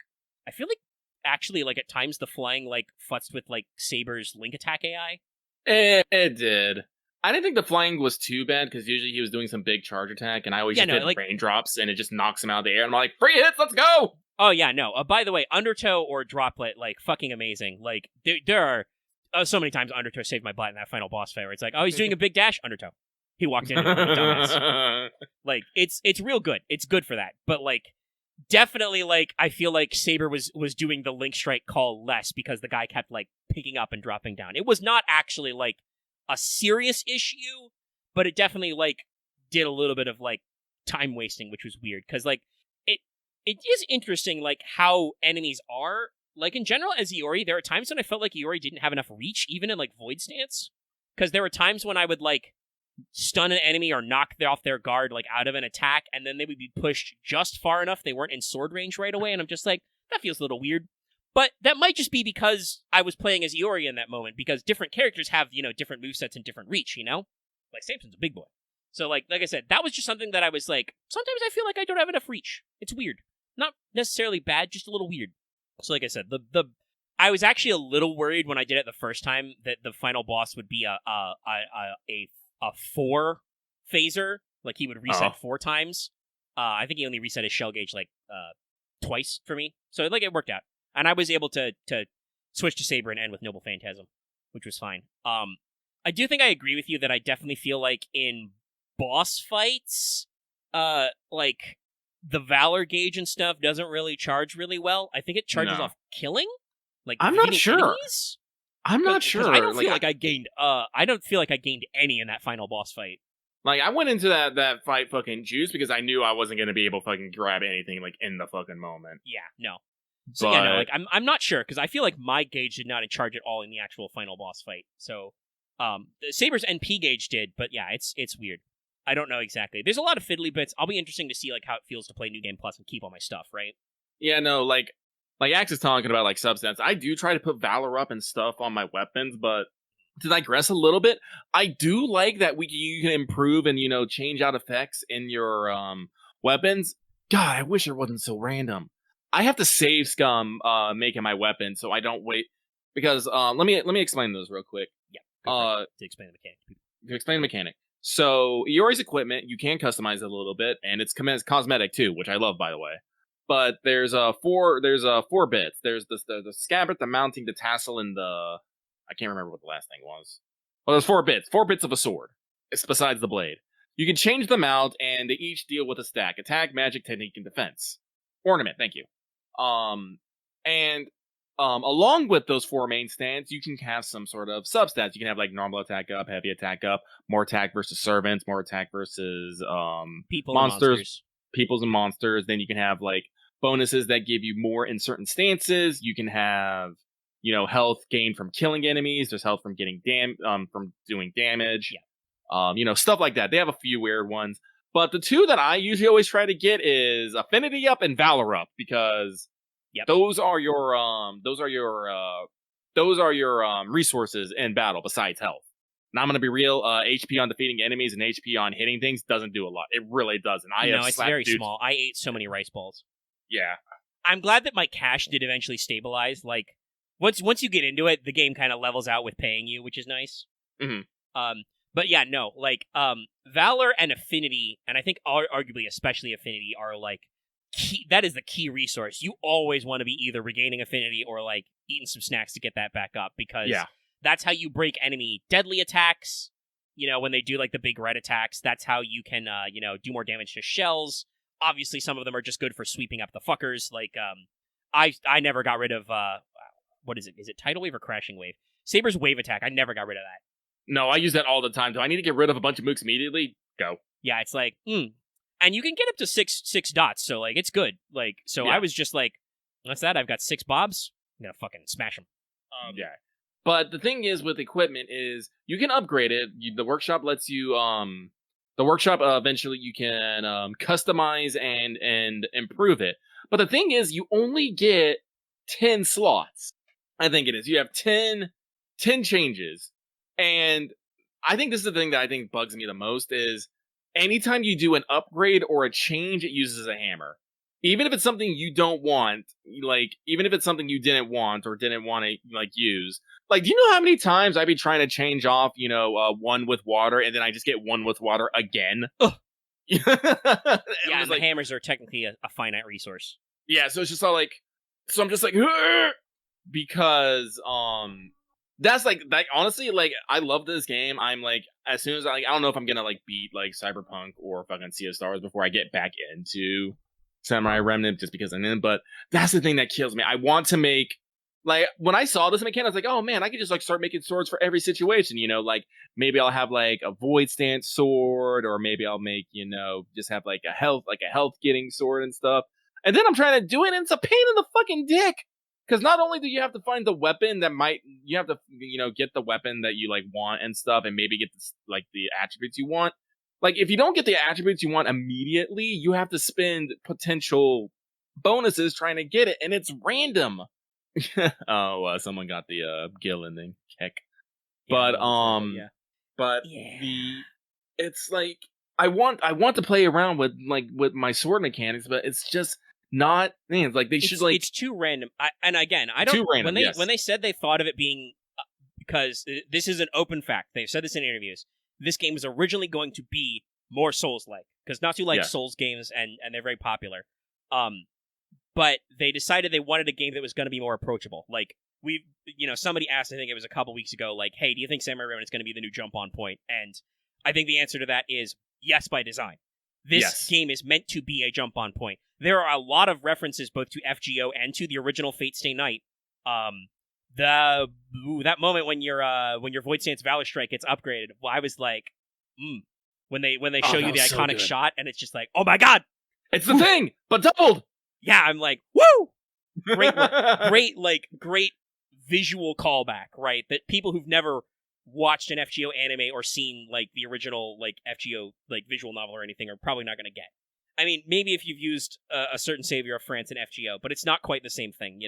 like, actually, like, at times the flying, like, futzed with, like, Saber's Link attack AI. It did. I didn't think the flying was too bad, because usually he was doing some big charge attack, and I always did like, raindrops, and it just knocks him out of the air, and I'm like, free hits, let's go! Oh, yeah, no. By the way, Undertow or Droplet, like, fucking amazing. Like, there are so many times Undertow saved my butt in that final boss fight, where it's like, oh, he's doing a big dash? Undertow. He walked in and dumbass. Like, it's real good. It's good for that. But, like, definitely, like, I feel like Saber was doing the Link Strike call less, because the guy kept, like, picking up and dropping down. It was not actually, like, a serious issue, but it definitely, like, did a little bit of, like, time wasting, which was weird, because, like, it is interesting, like, how enemies are. Like, in general, as Iori, there are times when I felt like Iori didn't have enough reach, even in, like, Void Stance, because there were times when I would, like, stun an enemy or knock off their guard, like, out of an attack, and then they would be pushed just far enough they weren't in sword range right away, and I'm just like, that feels a little weird. But that might just be because I was playing as Iori in that moment, because different characters have, you know, different movesets and different reach, you know? Like, Samson's a big boy. So, like I said, that was just something that I was like, sometimes I feel like I don't have enough reach. It's weird. Not necessarily bad, just a little weird. So, like I said, I was actually a little worried when I did it the first time that the final boss would be a 4 phaser. Like, he would reset 4 times. I think he only reset his shell gauge, like, twice for me. So, like, it worked out. And I was able to switch to Saber and end with Noble Phantasm, which was fine. I do think I agree with you that I definitely feel like in boss fights, like, the Valor gauge and stuff doesn't really charge really well. I think it charges off killing. Like, I'm not sure. Enemies? I'm not sure. I don't feel like I gained. I don't feel like I gained any in that final boss fight. Like, I went into that fight fucking juice because I knew I wasn't gonna be able to fucking grab anything, like, in the fucking moment. Yeah, no. So yeah, no, like, I'm not sure, because I feel like my gauge did not charge at all in the actual final boss fight. So, Saber's NP gauge did, but yeah, it's weird. I don't know exactly. There's a lot of fiddly bits. I'll be interesting to see, like, how it feels to play New Game Plus and keep all my stuff, right? Yeah, no, like Axe is talking about, like, substance. I do try to put Valor up and stuff on my weapons, but to digress a little bit, I do like that you can improve and, you know, change out effects in your weapons. God, I wish it wasn't so random. I have to save scum making my weapon, so I don't wait. Because let me explain those real quick. Yeah. To explain the mechanic. To explain the mechanic. So Iori's equipment, you can customize it a little bit, and it's cosmetic too, which I love, by the way. but there's four bits. There's the scabbard, the mounting, the tassel, and the I can't remember what the last thing was. Well, there's 4 bits of a sword. It's besides the blade. You can change them out, and they each deal with a stack: attack, magic, technique, and defense. Ornament, thank you. Along with those 4 main stands, you can have some sort of substats. You can have like normal attack up, heavy attack up, more attack versus servants, more attack versus People monsters, peoples and monsters. Then you can have like bonuses that give you more in certain stances. You can have, health gained from killing enemies. There's health from getting from doing damage. Yeah. Stuff like that. They have a few weird ones, but the 2 that I usually always try to get is Affinity Up and Valor Up, because those are your resources in battle besides health. Now I'm gonna be real. HP on defeating enemies and HP on hitting things doesn't do a lot. It really doesn't. It's very small. I ate so many rice balls. Yeah. I'm glad that my cash did eventually stabilize. Like, once you get into it, the game kind of levels out with paying you, which is nice. Mm-hmm. But yeah, no, like, Valor and Affinity, and I think arguably especially Affinity, are like key. That is the key resource. You always want to be either regaining Affinity or like eating some snacks to get that back up, because that's how you break enemy deadly attacks. When they do like the big red attacks, that's how you can do more damage to shells. Obviously, some of them are just good for sweeping up the fuckers. Like, I never got rid of what is it? Is it Tidal Wave or Crashing Wave? Saber's Wave Attack. I never got rid of that. No, I use that all the time. Do I need to get rid of a bunch of mooks immediately? Go. Yeah, it's like, and you can get up to six dots, so like it's good. Like, so I was just like, what's that? I've got 6 bobs. I'm gonna fucking smash them. Yeah. But the thing is with equipment is you can upgrade it. The workshop lets you eventually you can customize and improve it. But the thing is, you only get 10 slots. I think it is. You have 10 changes. And I think this is the thing that I think bugs me the most is anytime you do an upgrade or a change, it uses a hammer. Even if it's something you don't want, like, even if it's something you didn't want or didn't want to, like, use. Like, do you know how many times I'd be trying to change off, one with water, and then I just get one with water again? Ugh. And the hammers are technically a finite resource. Yeah, so it's just all like, so I'm just like, because, that's like honestly, like, I love this game. I'm like, as soon as I don't know if I'm gonna like beat like Cyberpunk or fucking Sea of Stars before I get back into Samurai Remnant, just because I'm in. But that's the thing that kills me. I want to make, like, when I saw this mechanic, I was like, oh man, I could just like start making swords for every situation. Like maybe I'll have like a void stance sword, or maybe I'll make just have like a health getting sword and stuff. And then I'm trying to do it, and it's a pain in the fucking dick. Because not only do you have to find the weapon you have to, get the weapon that you, like, want and stuff, and maybe get, the attributes you want. Like, if you don't get the attributes you want immediately, you have to spend potential bonuses trying to get it, and it's random. Someone got the Gil ending. Heck. But, it's like, I want to play around with my sword mechanics, but it's just not, man, like, it's too random. I don't, too random, when they said they thought of it being, because this is an open fact, they've said this in interviews, this game was originally going to be more Souls-like, because Natsu likes Souls games, and they're very popular. But they decided they wanted a game that was going to be more approachable. Like, somebody asked, I think it was a couple weeks ago, like, hey, do you think Samurai Remnant is going to be the new jump-on point? And I think the answer to that is yes, by design. This game is meant to be a jump-on point. There are a lot of references both to FGO and to the original Fate Stay Night. That moment when your Void Stance Valor Strike gets upgraded, well, I was like, when they show you the iconic shot, and it's just like, oh my god, it's the thing, but doubled. Yeah, I'm like, woo! Great visual callback, right? That people who've never watched an FGO anime or seen like the original like FGO like visual novel or anything are probably not going to get. I mean, maybe if you've used a certain Savior of France in FGO, but it's not quite the same thing,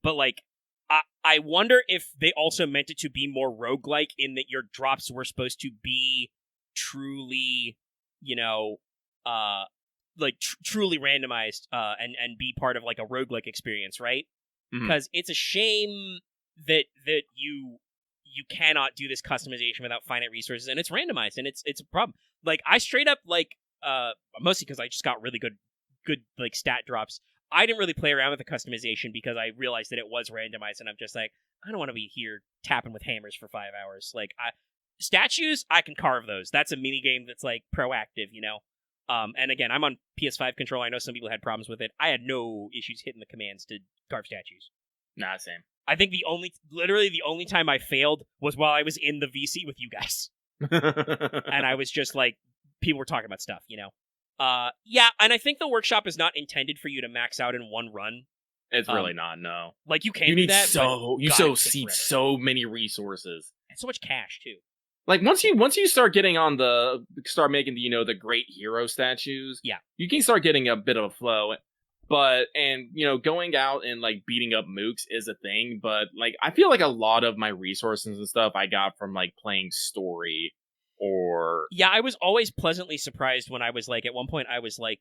But like, I wonder if they also meant it to be more roguelike in that your drops were supposed to be truly, truly randomized and be part of like a roguelike experience, right? Because it's a shame that you cannot do this customization without finite resources, and it's randomized, and it's a problem. Like, I straight up, like, mostly because I just got really good like stat drops, I didn't really play around with the customization because I realized that it was randomized, and I'm just like, I don't want to be here tapping with hammers for 5 hours. Like, statues, I can carve those. That's a mini game that's like proactive, you know. And again, I'm on PS5 control. I know some people had problems with it. I had no issues hitting the commands to carve statues. Nah, same. I think literally the only time I failed was while I was in the VC with you guys. And I was just like, people were talking about stuff, you know? Yeah, and I think the workshop is not intended for you to max out in one run. It's really not, no. Like, you can You do need that, need so many resources. And so much cash, too. Like, once you start getting on start making the great hero statues, yeah, you can start getting a bit of a flow. But, and, going out and, like, beating up mooks is a thing, but, like, I feel like a lot of my resources and stuff I got from, like, playing story, or... Yeah, I was always pleasantly surprised when I was, like, at one point I was like,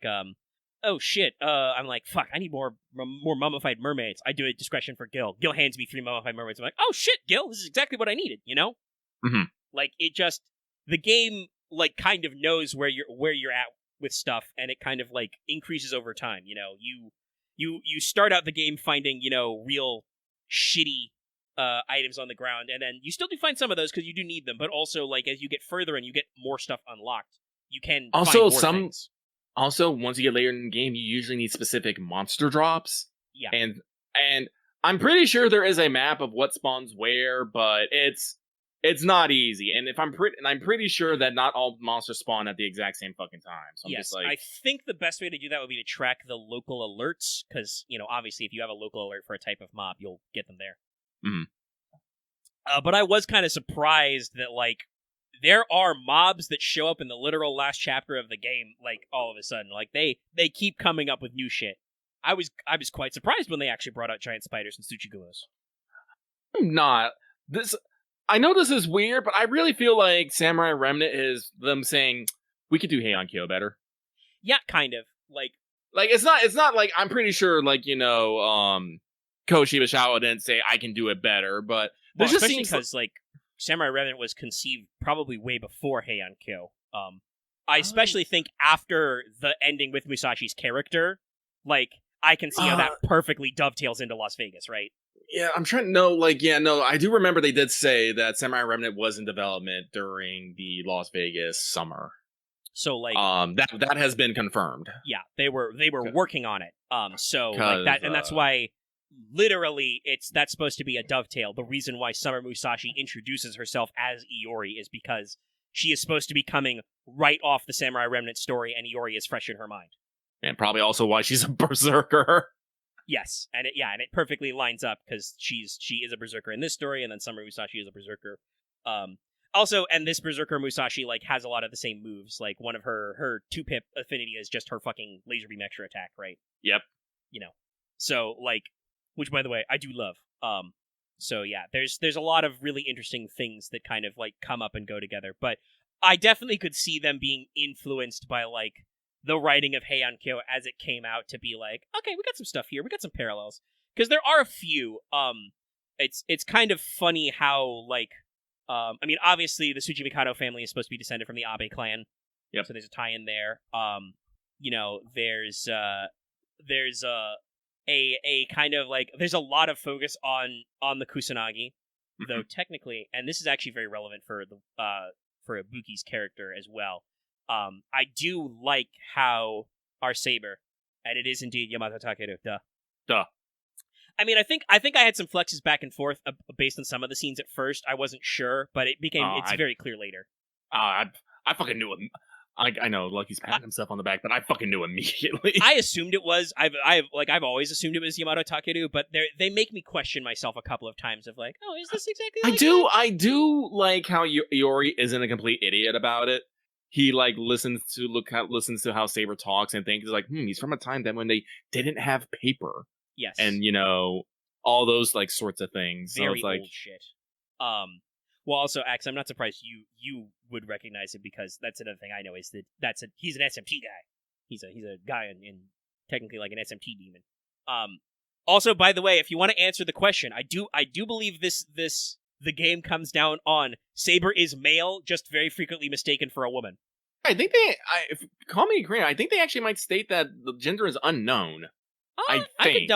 oh, shit, I'm like, fuck, I need more mummified mermaids. I do a discretion for Gil. Gil hands me 3 mummified mermaids. I'm like, oh, shit, Gil, this is exactly what I needed, you know? Mm-hmm. Like, the game, like, kind of knows where you're at with stuff, and it kind of like increases over time. You know, you start out the game finding, real shitty items on the ground, and then you still do find some of those because you do need them, but also, like, as you get further and you get more stuff unlocked, you can also find more things. Also, once you get later in the game, you usually need specific monster drops. Yeah, and I'm pretty sure there is a map of what spawns where, but it's not easy, and I'm pretty sure that not all monsters spawn at the exact same fucking time. So I'm just like, I think the best way to do that would be to track the local alerts, because obviously if you have a local alert for a type of mob, you'll get them there. Mm-hmm. But I was kind of surprised that, like, there are mobs that show up in the literal last chapter of the game, like, all of a sudden, like they keep coming up with new shit. I was quite surprised when they actually brought out giant spiders and Tsuchigumas. I'm not this. I know this is weird, but I really feel like Samurai Remnant is them saying, we could do Heian Kyo better. Yeah, kind of. Like it's not like, I'm pretty sure, like, Ko Shibashawa didn't say, I can do it better, but well, especially because, like, Samurai Remnant was conceived probably way before Heian Kyo. I especially think after the ending with Musashi's character, like, I can see how that perfectly dovetails into Las Vegas, right? Yeah, I'm trying to know, I do remember they did say that Samurai Remnant was in development during the Las Vegas summer. So, like, that has been confirmed. Yeah, they were working on it. So like that, and that's why literally that's supposed to be a dovetail. The reason why Summer Musashi introduces herself as Iori is because she is supposed to be coming right off the Samurai Remnant story, and Iori is fresh in her mind. And probably also why she's a berserker. Yes, and it perfectly lines up because she is a berserker in this story, and then Summer Musashi is a berserker. Also, and this berserker Musashi, like, has a lot of the same moves. Like, one of her 2-pip affinity is just her fucking laser beam extra attack, right? Yep. So, like, which, by the way, I do love. So yeah, there's a lot of really interesting things that kind of, like, come up and go together. But I definitely could see them being influenced by, like, the writing of Heian Kyo as it came out to be like, okay, we got some stuff here, we got some parallels. Because there are a few. It's kind of funny how, like, I mean, obviously the Tsuji Mikado family is supposed to be descended from the Abe clan. Yep. So there's a tie-in there. There's a kind of, like, there's a lot of focus on the Kusanagi, though technically, and this is actually very relevant for Ibuki's character as well. I do like how our Saber, and it is indeed Yamato Takeru. Duh. I mean, I think I had some flexes back and forth based on some of the scenes at first. I wasn't sure, but it's very clear later. I fucking knew him. I know Lucky's patting himself on the back, but I fucking knew immediately. I assumed it was. I've always assumed it was Yamato Takeru, but they make me question myself a couple of times of, like, oh, is this exactly like that? I do like how Iori isn't a complete idiot about it. He, like, listens to how Saber talks and thinks, like, he's from a time then when they didn't have paper. Yes. And, all those, like, sorts of things. Very so it's like, old shit. Well, also, Axe, I'm not surprised you would recognize it, because that's another thing I know is that he's an SMT guy. He's a guy in technically like an SMT demon. Also, by the way, if you want to answer the question, I do believe the game comes down on Saber is male, just very frequently mistaken for a woman. I think call me Korean, I think they actually might state that the gender is unknown. I could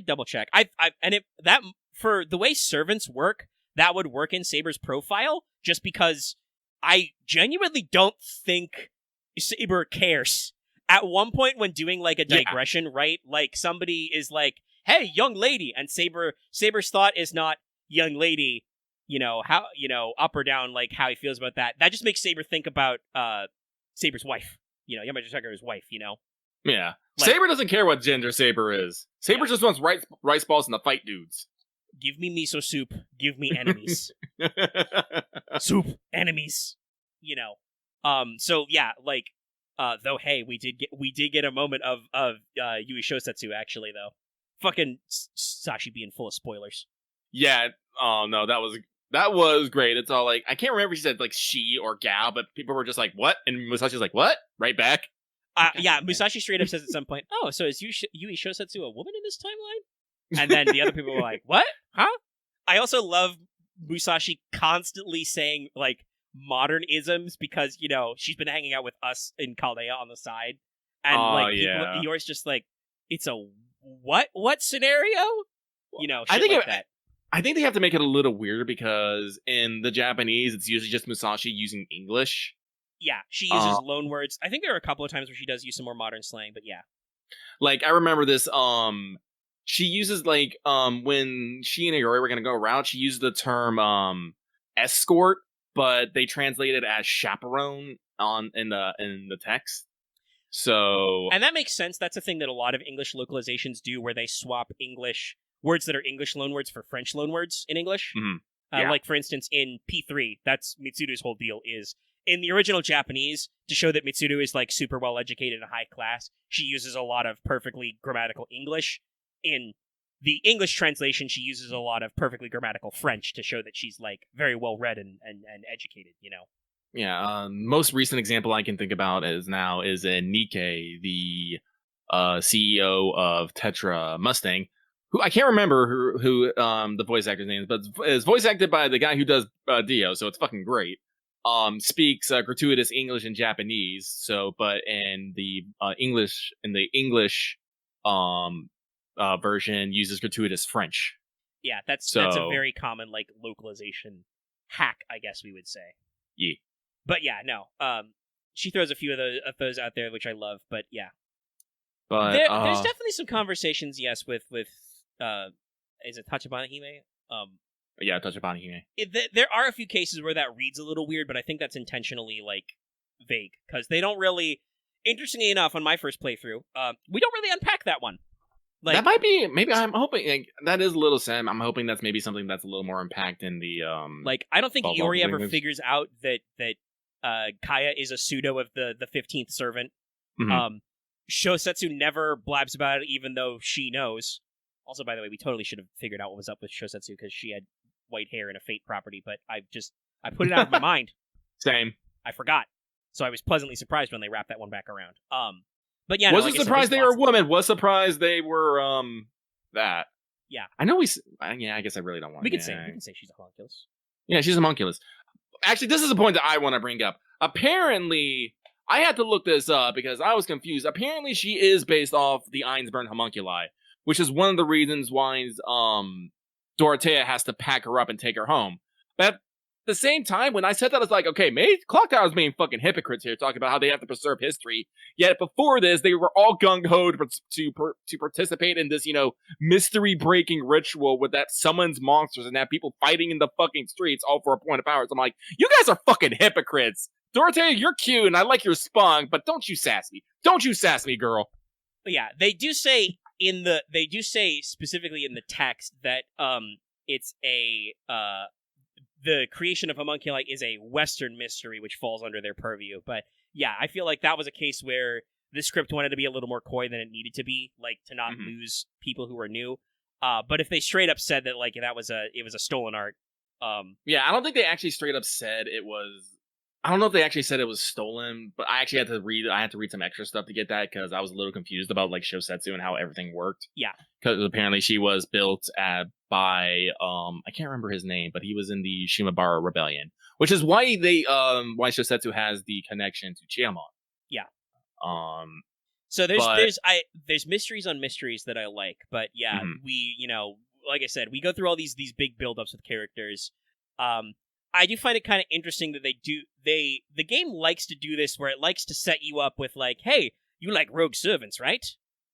double check. That for the way servants work, that would work in Saber's profile. Just because I genuinely don't think Saber cares. At one point, when doing like a digression, right? Like somebody is like, "Hey, young lady," and Saber's thought is not "young lady." How up or down, like how he feels about that. That just makes Saber think about Saber's wife. Yamashita's wife. Yeah. Like, Saber doesn't care what gender Saber is. Saber just wants rice balls and to fight dudes. Give me miso soup. Give me enemies. Soup enemies. So yeah, like though hey, we did get a moment of Yui Shosetsu actually though. Fucking Sashi being full of spoilers. Yeah. Oh no, that was great. It's all like I can't remember if she said like she or gal, but people were just like, "What?" And Musashi's like, "What?" Right back. Yeah, Musashi straight up says at some point, "Oh, so is Yui Shosetsu a woman in this timeline?" And then the other people were like, "What? Huh?" I also love Musashi constantly saying like modern isms because she's been hanging out with us in Caldea on the side, and yours just like it's a what scenario? I think like that. I think they have to make it a little weirder because in the Japanese, it's usually just Musashi using English. Yeah, she uses loan words. I think there are a couple of times where she does use some more modern slang, but yeah. Like, I remember this, she uses, like, when she and Igori were gonna go around, she used the term, escort, but they translate it as chaperone in the text. So... And that makes sense. That's a thing that a lot of English localizations do, where they swap English words that are English loanwords for French loanwords in English. Mm-hmm. Like, for instance, in P3, that's Mitsuru's whole deal is, in the original Japanese, to show that Mitsuru is, like, super well-educated and high class, she uses a lot of perfectly grammatical English. In the English translation, she uses a lot of perfectly grammatical French to show that she's, like, very well-read and educated, Yeah, most recent example I can think about is in Nikkei, the CEO of Tetra Mustang, who I can't remember who the voice actor's name is, but is voice acted by the guy who does Dio, so it's fucking great. Speaks gratuitous English and Japanese, but in the English version uses gratuitous French. Yeah, that's a very common like localization hack, I guess we would say. Yeah. But yeah, no. She throws a few of those out there, which I love. But yeah, but there's definitely some conversations, yes, with is it Tachibana Hime? Yeah, Tachibana Hime. There are a few cases where that reads a little weird, but I think that's intentionally like vague because they don't really. Interestingly enough, on my first playthrough, we don't really unpack that one. Like, that might be maybe I'm hoping like, that is a little Sam. I'm hoping that's maybe something that's a little more unpacked in the like I don't think Iori ever figures out that Kaya is a pseudo of the 15th servant. Mm-hmm. Shosetsu never blabs about it, even though she knows. Also, by the way, we totally should have figured out what was up with Shosetsu because she had white hair in a Fate property, but I put it out of my mind. Same. I forgot. So I was pleasantly surprised when they wrapped that one back around. But yeah, wasn't surprised they were a woman. Was surprised they were that. Yeah, I know I guess I really don't want. We can say she's a homunculus. Yeah, she's a homunculus. Actually, this is a point that I want to bring up. Apparently, I had to look this up because I was confused. Apparently, she is based off the Einsburn homunculi, which is one of the reasons why Dorothea has to pack her up and take her home. But at the same time, when I said that, I was like, okay, maybe Clock Tower's being fucking hypocrites here, talking about how they have to preserve history. Yet before this, they were all gung-ho to participate in this, mystery-breaking ritual with that summons monsters and have people fighting in the fucking streets all for a point of power. So I'm like, you guys are fucking hypocrites. Dorothea, you're cute and I like your spunk, but don't you sass me. Don't you sass me, girl. But yeah, they do say specifically in the text that it's the creation of homunculi is a Western mystery which falls under their purview. But yeah, I feel like that was a case where the script wanted to be a little more coy than it needed to be, like to not lose people who are new. But if they straight up said that like it was a stolen art, yeah, I don't think they actually straight up said it was. I don't know if they actually said it was stolen, but I actually had to read some extra stuff to get that because I was a little confused about like Shosetsu and how everything worked. Yeah, because apparently she was built by I can't remember his name, but he was in the Shimabara Rebellion, which is why why Shosetsu has the connection to Chiamon. Yeah. So there's But- there's mysteries on mysteries that I like, but yeah, Mhm. we like I said, we go through all these big build-ups with characters. I do find it kind of interesting that the game likes to do this where it likes to set you up with like, hey, you like rogue servants, right?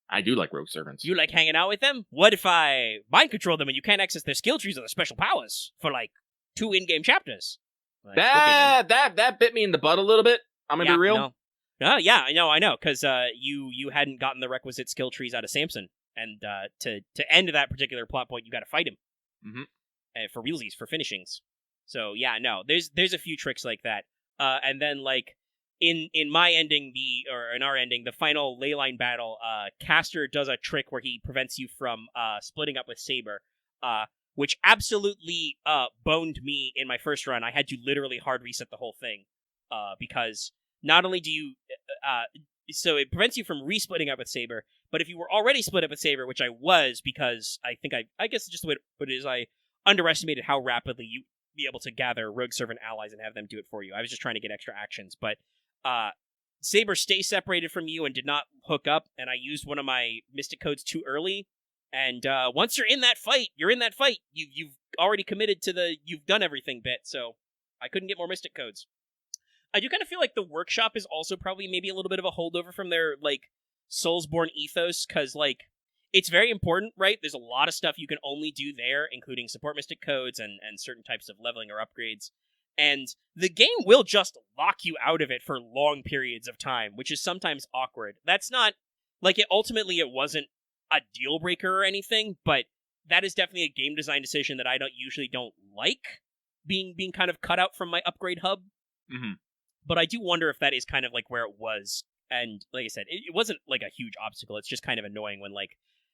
I do like rogue servants. You like hanging out with them? What if I mind control them and you can't access their skill trees or their special powers for like 2 in-game chapters? Like, that bit me in the butt a little bit. I'm gonna be real. No. Yeah, I know, because you hadn't gotten the requisite skill trees out of Samson, and to end that particular plot point, you got to fight him for realsies, for finishings. So yeah, no, there's a few tricks like that, and then like in my ending, in our ending, the final leyline battle, Caster does a trick where he prevents you from splitting up with Saber, which absolutely boned me in my first run. I had to literally hard reset the whole thing, because not only do you, so it prevents you from re-splitting up with Saber, but if you were already split up with Saber, which I was, because I think I guess just the way to put it is I underestimated how rapidly you be able to gather rogue servant allies and have them do it for you. I was just trying to get extra actions, but Saber stays separated from you and did not hook up, and I used one of my mystic codes too early. And once you're in that fight, You've already committed to you've done everything bit, so I couldn't get more mystic codes. I do kind of feel like the workshop is also probably maybe a little bit of a holdover from their like Soulsborne ethos, because like it's very important, right? There's a lot of stuff you can only do there, including support mystic codes and certain types of leveling or upgrades. And the game will just lock you out of it for long periods of time, which is sometimes awkward. That's not like it wasn't a deal breaker or anything, but that is definitely a game design decision that I usually don't like being kind of cut out from my upgrade hub. Mm-hmm. But I do wonder if that is kind of like where it was. And like I said, it wasn't like a huge obstacle. It's just kind of annoying when like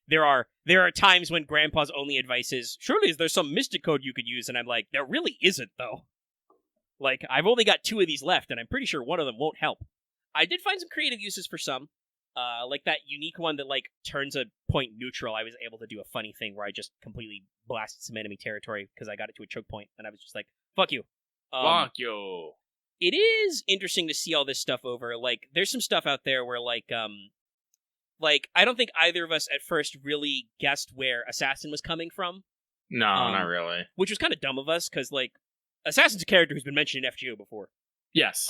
there are times when Grandpa's only advice is, surely there's some mystic code you could use, and I'm like, there really isn't though. Like I've only got 2 of these left, and I'm pretty sure one of them won't help. I did find some creative uses for some. Like that unique one that like turns a point neutral. I was able to do a funny thing where I just completely blasted some enemy territory because I got it to a choke point, and I was just like, fuck you. Fuck you. It is interesting to see all this stuff over. Like, there's some stuff out there where, like, I don't think either of us at first really guessed where Assassin was coming from. No, not really. Which was kind of dumb of us, because, like, Assassin's a character who's been mentioned in FGO before. Yes.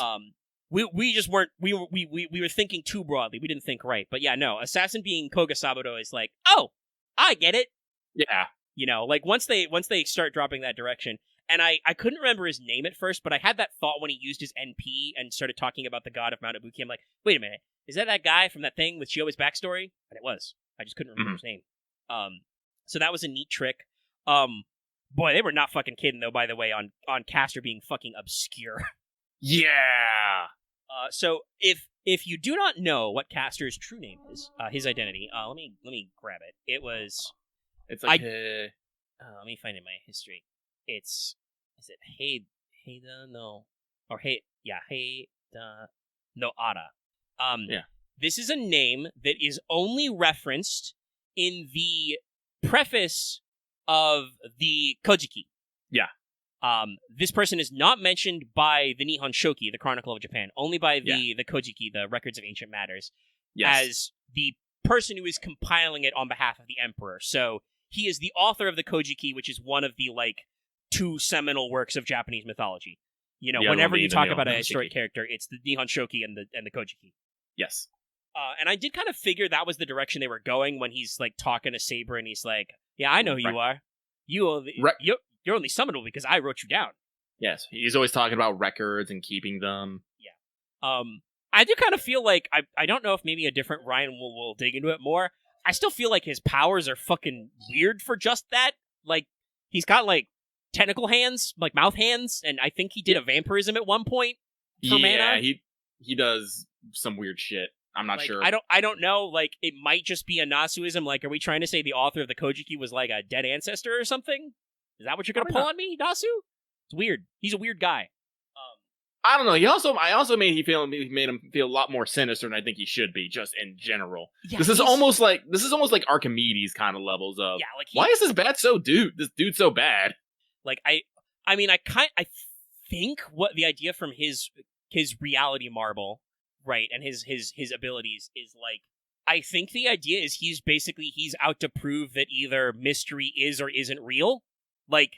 We just weren't, we were thinking too broadly. We didn't think right. But yeah, no, Assassin being Koga Sabuto is like, oh, I get it. Yeah. You know, like, once they start dropping that direction. And I couldn't remember his name at first, but I had that thought when he used his NP and started talking about the god of Mount Ibuki. I'm like, wait a minute, is that guy from that thing with Shio's backstory? And it was. I just couldn't remember his name. So that was a neat trick. Boy, they were not fucking kidding, though, by the way, on Caster being fucking obscure. Yeah! So if you do not know what Caster's true name is, his identity, let me grab it. It was... It's like... let me find it in my history. Is it Heida? No. Or Heida. No, Ada. Yeah. This is a name that is only referenced in the preface of the Kojiki. Yeah. This person is not mentioned by the Nihon Shoki, the Chronicle of Japan, only by the Kojiki, the Records of Ancient Matters, as the person who is compiling it on behalf of the Emperor. So he is the author of the Kojiki, which is one of the, like, 2 seminal works of Japanese mythology. You know, whenever you talk about a historic character, it's the Nihon Shoki and the Kojiki. Yes. And I did kind of figure that was the direction they were going when he's, like, talking to Saber and he's like, yeah, I know who you are. You're only summonable because I wrote you down. Yes, he's always talking about records and keeping them. Yeah. I do kind of feel like, I don't know if maybe a different Ryan will dig into it more. I still feel like his powers are fucking weird for just that. Like, he's got, like, tentacle hands, like mouth hands, and I think he did a vampirism at one point for mana. He does some weird shit. I'm not sure. I don't know. Like, it might just be a Nasuism. Like, are we trying to say the author of the Kojiki was like a dead ancestor or something? Is that what you're gonna pull on me, Nasu? It's weird. He's a weird guy. I don't know. I also made him feel a lot more sinister than I think he should be, just in general. Yeah, this is almost like Archimedes kind of levels of. Yeah, like why is this dude so bad? Like I think what the idea from his reality marble, right, and his abilities is like I think the idea is he's out to prove that either mystery is or isn't real. Like,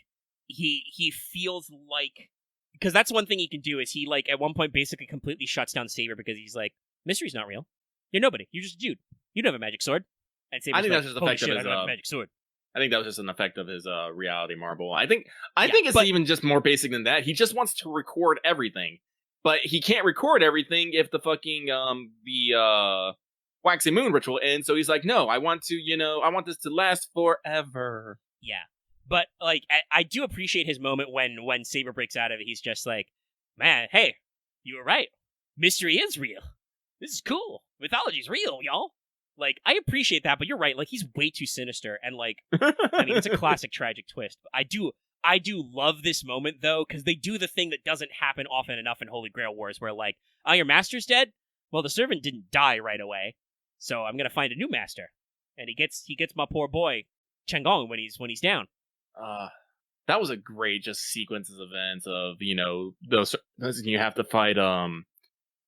he feels like, because that's one thing he can do is he, like, at one point basically completely shuts down Saber because he's like, mystery's not real. You're nobody. You're just a dude. You don't have a magic sword. And Saber's I think like, that's just the holy effect shit, of I his. don't have a magic sword. I think that was just an effect of his reality marble. I think it's even just more basic than that. He just wants to record everything, but he can't record everything if the fucking the waxing moon ritual ends. So he's like, no, I want this to last forever. Yeah. But, like, I do appreciate his moment when Saber breaks out of it. He's just like, man, hey, you were right. Mystery is real. This is cool. Mythology's real, y'all. Like, I appreciate that, but you're right. Like, he's way too sinister. And, like, I mean, it's a classic tragic twist. But I do love this moment, though, because they do the thing that doesn't happen often enough in Holy Grail Wars, where, like, oh, your master's dead? Well, the servant didn't die right away, so I'm gonna find a new master. And he gets my poor boy, Changong, when he's down. That was a great just sequence of events of, those you have to fight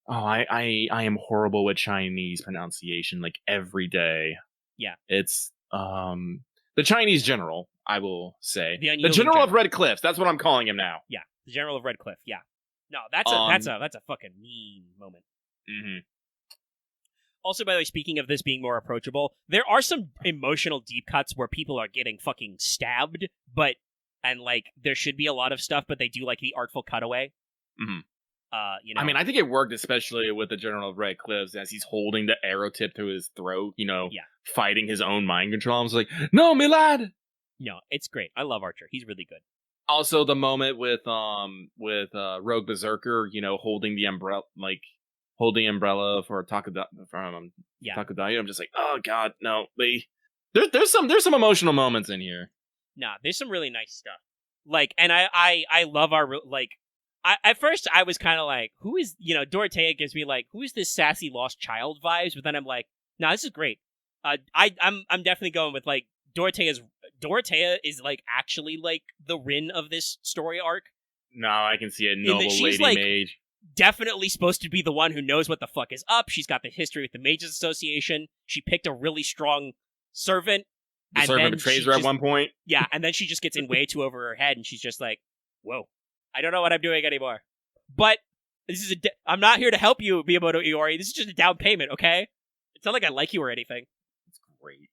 I am horrible with Chinese pronunciation like every day. Yeah. It's the Chinese general, I will say. The General of Red Cliffs, that's what I'm calling him now. Yeah. The General of Red Cliff, yeah. No, that's a fucking mean moment. Mm-hmm. Also, by the way, speaking of this being more approachable, there are some emotional deep cuts where people are getting fucking stabbed, and like there should be a lot of stuff, but they do like the artful cutaway. Mm-hmm. I mean, I think it worked especially with the General of Red Cliffs as he's holding the arrow tip to his throat, fighting his own mind control. I was like, no, my lad! No, it's great. I love Archer. He's really good. Also, the moment with Rogue Berserker, holding the umbrella for Takadayu. I'm just like, oh god, no. There's some emotional moments in here. Nah, there's some really nice stuff. Like, and I love our like. At first, I was kind of like, who is, Dorothea gives me, like, who is this sassy lost child vibes? But then I'm like, nah, this is great. I'm definitely going with, like, Dorothea is, like, actually, like, the Rin of this story arc. No, I can see a noble she's, lady like, mage. Definitely supposed to be the one who knows what the fuck is up. She's got the history with the Mages Association. She picked a really strong servant. The servant betrays her at one point. Yeah, and then she just gets in way too over her head, and she's just like, whoa. I don't know what I'm doing anymore. But this is I'm not here to help you, Miyamoto Iori. This is just a down payment, okay? It's not like I like you or anything. It's great.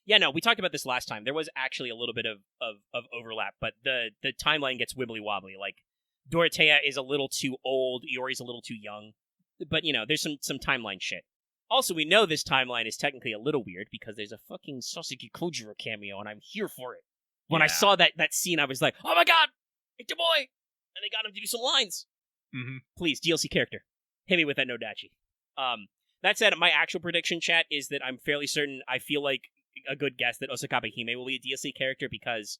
Yeah, no, we talked about this last time. There was actually a little bit of overlap, but the timeline gets wibbly-wobbly. Like, Dorothea is a little too old, Iori's a little too young. But, there's some timeline shit. Also, we know this timeline is technically a little weird because there's a fucking Sasuke Kojiro cameo, and I'm here for it. When I saw that scene, I was like, oh my god! It's your boy! And they got him to do some lines. Mm-hmm. Please, DLC character. Hit me with that Nodachi. That said, my actual prediction, chat, is that I'm fairly certain, I feel like a good guess that Osakabe Hime will be a DLC character because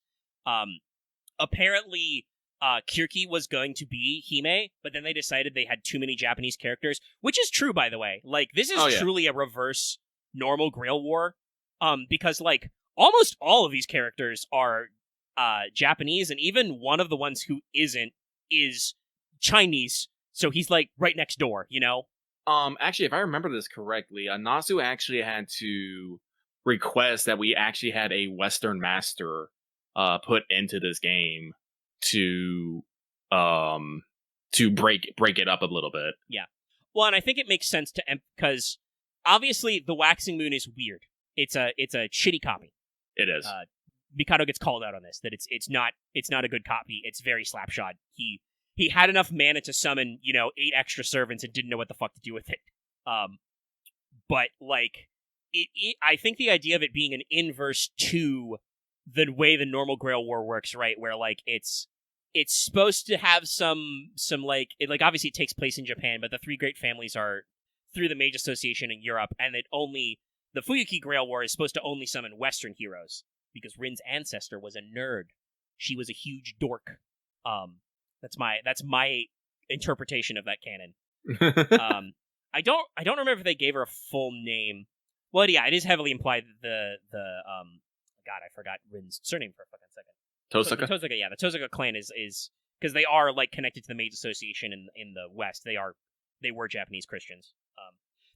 apparently Kirki was going to be Hime, but then they decided they had too many Japanese characters, which is true, by the way. Like, this is truly a reverse normal Grail War, because, like, almost all of these characters are Japanese, and even one of the ones who isn't is Chinese, so he's like right next door, Actually, if I remember this correctly, Nasu actually had to request that we actually had a Western master put into this game to break it up a little bit. Yeah. Well, and I think it makes sense to because obviously the Waxing Moon is weird. It's a shitty copy. It is. Mikado gets called out on this, that it's not a good copy. It's very slapshod. He had enough mana to summon, 8 extra servants and didn't know what the fuck to do with it. But like I think the idea of it being an inverse to the way the normal Grail War works, right, where like it's supposed to have some like obviously it takes place in Japan, but the 3 great families are through the Mage Association in Europe, and that only the Fuyuki Grail War is supposed to only summon Western heroes. Because Rin's ancestor was a nerd. She was a huge dork. That's my interpretation of that canon. I don't remember if they gave her a full name. Well, yeah, it is heavily implied that God, I forgot Rin's surname for a fucking second. Tosaka? The Tosaka clan is because they are like connected to the Mage Association in the West. They were Japanese Christians.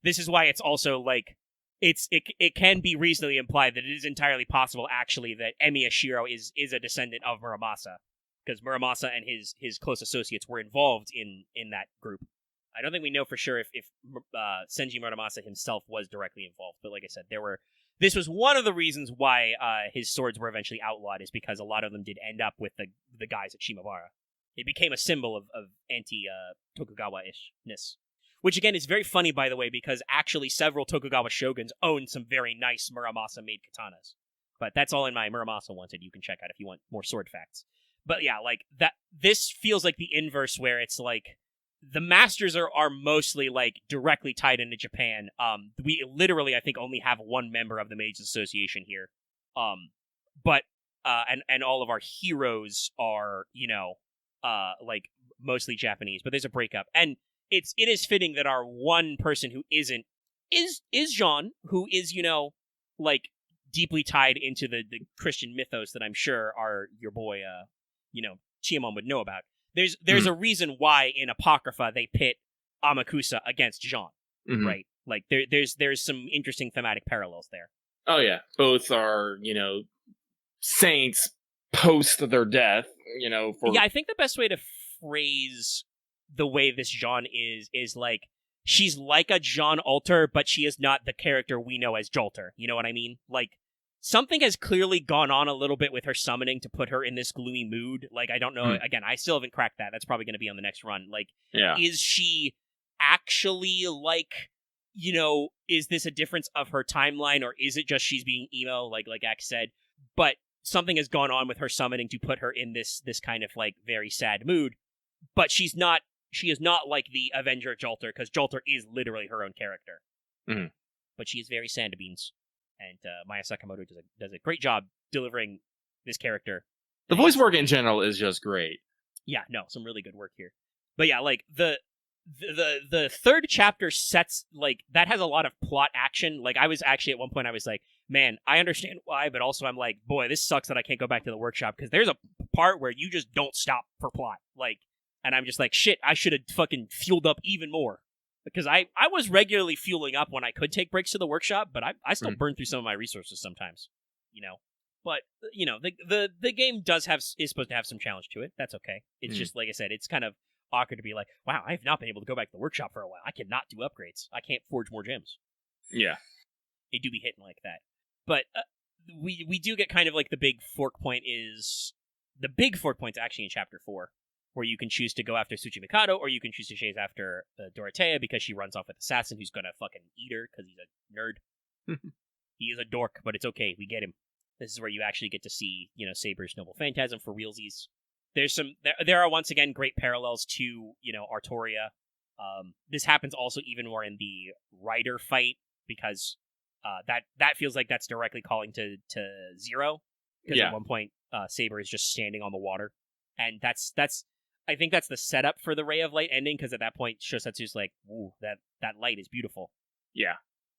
This is why it's also like it can be reasonably implied that it is entirely possible, actually, that Emi Ashiro is a descendant of Muramasa, because Muramasa and his close associates were involved in that group. I don't think we know for sure if Senji Muramasa himself was directly involved, but like I said, this was one of the reasons why his swords were eventually outlawed, is because a lot of them did end up with the guys at Shimabara. It became a symbol of anti-Tokugawa-ishness. Which, again, is very funny, by the way, because actually several Tokugawa shoguns own some very nice Muramasa-made katanas. But that's all in my Muramasa Wanted you can check out if you want more sword facts. But yeah, like, this feels like the inverse, where it's like, the masters are mostly, like, directly tied into Japan. We literally, I think, only have one member of the Mages Association here. But all of our heroes are, like, mostly Japanese, but there's a breakup. And it is fitting that our one person who isn't is Jean, who is, like, deeply tied into the Christian mythos that I'm sure your boy, Chiemon would know about. There's a reason why in Apocrypha they pit Amakusa against Jean, right? Like, there's some interesting thematic parallels there. Oh yeah, both are, saints post their death, Yeah, I think the best way to phrase the way this Jean is like, she's like a Jean Alter, but she is not the character we know as Jolter. You know what I mean? Like, something has clearly gone on a little bit with her summoning to put her in this gloomy mood. Like, I don't know. Again, I still haven't cracked that. That's probably going to be on the next run. Like, is she actually, like, is this a difference of her timeline, or is it just she's being emo, like Axe said? But something has gone on with her summoning to put her in this kind of, like, very sad mood. But she is not like the Avenger Jolter, because Jolter is literally her own character. But she is very Sanda Beans. And Maya Sakamoto does a great job delivering this character. The voice work in general is just great. Yeah, no, some really good work here. But yeah, like, the third chapter sets, like, that has a lot of plot action. Like, I was actually, at one point, I was like, man, I understand why, but also I'm like, boy, this sucks that I can't go back to the workshop, because there's a part where you just don't stop for plot. Like, and I'm just like, shit, I should have fucking fueled up even more. Because I was regularly fueling up when I could take breaks to the workshop, but I still burn through some of my resources sometimes, But, the game is supposed to have some challenge to it. That's okay. It's just, like I said, it's kind of awkward to be like, wow, I have not been able to go back to the workshop for a while. I cannot do upgrades. I can't forge more gems. Yeah. They do be hitting like that. But we do get kind of like the big fork point actually in Chapter 4. Where you can choose to go after Tsuchimikado, or you can choose to chase after Dorothea because she runs off with Assassin, who's gonna fucking eat her because he's a nerd. He is a dork, but it's okay. We get him. This is where you actually get to see, Saber's Noble Phantasm for realsies. There are once again great parallels to, Artoria. This happens also even more in the Rider fight, because that feels like that's directly calling to Zero. Because at one point, Saber is just standing on the water, and I think that's the setup for the Ray of Light ending, because at that point, Shosatsu's like, ooh, that light is beautiful. Yeah.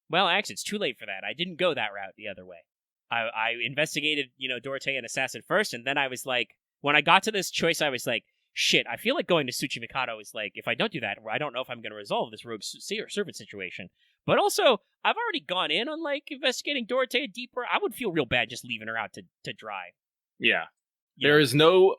Well, actually, it's too late for that. I didn't go that route the other way. I investigated, Dorothea and Assassin first, and then I was like, when I got to this choice, I was like, shit, I feel like going to Tsuchimikado is like, if I don't do that, I don't know if I'm going to resolve this rogue servant situation. But also, I've already gone in on, like, investigating Dorothea deeper. I would feel real bad just leaving her out to dry. Yeah. There is no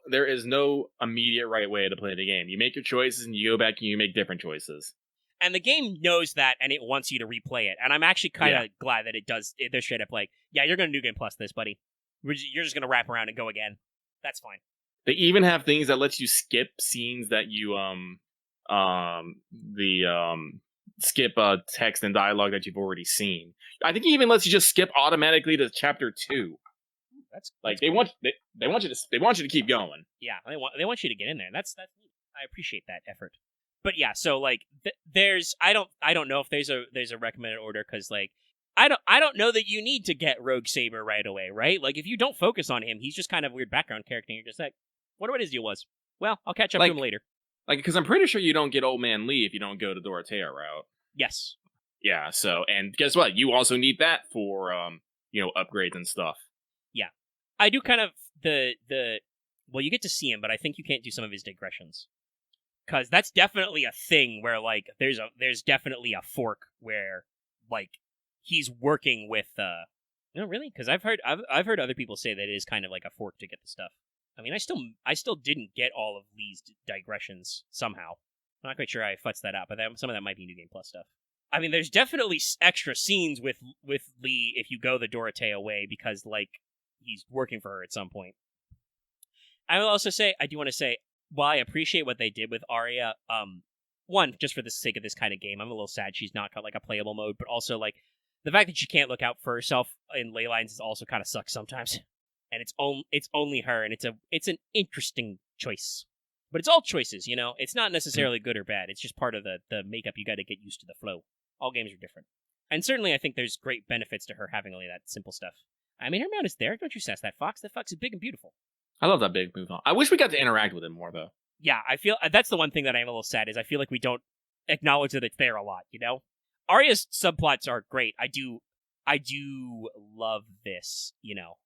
immediate right way to play the game. You make your choices and you go back and you make different choices. And the game knows that, and it wants you to replay it. And I'm actually kind of glad that it does. They're straight up like, yeah, you're going to New Game Plus this, buddy. You're just going to wrap around and go again. That's fine. They even have things that let you skip scenes that you skip text and dialogue that you've already seen. I think it even lets you just skip automatically to chapter 2. That's they cool. want you to keep going. Yeah, they want you to get in there. That's neat. I appreciate that effort. But yeah, so like there's I don't know if there's a recommended order, because like I don't know that you need to get Rogue Saber right away, right? Like, if you don't focus on him, he's just kind of a weird background character, and you're just like, wonder what his deal was. Well, I'll catch up to him later. Like, because I'm pretty sure you don't get Old Man Lee if you don't go to Dorothea route. Yes. Yeah. So, and guess what? You also need that for upgrades and stuff. Yeah. I do kind of well, you get to see him, but I think you can't do some of his digressions, because that's definitely a thing where, like, there's definitely a fork where, like, he's working with no, really, because I've heard other people say that it is kind of like a fork to get the stuff. I mean, I still didn't get all of Lee's digressions somehow. I'm not quite sure I futzed that out, but some of that might be New Game Plus stuff. I mean, there's definitely extra scenes with Lee if you go the Dorothea way, because like he's working for her at some point. I will also say, I do want to say, while I appreciate what they did with Arya, one, just for the sake of this kind of game, I'm a little sad she's not got like a playable mode, but also like the fact that she can't look out for herself in ley lines is also kind of sucks sometimes. And it's only her, and it's an interesting choice. But it's all choices, you know? It's not necessarily good or bad. It's just part of the makeup. You got to get used to the flow. All games are different. And certainly I think there's great benefits to her having only that simple stuff. I mean, her mount is there. Don't you sass that fox. That fox is big and beautiful. I love that big move on. I wish we got to interact with him more, though. Yeah, I feel that's the one thing that I'm a little sad is I feel like we don't acknowledge that it's there a lot, you know? Arya's subplots are great. I do love this, you know.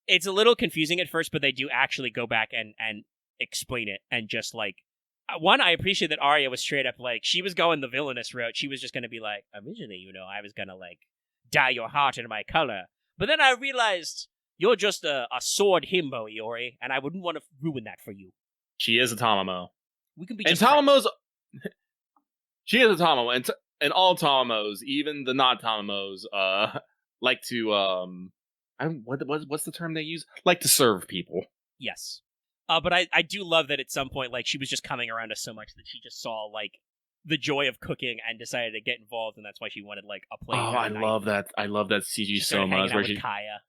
It's a little confusing at first, but they do actually go back and explain it, and just like one, I appreciate that Arya was straight up like she was going the villainous route. She was just gonna be like, originally, you know, I was gonna like dye your heart in my color, but then I realized you're just a sword himbo, Iori, and I wouldn't want to ruin that for you. She is a Tamamo. We can be and just Tamamo's. She is a Tamamo, and all Tamamos, even the not Tamamos, like to what's the term they use? Like to serve people. Yes. But I do love that at some point, like, she was just coming around us so much that she just saw, like, the joy of cooking and decided to get involved, and that's why she wanted, like, a plate. Oh, I love that. I love that CG so much. Where she, Kaya.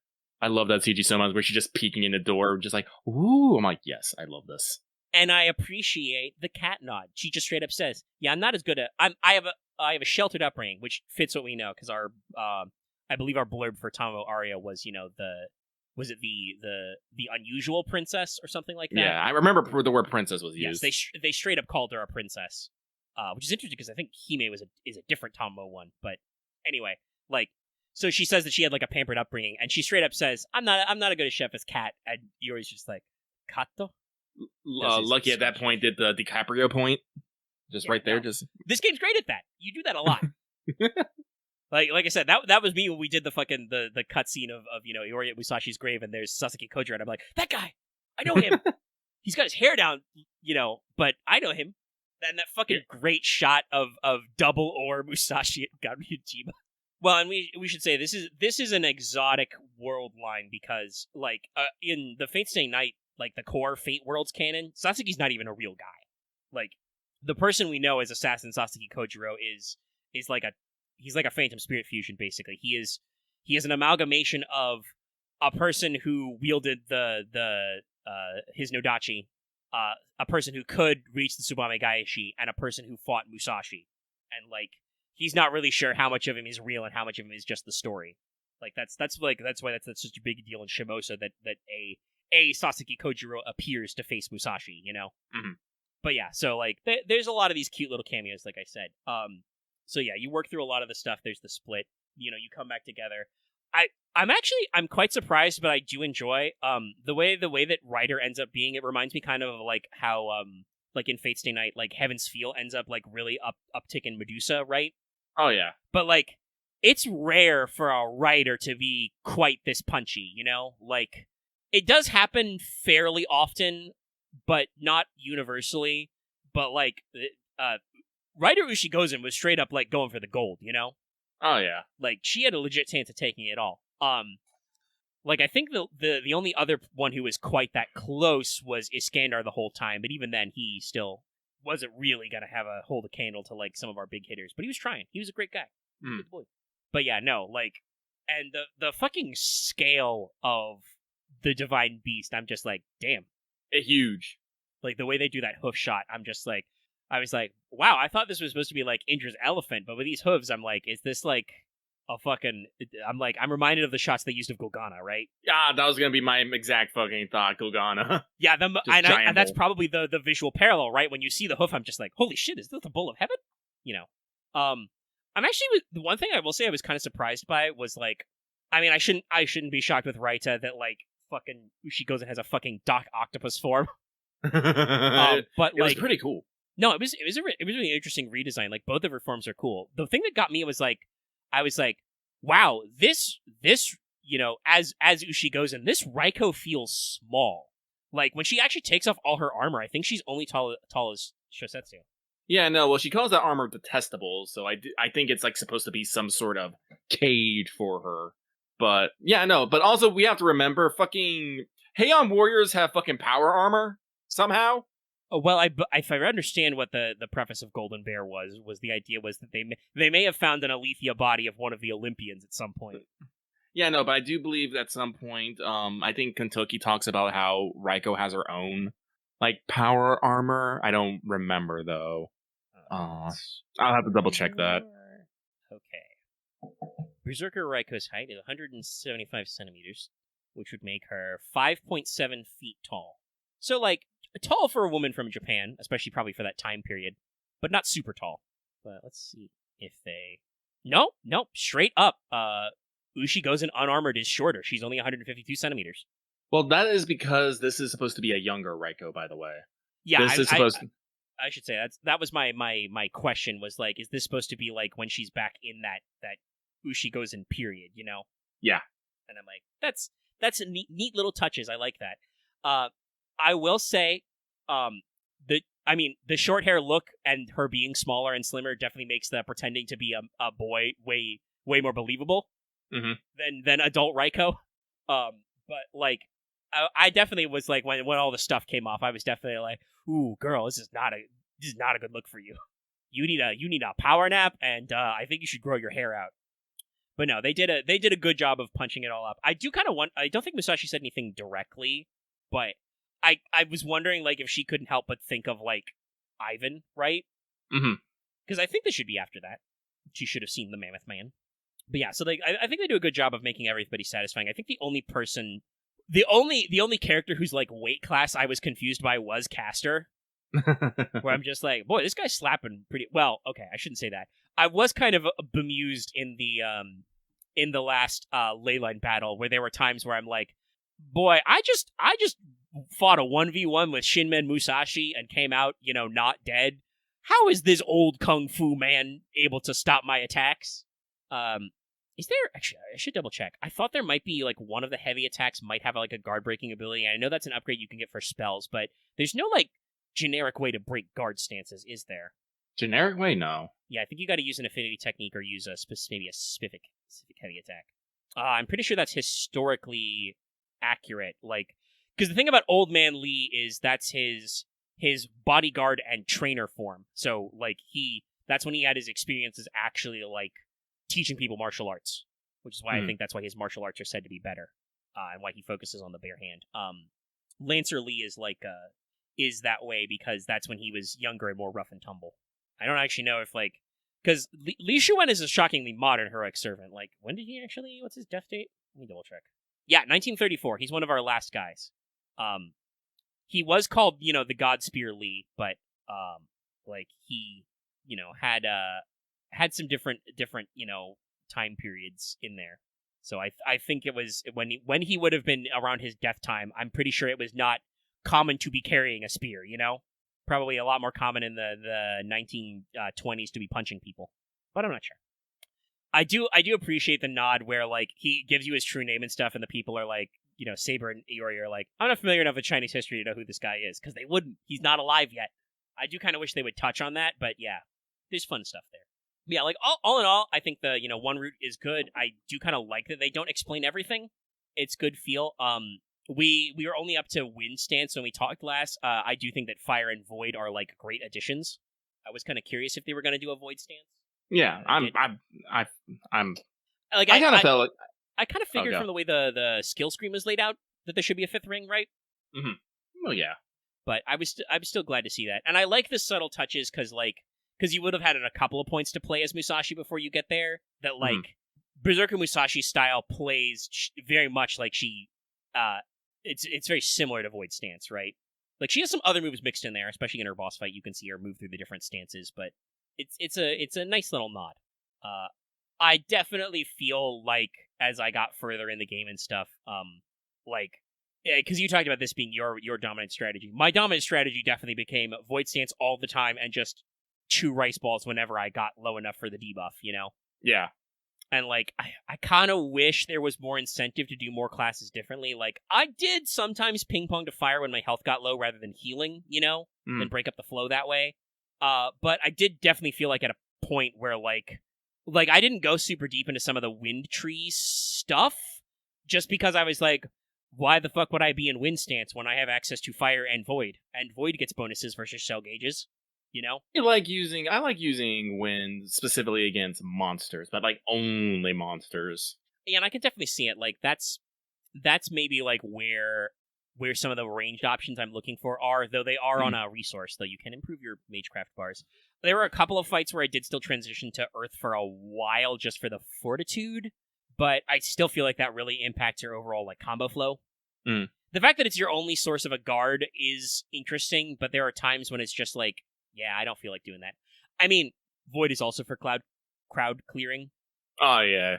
I love that CG so much where she's just peeking in the door, just like, ooh. I'm like, yes, I love this. And I appreciate the cat nod. She just straight up says, yeah, I'm not as good at... I have a sheltered upbringing, which fits what we know, because our... I believe our blurb for Tamamo Arya was, you know, was it the unusual princess or something like that? Yeah, I remember the word princess was used. Yes, they straight up called her a princess, which is interesting because I think Hime is a different Tamamo one. But anyway, like, so she says that she had like a pampered upbringing, and she straight up says, "I'm not a good chef as Cat," and Yori's just like, "Kato." Lucky at that point did the DiCaprio point, just right there. No. Just this game's great at that. You do that a lot. Like I said, that was me when we did the fucking the cutscene of you know, Iori at Musashi's grave, and there's Sasaki Kojiro, and I'm like, that guy, I know him. He's got his hair down, you know, but I know him. And that fucking great shot of double or Musashi and Garyujima. Well, and we should say this is an exotic world line because like in the Fate Stay Night, like the core Fate Worlds canon, Sasaki's not even a real guy. Like the person we know as Assassin Sasaki Kojiro is like he's like a Phantom Spirit fusion, basically. He is an amalgamation of a person who wielded his Nodachi, a person who could reach the Tsubame Gaeshi, and a person who fought Musashi. And like he's not really sure how much of him is real and how much of him is just the story. Like that's why that's such a big deal in Shimosa that a Sasaki Kojiro appears to face Musashi, you know? Mm-hmm. But yeah, so like there's a lot of these cute little cameos, like I said. So yeah, you work through a lot of the stuff. There's the split. You know, you come back together. I'm quite surprised, but I do enjoy the way that Ryder ends up being. It reminds me kind of like how like in Fate Stay Night, like Heaven's Feel ends up like really uptick in Medusa, right? Oh yeah. But like it's rare for a Ryder to be quite this punchy, you know? Like it does happen fairly often, but not universally. But like Ryder Ushigozen was straight up like going for the gold, you know? Oh yeah. Like she had a legit chance of taking it all. Like I think the only other one who was quite that close was Iskandar the whole time, but even then he still wasn't really gonna have a hold a candle to like some of our big hitters. But he was trying. He was a great guy. Good boy. But yeah, no, like, and the fucking scale of the Divine Beast, I'm just like, damn. Huge. Like the way they do that hoof shot, I'm just like, I was like, wow, I thought this was supposed to be like Indra's elephant, but with these hooves, I'm like, is this like a fucking... I'm reminded of the shots they used of Golgana, right? Yeah, that was going to be my exact fucking thought, Golgana. Yeah, and that's probably the visual parallel, right? When you see the hoof, I'm just like, holy shit, is this the bull of heaven? You know? I'm actually... The one thing I will say I was kind of surprised by was like... I mean, I shouldn't be shocked with Raita that like fucking Ushigozen has a fucking Doc Octopus form. But it was pretty cool. No, it was it was really interesting redesign. Like both of her forms are cool. The thing that got me was like, I was like, wow, this as Ushi goes in, this Raiko feels small. Like when she actually takes off all her armor, I think she's only tall as Shosetsu. Yeah, no, well, she calls that armor detestable, so I think it's like supposed to be some sort of cage for her. But yeah, no, but also we have to remember fucking Heian warriors have fucking power armor somehow. Oh, well, if I understand what the preface of Golden Bear was the idea was that they may have found an Alethea body of one of the Olympians at some point. Yeah, no, but I do believe at some point, I think Kentucky talks about how Raiko has her own like power armor. I don't remember though. I'll have to double check that. Okay. Berserker Raiko's height is 175 centimeters, which would make her 5.7 feet tall. So, like, tall for a woman from Japan, especially probably for that time period, but not super tall. But let's see if they... No, straight up. Ushi goes in unarmored is shorter. She's only 152 centimeters. Well, that is because this is supposed to be a younger Raiko, by the way. Yeah, this is supposed to... I should say that was my question was like, is this supposed to be like when she's back in that Ushi goes in period, you know? Yeah. And I'm like, that's a neat little touches. I like that. I will say, the short hair look and her being smaller and slimmer definitely makes the pretending to be a boy way more believable than adult Raiko. But like, I definitely was like when all the stuff came off, I was definitely like, ooh, girl, this is not a good look for you. You need a power nap, and I think you should grow your hair out. But no, they did a good job of punching it all up. I do kind of want. I don't think Musashi said anything directly, but I was wondering like if she couldn't help but think of like Ivan, right? Mm-hmm. Because I think this should be after that. She should have seen the Mammoth Man. But yeah, so like I think they do a good job of making everybody satisfying. I think the only character who's like weight class I was confused by was Castor. Where I'm just like, boy, this guy's slapping pretty well. Okay, I shouldn't say that. I was kind of bemused in the last leyline battle where there were times where I'm like, boy, I just fought a 1v1 with Shinmen Musashi and came out, not dead. How is this old kung fu man able to stop my attacks? Is there actually? I should double check. I thought there might be like one of the heavy attacks might have like a guard breaking ability. I know that's an upgrade you can get for spells, but there's no like generic way to break guard stances, is there? Generic way, no. Yeah, I think you got to use an affinity technique or use maybe a specific heavy attack. I'm pretty sure that's historically accurate. Like, because the thing about Old Man Lee is that's his bodyguard and trainer form. So like that's when he had his experiences actually like teaching people martial arts, which is why I think that's why his martial arts are said to be better, and why he focuses on the bare hand. Lancer Lee is that way because that's when he was younger and more rough and tumble. I don't actually know if because Li Shuwen is a shockingly modern heroic servant. Like, when did he actually? What's his death date? Let me double check. Yeah, 1934. He's one of our last guys. He was called the God Spear Lee, but he had some different time periods in there. So I think it was when he would have been around his death time. I'm pretty sure it was not common to be carrying a spear. Probably a lot more common in the 1920s to be punching people, but I'm not sure. I do appreciate the nod where like he gives you his true name and stuff, and the people are like, Saber and Iori are like, I'm not familiar enough with Chinese history to know who this guy is, because they wouldn't. He's not alive yet. I do kind of wish they would touch on that, but yeah, there's fun stuff there. Yeah, like all in all, I think the one route is good. I do kind of like that they don't explain everything. It's good feel. We were only up to wind stance when we talked last. I do think that fire and void are like great additions. I was kind of curious if they were going to do a void stance. Yeah, I kind of felt like I kind of figured from the way the skill screen was laid out that there should be a fifth ring, right? Mm-hmm. Well, yeah, but I'm still glad to see that, and I like the subtle touches because you would have had a couple of points to play as Musashi before you get there. That Berserker Musashi style plays very much like she. It's very similar to Void Stance, right? Like she has some other moves mixed in there, especially in her boss fight. You can see her move through the different stances, but it's a nice little nod. I definitely feel like as I got further in the game and stuff, like because you talked about this being your dominant strategy. My dominant strategy definitely became Void Stance all the time and just 2 Rice Balls whenever I got low enough for the debuff, you know? Yeah. And, like, I kind of wish there was more incentive to do more classes differently. Like, I did sometimes ping-pong to fire when my health got low rather than healing, you know? And break up the flow that way. But I did definitely feel like at a point where, like I didn't go super deep into some of the Wind Tree stuff, just because I was like, why the fuck would I be in Wind Stance when I have access to Fire and Void? And Void gets bonuses versus Shell Gauges, you know? I like using wind specifically against monsters, but like only monsters. Yeah, and I can definitely see it. Like, that's maybe like where some of the ranged options I'm looking for are, though they are on a resource, though you can improve your Magecraft bars. There were a couple of fights where I did still transition to Earth for a while just for the Fortitude, but I still feel like that really impacts your overall like combo flow. The fact that it's your only source of a guard is interesting, but there are times when it's just like, yeah, I don't feel like doing that. I mean, Void is also for crowd clearing. Oh, yeah.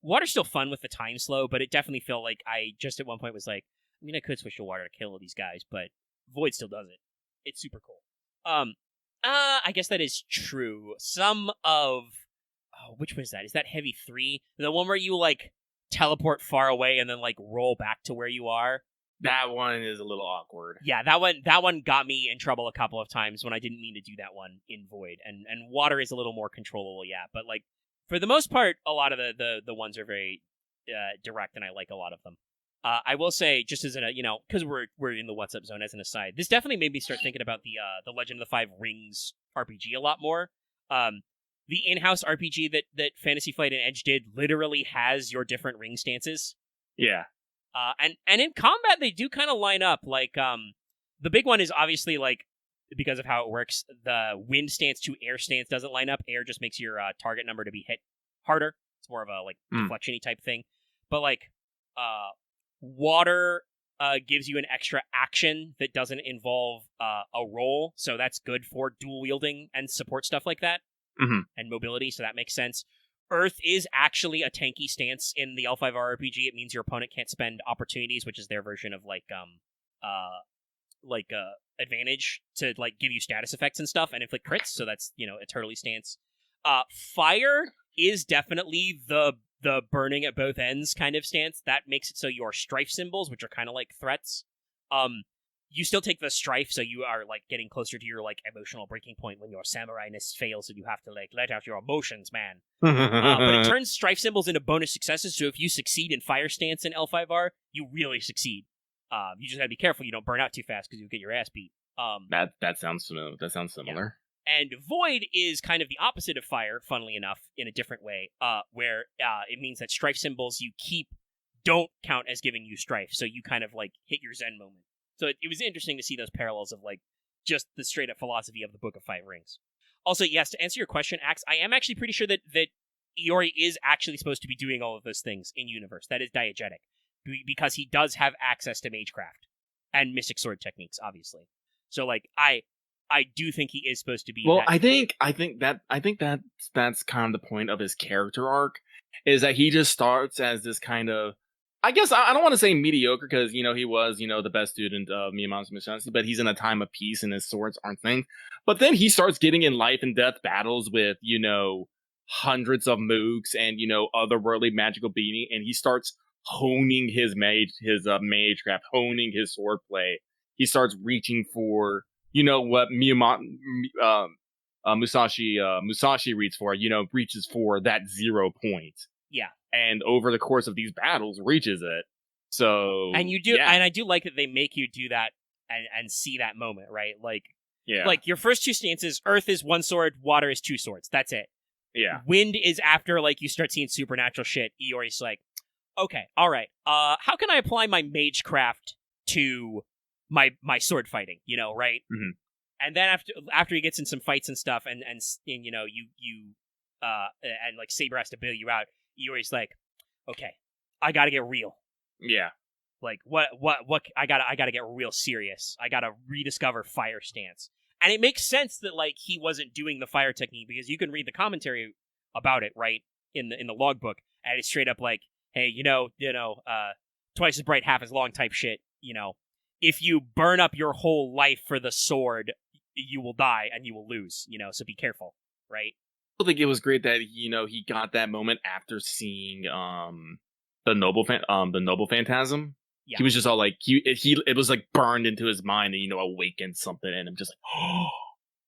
Water's still fun with the time slow, but it definitely felt like I just at one point was like, I mean, I could switch to water to kill all these guys, but Void still does it. It's super cool. I guess that is true. Some of... Oh, which one is that? Is that Heavy 3? The one where you, like, teleport far away and then, like, roll back to where you are? That one is a little awkward. Yeah, that one got me in trouble a couple of times when I didn't mean to do that one in Void. And water is a little more controllable, yeah. But, like, for the most part, a lot of the ones are very direct, and I like a lot of them. I will say, just as because we're in the What's Up zone as an aside, this definitely made me start thinking about the Legend of the Five Rings RPG a lot more. The in-house RPG that Fantasy Flight and Edge did literally has your different ring stances. Yeah. And in combat they do kind of line up. Like the big one is obviously like, because of how it works, the wind stance to air stance doesn't line up. Air just makes your target number to be hit harder. It's more of a like deflection-y type thing. But like water gives you an extra action that doesn't involve a roll, so that's good for dual wielding and support stuff like that, and mobility. So that makes sense. Earth is actually a tanky stance in the L5R RPG. It means your opponent can't spend opportunities, which is their version of like advantage to like give you status effects and stuff and inflict crits. So that's a turtley stance. Fire is definitely the burning at both ends kind of stance. That makes it so your strife symbols, which are kind of like threats, you still take the strife, so you are like getting closer to your like emotional breaking point when your samurai-ness fails, and you have to like let out your emotions, man. But it turns strife symbols into bonus successes, so if you succeed in fire stance in L5R, you really succeed. You just gotta be careful you don't burn out too fast because you'll get your ass beat. That sounds familiar. That sounds similar. Yeah. And Void is kind of the opposite of Fire, funnily enough, in a different way, where it means that strife symbols you keep don't count as giving you strife, so you kind of like hit your Zen moment. So it was interesting to see those parallels of like just the straight up philosophy of the Book of Five Rings. Also, yes, to answer your question, Axe, I am actually pretty sure that Iori is actually supposed to be doing all of those things in universe. That is diegetic, because he does have access to Magecraft and Mystic Sword techniques, obviously. So like I do think he is supposed to be. Well, I think that's kind of the point of his character arc, is that he just starts as this kind of, I guess I don't want to say mediocre, because he was the best student of Miyamoto Musashi, but he's in a time of peace and his swords aren't things. But then he starts getting in life and death battles with hundreds of mooks and otherworldly magical being, and he starts honing his magecraft, honing his swordplay. He starts reaching for what Musashi reaches for, reaches for that 0 point. Yeah. And over the course of these battles, reaches it. So, and you do, yeah. And I do like that they make you do that and see that moment, right? Like, yeah. Like your first two stances, Earth is 1 sword, water is 2 swords. That's it. Yeah. Wind is after like you start seeing supernatural shit. Iori's like, okay, all right. How can I apply my magecraft to my sword fighting? Right? Mm-hmm. And then after he gets in some fights and stuff, and like Saber has to bail you out, Iori's like, okay, I gotta get real. Yeah. Like what I gotta get real serious. I gotta rediscover fire stance. And it makes sense that like he wasn't doing the fire technique, because you can read the commentary about it, right, in the logbook, and it's straight up like, hey, twice as bright, half as long type shit. if you burn up your whole life for the sword, you will die and you will lose, so be careful, right? I think it was great that, he got that moment after seeing the noble phantasm. Yeah. He was just all like, it was like burned into his mind and, awakened something in him, just like, oh,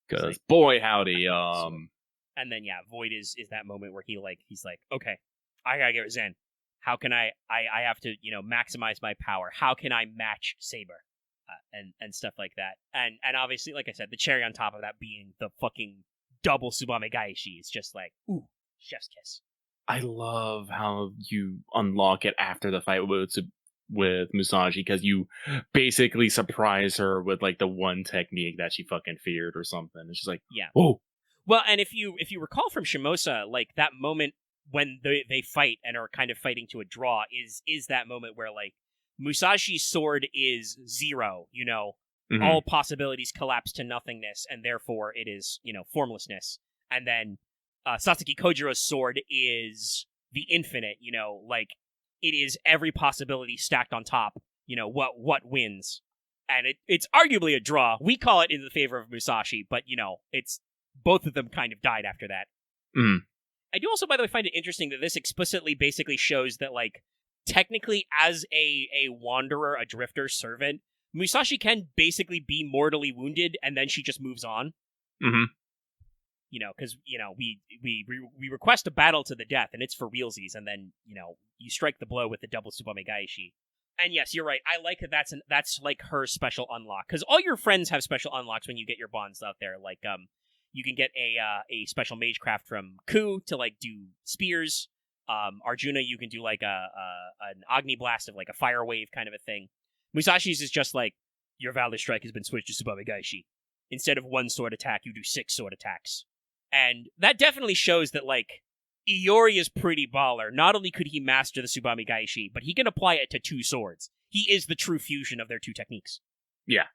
because like, boy howdy. And then Void is that moment where he's like, okay, I gotta get Zen. How can I have to, maximize my power? How can I match Saber? And stuff like that. And obviously, like I said, the cherry on top of that being the fucking double Tsubame Gaishi is just like, ooh, chef's kiss. I love how you unlock it after the fight with Musashi, because you basically surprise her with like the one technique that she fucking feared or something. It's just like, whoa. Well, and if you recall from Shimosa, like that moment when they fight and are kind of fighting to a draw is that moment where like Musashi's sword is 0, Mm-hmm. all possibilities collapse to nothingness, and therefore it is, formlessness. And then Sasaki Kojiro's sword is the infinite, like it is every possibility stacked on top, what wins. And it's arguably a draw. We call it in the favor of Musashi, but, it's both of them kind of died after that. Mm. I do also, by the way, find it interesting that this explicitly basically shows that, like, technically as a wanderer, a drifter servant, Musashi can basically be mortally wounded and then she just moves on. Mm-hmm. Because, we request a battle to the death and it's for realsies, and then, you strike the blow with the double Tsubame Gaishi. And yes, you're right. I like that that's like her special unlock, because all your friends have special unlocks when you get your bonds out there. Like, you can get a special magecraft from Ku to like do spears. Arjuna, you can do like an Agni blast of like a fire wave kind of a thing. Musashi's is just like, your valor strike has been switched to Tsubame Gaishi. Instead of 1 sword attack, you do 6 sword attacks. And that definitely shows that, like, Iori is pretty baller. Not only could he master the Tsubame Gaishi, but he can apply it to 2 swords. He is the true fusion of their 2 techniques. Yeah.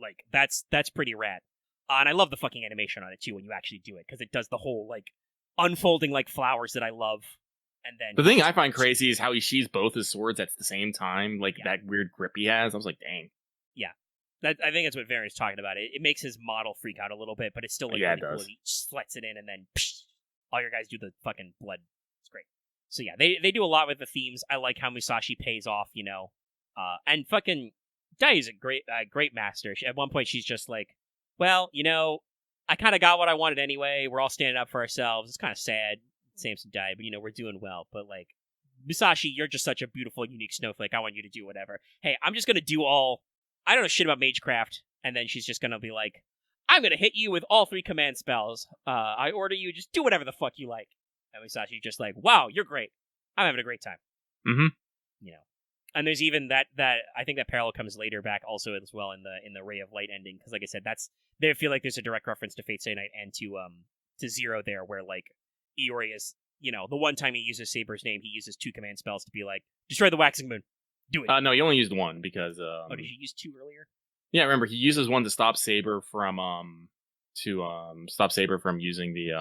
Like, that's pretty rad. And I love the fucking animation on it, too, when you actually do it, because it does the whole, like, unfolding like flowers that I love. And then the thing I find crazy is how he sheathes both his swords at the same time, like that weird grip he has. I was like, dang. Yeah. I think that's what Varian's talking about. It makes his model freak out a little bit, but it's still like really cool. He slets it in and then all your guys do the fucking blood. It's great. So yeah, they do a lot with the themes. I like how Musashi pays off, and fucking Dai is a great master. At one point, she's just like, well, I kind of got what I wanted anyway. We're all standing up for ourselves. It's kind of sad. Samson died, but we're doing well. But like, Musashi, you're just such a beautiful, unique snowflake. I want you to do whatever. Hey, I'm just gonna do all. I don't know shit about Magecraft, and then she's just gonna be like, I'm gonna hit you with all 3 command spells. I order you, just do whatever the fuck you like. And Musashi's just like, wow, you're great. I'm having a great time. Mm-hmm. And there's even that I think that parallel comes later back also as well in the Ray of Light ending, because like I said, they feel like there's a direct reference to Fate Stay Night and to Zero there, where like Iori is, the one time he uses Saber's name, he uses 2 command spells to be like, destroy the Waxing Moon. Do it. No, he only used 1 because. Did you use 2 earlier? Yeah, remember he uses 1 to stop Saber from using the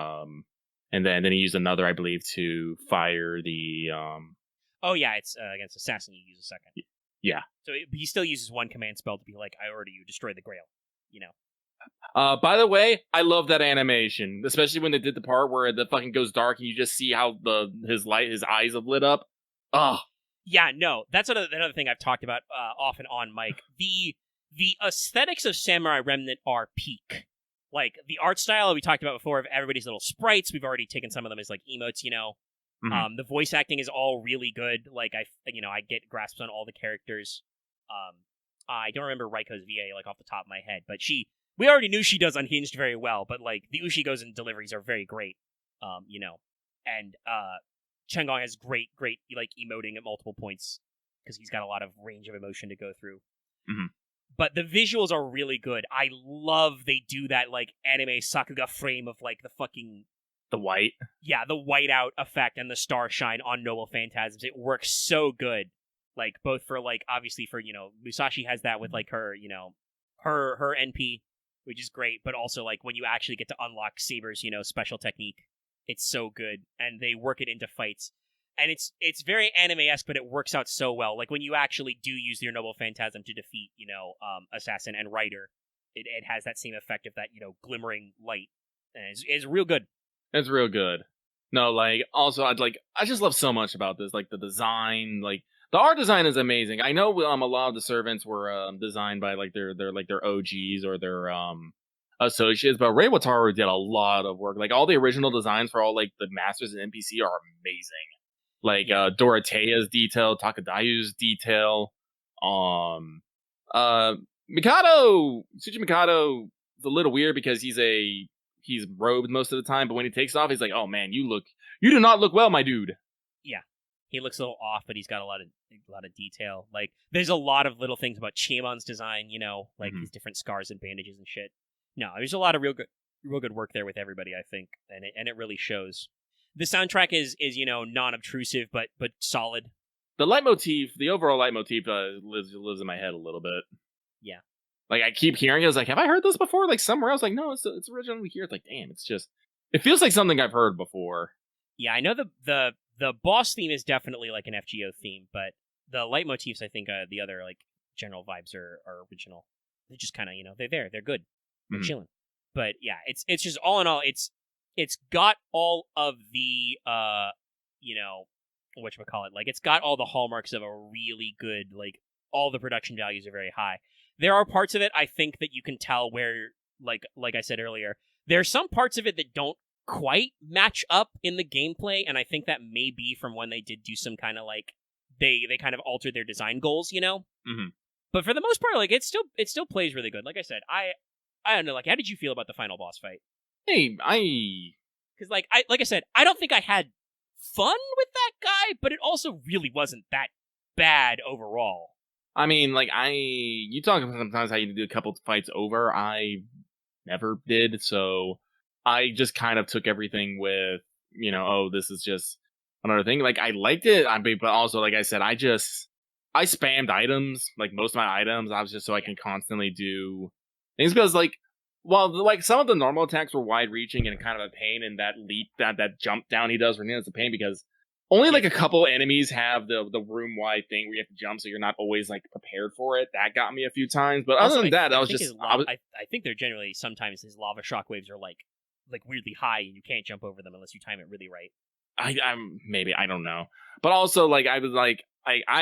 and then he used another, I believe, to fire the Oh yeah, it's against Assassin. You use a second. Yeah. So he still uses 1 command spell to be like, I order you, destroy the Grail. By the way, I love that animation, especially when they did the part where the fucking goes dark and you just see how his eyes have lit up. Oh. Yeah, no, that's another thing I've talked about off and on, Mike. The aesthetics of Samurai Remnant are peak. Like, the art style we talked about before of everybody's little sprites, we've already taken some of them as, like, emotes, Mm-hmm. The voice acting is all really good. Like, I get grasps on all the characters. I don't remember Raiko's VA, like, off the top of my head, but we already knew she does Unhinged very well, but, like, the Ushigos and deliveries are very great, and, Chengong has great, like, emoting at multiple points, because he's got a lot of range of emotion to go through. Mm-hmm. But the visuals are really good. I love they do that, like, anime Sakuga frame of, like, the fucking... The white? Yeah, the whiteout effect and the star shine on Noble Phantasms. It works so good. Like, both for, like, obviously for, Musashi has that with, like, her, her NP, which is great, but also, like, when you actually get to unlock Saber's, special technique, it's so good, and they work it into fights. And it's very anime-esque, but it works out so well. Like, when you actually do use your Noble Phantasm to defeat, Assassin and Rider, it has that same effect of that, glimmering light. And it's real good. It's real good. No, like, also, I just love so much about this. Like, the design, like, the art design is amazing. I know a lot of the servants were designed by, like, their OGs or their associates, but Rei Wataru did a lot of work. Like, all the original designs for all, like, the masters and NPC are amazing. Like, Dorothea's detail, Takadayu's detail, Mikado! Tsuchi Mikado is a little weird because he's robed most of the time, but when he takes off, he's like, oh man, you do not look well, my dude. Yeah. He looks a little off, but he's got a lot of detail. Like, there's a lot of little things about Chiemon's design, like his different scars and bandages and shit. No, there's a lot of real good work there with everybody, I think, and it really shows. The soundtrack is non-obtrusive but solid. The overall leitmotif lives in my head a little bit. Yeah. Like, I keep hearing it. I was like, have I heard this before? Like, somewhere else? Like, no, it's originally here. It's like, damn, it feels like something I've heard before. Yeah, I know the boss theme is definitely like an FGO theme, but the leitmotifs, I think, the other, like, general vibes are original. They're just kind of, they're good. They're chilling. But yeah, it's just, all in all, it's got all of the, whatchamacallit, like, it's got all the hallmarks of a really good, like, all the production values are very high. There are parts of it, I think, that you can tell where, like I said earlier, there are some parts of it that don't quite match up in the gameplay, and I think that may be from when they did do some kind of, like, they kind of altered their design goals, Mm-hmm. But for the most part, like, it still plays really good. Like I said, I don't know, like, how did you feel about the final boss fight? Hey, Because, like I said, I don't think I had fun with that guy, but it also really wasn't that bad overall. I mean, like, you talk sometimes how you do a couple fights over. I never did, so I just kind of took everything with, this is just another thing. Like, I liked it, but also, like I said, I spammed items, like, most of my items. I was just so I can constantly do things because, like, while, like, some of the normal attacks were wide-reaching and kind of a pain, and that leap, that jump down he does, it's a pain because only, like, a couple enemies have the room-wide thing where you have to jump, so you're not always, like, prepared for it. That got me a few times, but other than that, I think they're generally, sometimes his lava shockwaves are, like weirdly high, and you can't jump over them unless you time it really right. I don't know. But also, like, I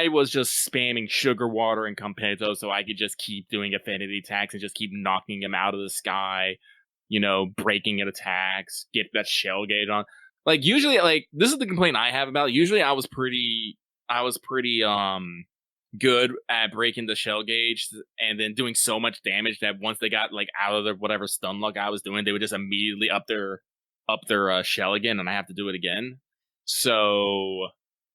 was just spamming Sugar Water and Campeto so I could just keep doing affinity attacks and just keep knocking him out of the sky, breaking at attacks, get that shell gauge on. Like, usually, like, this is the complaint I have about it. Usually I was pretty good at breaking the shell gauge and then doing so much damage that once they got, like, out of their whatever stun luck I was doing, they would just immediately up their shell again, and I have to do it again. So,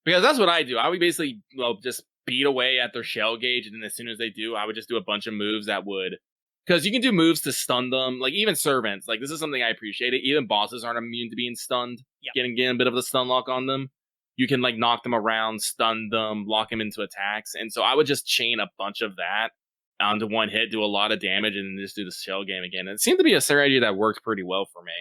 because that's what I do. I would basically just beat away at their shell gauge, and then as soon as they do, I would just do a bunch of moves that would... Because you can do moves to stun them, like, even servants. Like, this is something I appreciate. Even bosses aren't immune to being stunned. Yep. Getting a bit of the stun lock on them. You can, like, knock them around, stun them, lock them into attacks. And so I would just chain a bunch of that onto one hit, do a lot of damage, and then just do the shell game again. And it seemed to be a strategy that worked pretty well for me.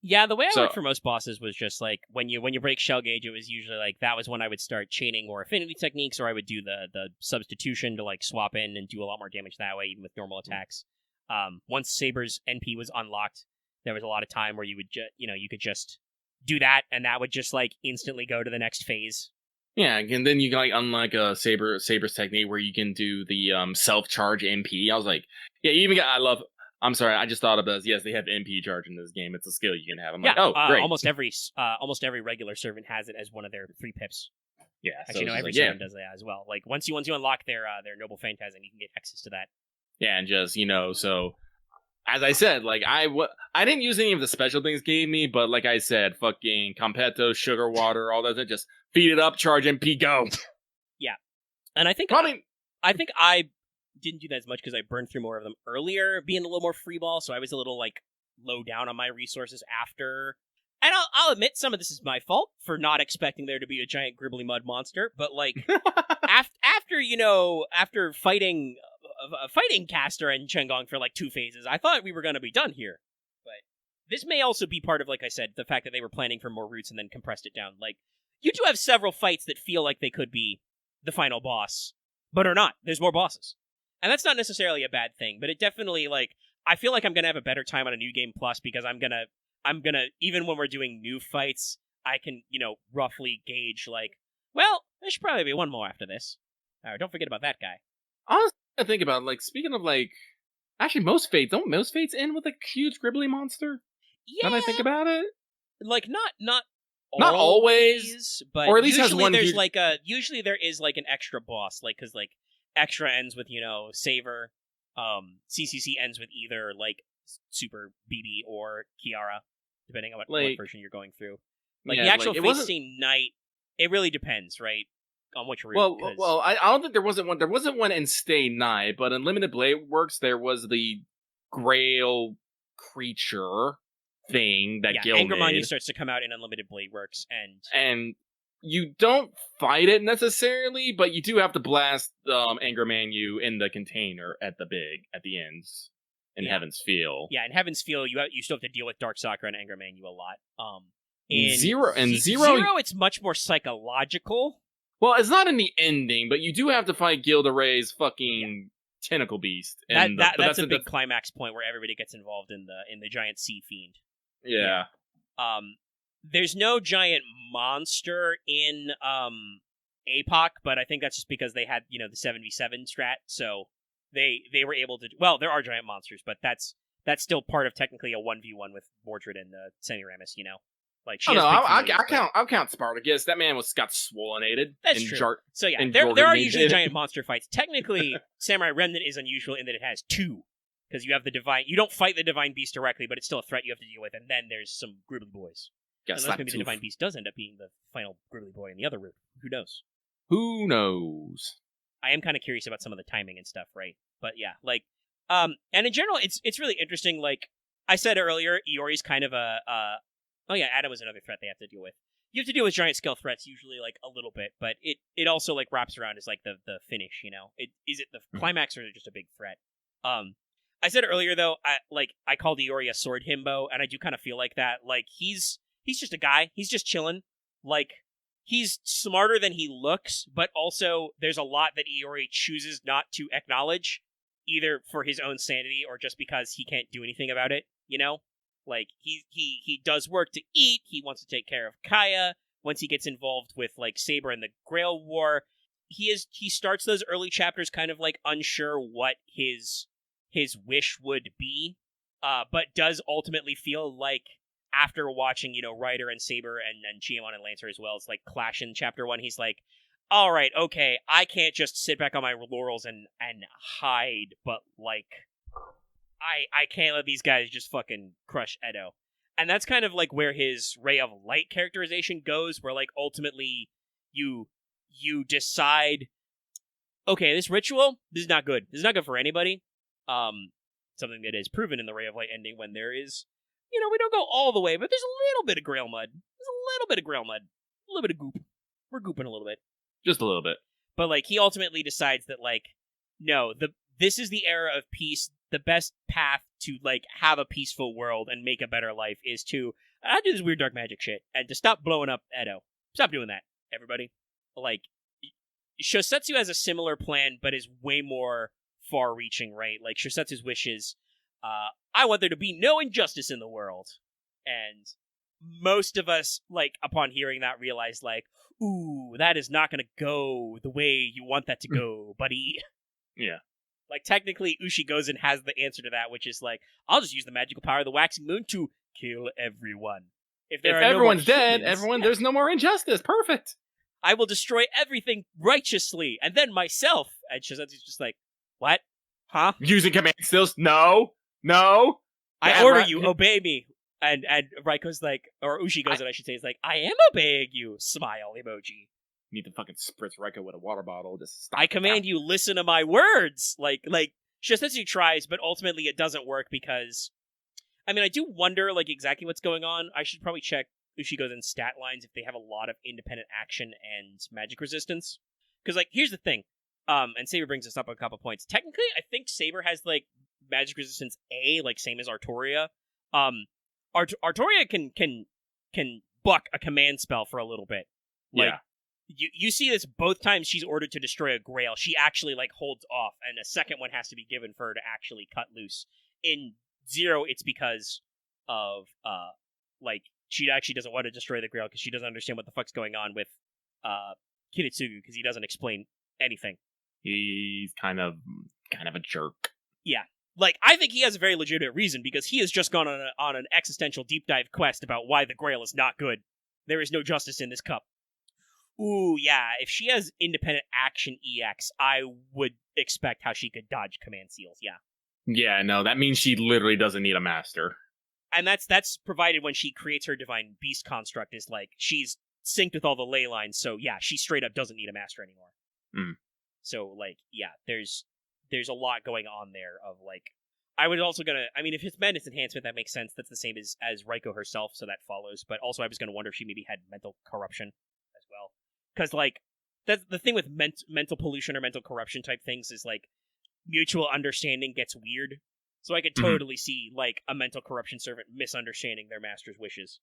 Yeah, the way I worked for most bosses was just, like, when you break shell gauge, it was usually, like, that was when I would start chaining more affinity techniques, or I would do the substitution to, like, swap in and do a lot more damage that way, even with normal attacks. Once Saber's NP was unlocked, there was a lot of time where you would you could just do that, and that would just, like, instantly go to the next phase. Yeah, and then you can, like, unlock a Saber's technique where you can do the self-charge MP. I was like, yeah, you even got, I'm sorry, I just thought of this. Yes, they have MP charge in this game. It's a skill you can have. I'm like, oh, great. Almost every regular servant has it as one of their free pips. Yeah, actually, no, every servant does that as well. Like, once you unlock their Noble Phantasm, you can get access to that. Yeah, and just, so, as I said, like, I didn't use any of the special things gave me, but like I said, fucking Campeto, Sugar Water, all that, just feed it up, charge MP, go! Yeah. And I think I didn't do that as much because I burned through more of them earlier, being a little more freeball, so I was a little, like, low down on my resources after. And I'll admit some of this is my fault for not expecting there to be a giant gribbly mud monster, but, like, after fighting Castor and Chengong for, like, 2 phases, I thought we were going to be done here. But this may also be part of, like I said, the fact that they were planning for more routes and then compressed it down. Like, you do have several fights that feel like they could be the final boss, but are not. There's more bosses. And that's not necessarily a bad thing, but it definitely, like, I feel like I'm gonna have a better time on a New Game Plus because I'm gonna, even when we're doing new fights, I can, roughly gauge, like, well, there should probably be one more after this. Don't forget about that guy. Honestly, I think about, like, speaking of, like, actually, most fates end with a huge gribbly monster? Yeah. Now that I think about it? Like, not always, but or at least has usually one there's huge... usually there is like an extra boss, like, because like extra ends with Saber, CCC ends with either like Super BB or Kiara, depending on what version you're going through. Like, the actual Fate Stay Night, it really depends, right, on which route. Well, I don't think there wasn't one. There wasn't one in Stay Night, but in Limited Blade Works there was the Grail creature thing that Gil Anger made. Manu starts to come out in Unlimited Blade Works, and you don't fight it necessarily, but you do have to blast Anger Manu in the container at the ends in Heaven's Feel. Yeah, in Heaven's Feel, you still have to deal with Dark Sakura and Anger Manu a lot. In Zero, it's much more psychological. Well, it's not in the ending, but you do have to fight Gilderoy's fucking tentacle beast. That's a big climax point where everybody gets involved in the giant sea fiend. Yeah. There's no giant monster in APOC, but I think that's just because they had, the 7v7 strat, so they were able to... Well, there are giant monsters, but that's still part of technically a 1v1 with Mordred and Semiramis, Like, I'll count Spartacus. That man got swolenated. That's true. So yeah, there are usually giant monster fights. Technically, Samurai Remnant is unusual in that it has two. Because you have the divine... You don't fight the divine beast directly, but it's still a threat you have to deal with, and then there's some Gribbly boys. Unless maybe the divine beast does end up being the final Gribbly boy in the other route. Who knows? Who knows? I am kind of curious about some of the timing and stuff, right? But yeah, like... and in general, it's really interesting. Like I said earlier, Iori's kind of a... Oh yeah, Adam was another threat they have to deal with. You have to deal with giant scale threats usually, like, a little bit, but it also, like, wraps around as, like, the finish, Is it the climax or is it just a big threat? I said earlier, though, I called Iori a sword himbo, and I do kind of feel like that. Like, he's just a guy. He's just chilling. Like, he's smarter than he looks, but also there's a lot that Iori chooses not to acknowledge, either for his own sanity or just because he can't do anything about it, Like, he does work to eat, he wants to take care of Kaya. Once he gets involved with, like, Saber and the Grail War, he starts those early chapters kind of, like, unsure what his wish would be, but does ultimately feel like, after watching, Ryder and Saber and Chiamon and Lancer as well, it's like clash in chapter 1, he's like, alright, okay, I can't just sit back on my laurels and hide, but, like, I can't let these guys just fucking crush Edo. And that's kind of like where his Ray of Light characterization goes, where, like, ultimately you decide, okay, this ritual, this is not good. This is not good for anybody. Something that is proven in the Ray of Light ending when there is, we don't go all the way, but there's a little bit of Grail mud. There's a little bit of Grail mud. A little bit of goop. We're gooping a little bit. Just a little bit. But, like, he ultimately decides that, like, no, this is the era of peace. The best path to, like, have a peaceful world and make a better life is to do this weird dark magic shit and to stop blowing up Edo. Stop doing that, everybody. Like, Shosetsu has a similar plan, but is way more far-reaching, right? Like, Shosetsu's wishes, I want there to be no injustice in the world. And most of us, like, upon hearing that, realize, like, ooh, that is not gonna go the way you want that to go, buddy. Yeah. Like, technically, Ushi has the answer to that, which is, like, I'll just use the magical power of the waxing moon to kill everyone. If everyone's dead, there's no more injustice. Perfect. I will destroy everything righteously, and then myself. And Shosetsu's just like, what? Huh? Using command skills? No. I order you, obey me. And Raiko's like, or Ushi goes, and I should say, is like, I am obeying you. Smile emoji. You need to fucking spritz Raiko with a water bottle. Just stop. I command you, listen to my words. Like Shosetsu tries, but ultimately it doesn't work because, I mean, I do wonder, like, exactly what's going on. I should probably check Ushigozen's stat lines if they have a lot of independent action and magic resistance. Because, like, here's the thing. And Saber brings us up a couple points. Technically, I think Saber has, like, magic resistance A, like, same as Artoria. Artoria can buck a command spell for a little bit. Like, Yeah. you see this both times she's ordered to destroy a grail. She actually, like, holds off, and a second one has to be given for her to actually cut loose. In Zero, it's because of, like, she actually doesn't want to destroy the grail because she doesn't understand what the fuck's going on with, Kiritsugu, because he doesn't explain anything. He's kind of a jerk. Yeah. Like, I think he has a very legitimate reason, because he has just gone on an existential deep dive quest about why the grail is not good. There is no justice in this cup. Ooh, yeah, if she has independent action EX, I would expect how she could dodge command seals, yeah. Yeah, no, that means she literally doesn't need a master. And that's provided when she creates her divine beast construct, is like, she's synced with all the ley lines, so yeah, she straight up doesn't need a master anymore. Mm. So, like, yeah, there's a lot going on there of, like, I was also gonna, I mean, if it's madness enhancement, that makes sense. That's the same as Raiko herself, so that follows. But also, I was gonna wonder if she maybe had mental corruption as well. Because, like, that's the thing with mental pollution or mental corruption type things is, like, mutual understanding gets weird. So I could totally see, like, a mental corruption servant misunderstanding their master's wishes.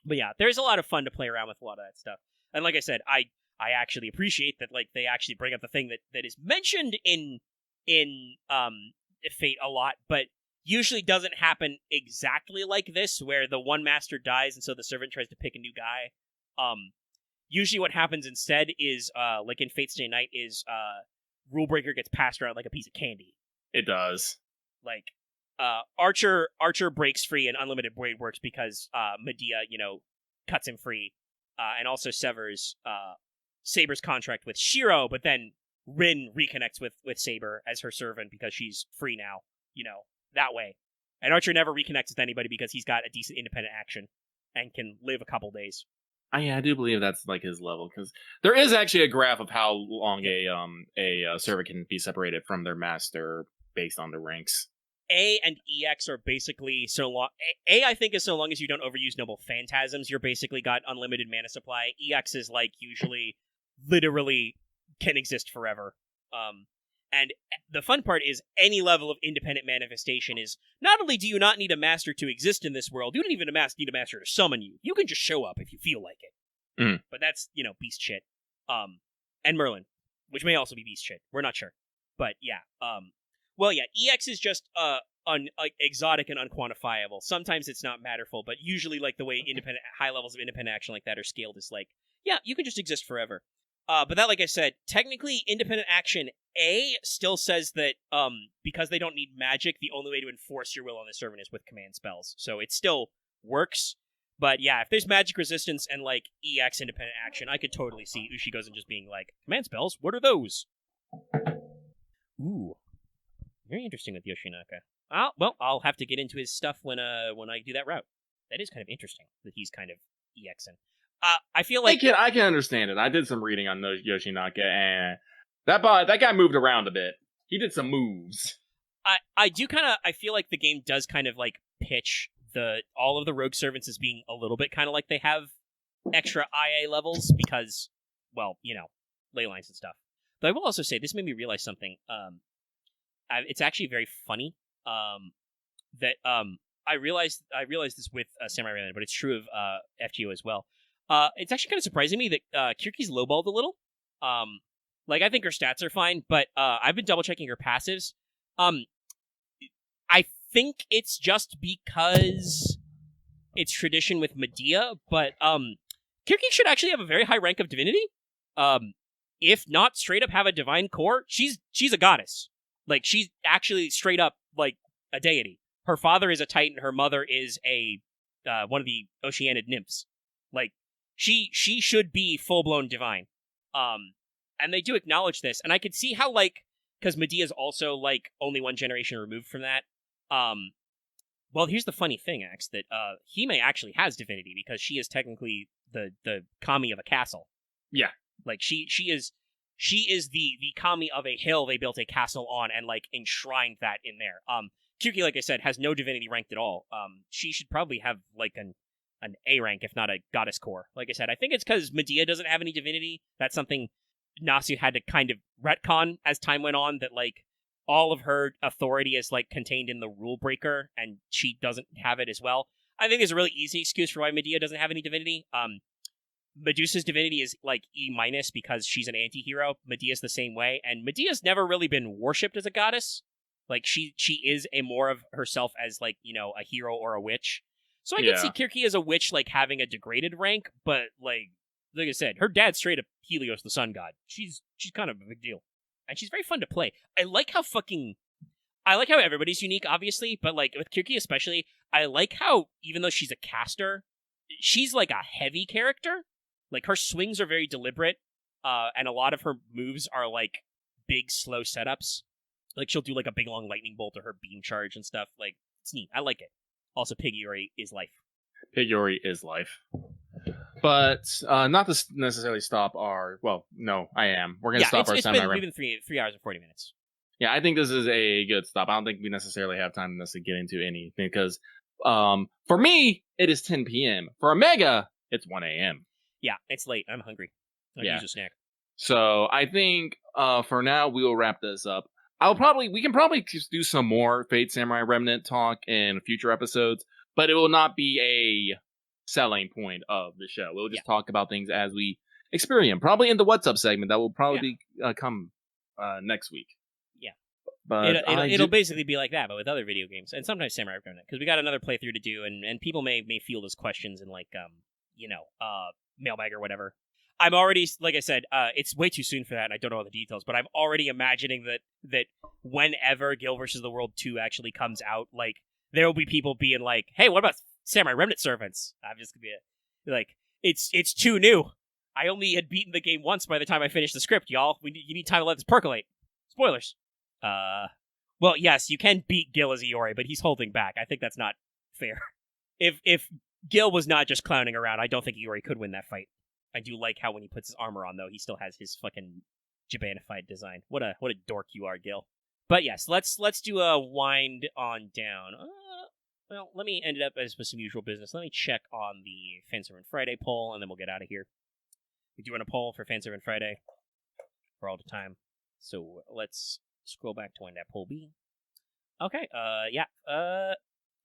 But yeah, there's a lot of fun to play around with a lot of that stuff. And like I said, I actually appreciate that, like, they actually bring up the thing that is mentioned in Fate a lot, but usually doesn't happen exactly like this, where the one master dies and so the servant tries to pick a new guy. Usually what happens instead is, like in Fate's Day Night, is Rulebreaker gets passed around like a piece of candy. It does. Like, Archer breaks free and Unlimited Blade works because Medea, cuts him free, and also severs Saber's contract with Shiro, but then Rin reconnects with Saber as her servant because she's free now, that way. And Archer never reconnects with anybody because he's got a decent independent action and can live a couple days. I do believe that's like his level, because there is actually a graph of how long a servant can be separated from their master based on the ranks. A and EX are basically so long. A I think is so long as you don't overuse Noble Phantasms, you're basically got unlimited mana supply. EX is like usually literally can exist forever. And the fun part is any level of independent manifestation is not only do you not need a master to exist in this world, you don't even need a master to summon you. You can just show up if you feel like it. Mm. But that's, beast shit. And Merlin, which may also be beast shit. We're not sure. But yeah. Well, yeah, EX is just exotic and unquantifiable. Sometimes it's not matterful, but usually like the way high levels of independent action like that are scaled is like, yeah, you can just exist forever. But that, like I said, technically independent action A still says that because they don't need magic, the only way to enforce your will on the servant is with command spells. So it still works. But yeah, if there's magic resistance and like EX independent action, I could totally see Ushigozan just being like, command spells? What are those? Ooh. Very interesting with Yoshinaka. Well, I'll have to get into his stuff when I do that route. That is kind of interesting that he's kind of EXing. I feel like I can understand it. I did some reading on Yoshinaka, and that guy moved around a bit. He did some moves. I feel like the game does kind of like pitch all of the rogue servants as being a little bit kind of like they have extra IA levels because, well, ley lines and stuff. But I will also say this made me realize something. It's actually very funny. That I realized this with Samurai Remnant, but it's true of FGO as well. It's actually kind of surprising me that Kirki's lowballed a little. Like, I think her stats are fine, but I've been double checking her passives. I think it's just because it's tradition with Medea, but Kirki should actually have a very high rank of divinity. If not straight up have a divine core, she's a goddess. Like, she's actually straight up like a deity. Her father is a titan. Her mother is a one of the Oceanid nymphs. Like, she should be full blown divine. And they do acknowledge this, and I could see how, like, because Medea's also like only one generation removed from that. Well, here's the funny thing, Ax, that Hime actually has divinity because she is technically the kami of a castle. Yeah, like she is the kami of a hill they built a castle on and like enshrined that in there. Kyuki, like I said, has no divinity ranked at all. She should probably have like an A rank, if not a goddess core. Like I said, I think it's because Medea doesn't have any divinity. That's something Nasu had to kind of retcon as time went on, that like all of her authority is like contained in the rule breaker, and she doesn't have it as well. I think there's a really easy excuse for why Medea doesn't have any divinity. Medusa's divinity is like E- because she's an anti-hero. Medea's the same way, and Medea's never really been worshipped as a goddess. Like, she is a more of herself as, like, you know, a hero or a witch. So I can see Kirky as a witch, like, having a degraded rank, but, like I said, her dad's straight up Helios, the sun god. She's kind of a big deal. And she's very fun to play. I like how everybody's unique, obviously, but, like, with Kirky especially, I like how, even though she's a caster, she's, like, a heavy character. Like, her swings are very deliberate, and a lot of her moves are, like, big, slow setups. Like, she'll do, like, a big, long lightning bolt or her beam charge and stuff. Like, it's neat. I like it. Also, Piggyori is life. Piggyori is life. But not to necessarily stop our... Well, no, I am. We're going to stop our Samurai Remnant. We've been 3 hours and 40 minutes. Yeah, I think this is a good stop. I don't think we necessarily have time to necessarily get into anything, because for me, it is 10 p.m. For Omega, it's 1 a.m. Yeah, it's late. I'm hungry. I can use a snack. So I think for now, we will wrap this up. We can probably just do some more Fate Samurai Remnant talk in future episodes, but it will not be a selling point of the show. We'll just talk about things as we experience, probably in the What's Up segment that will probably come next week. Yeah. But it'll basically be like that, but with other video games, and sometimes Samurai Remnant, because we got another playthrough to do, and people may field those questions in, like, mailbag or whatever. I'm already, like I said, it's way too soon for that, and I don't know all the details, but I'm already imagining that whenever Guild vs. the World 2 actually comes out, like, there will be people being like, hey, what about Samurai Remnant servants? I'm just gonna be like, it's too new. I only had beaten the game once by the time I finished the script, y'all. You need time to let this percolate. Spoilers. Well, yes, you can beat Gil as Iori, but he's holding back. I think that's not fair. If Gil was not just clowning around, I don't think Iori could win that fight. I do like how when he puts his armor on, though, he still has his fucking Jabanified design. What a dork you are, Gil. But yes, let's do a wind on down. Well, let me end it up as with some usual business. Let me check on the Fanservant Friday poll, and then we'll get out of here. We do run a poll for Fanservant Friday for all the time. So let's scroll back to when that poll be. Okay,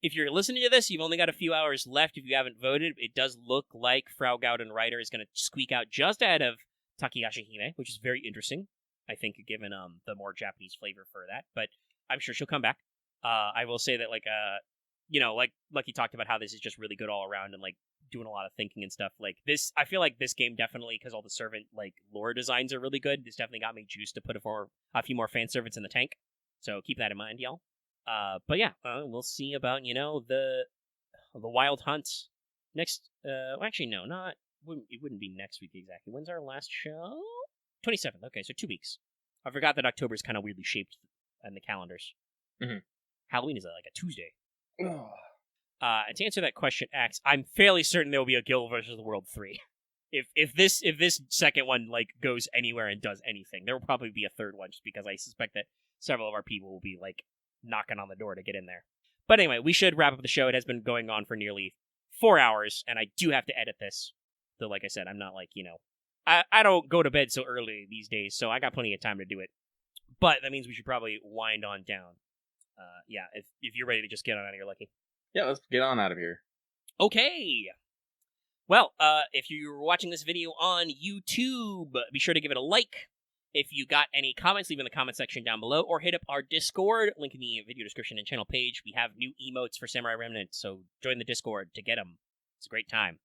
if you're listening to this, you've only got a few hours left. If you haven't voted, it does look like Frau Gauden Rider is going to squeak out just ahead of Takayashi Hime, which is very interesting, I think, given the more Japanese flavor for that. But I'm sure she'll come back. I will say that, like Lucky talked about how this is just really good all around and, like, doing a lot of thinking and stuff. Like, this, I feel like this game definitely, because all the servant, like, lore designs are really good, this definitely got me juiced to put a few more fan servants in the tank. So keep that in mind, y'all. But yeah, we'll see about, the Wild Hunt next. Actually, no, it wouldn't be next week exactly. When's our last show? 27th. Okay, so 2 weeks. I forgot that October is kind of weirdly shaped in the calendars. Mm-hmm. Halloween is like a Tuesday. And to answer that question, Axe, I'm fairly certain there will be a Guild vs. the World 3. If this second one, like, goes anywhere and does anything, there will probably be a third one, just because I suspect that several of our people will be, like, knocking on the door to get in there. But anyway, we should wrap up the show. It has been going on for nearly 4 hours, and I do have to edit this. So, like I said, I'm not like, I don't go to bed so early these days, so I got plenty of time to do it. But that means we should probably wind on down. If you're ready to just get on out of here, Lucky. Yeah, let's get on out of here. Okay. Well, if you're watching this video on YouTube, be sure to give it a like. If you got any comments, leave in the comment section down below, or hit up our Discord, link in the video description and channel page. We have new emotes for Samurai Remnant, so join the Discord to get them. It's a great time.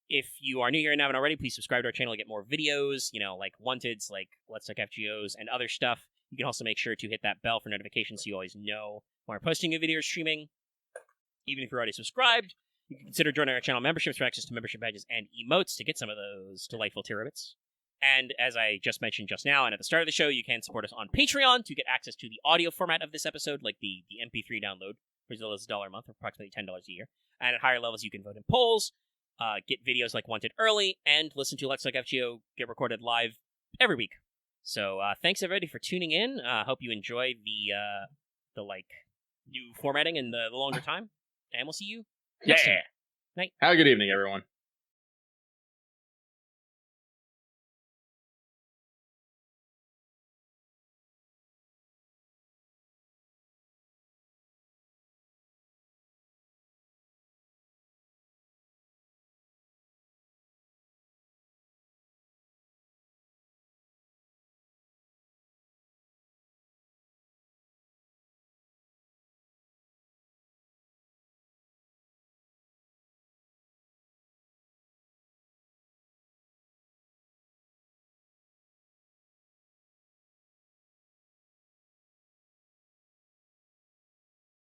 If you are new here and haven't already, please subscribe to our channel to get more videos, like Wanteds, like Let's Talk FGOs, and other stuff. You can also make sure to hit that bell for notifications so you always know when we're posting new videos or streaming. Even if you're already subscribed, you can consider joining our channel memberships for access to membership badges and emotes to get some of those delightful tier rabbits. And as I just mentioned just now and at the start of the show, you can support us on Patreon to get access to the audio format of this episode, like the MP3 download, for as little as $1 a month, or approximately $10 a year. And at higher levels, you can vote in polls, get videos like Wanted early, and listen to Let's Talk FGO get recorded live every week. So thanks everybody for tuning in. Hope you enjoy the new formatting and the longer time. And we'll see you next time. Night. Have a good evening, everyone.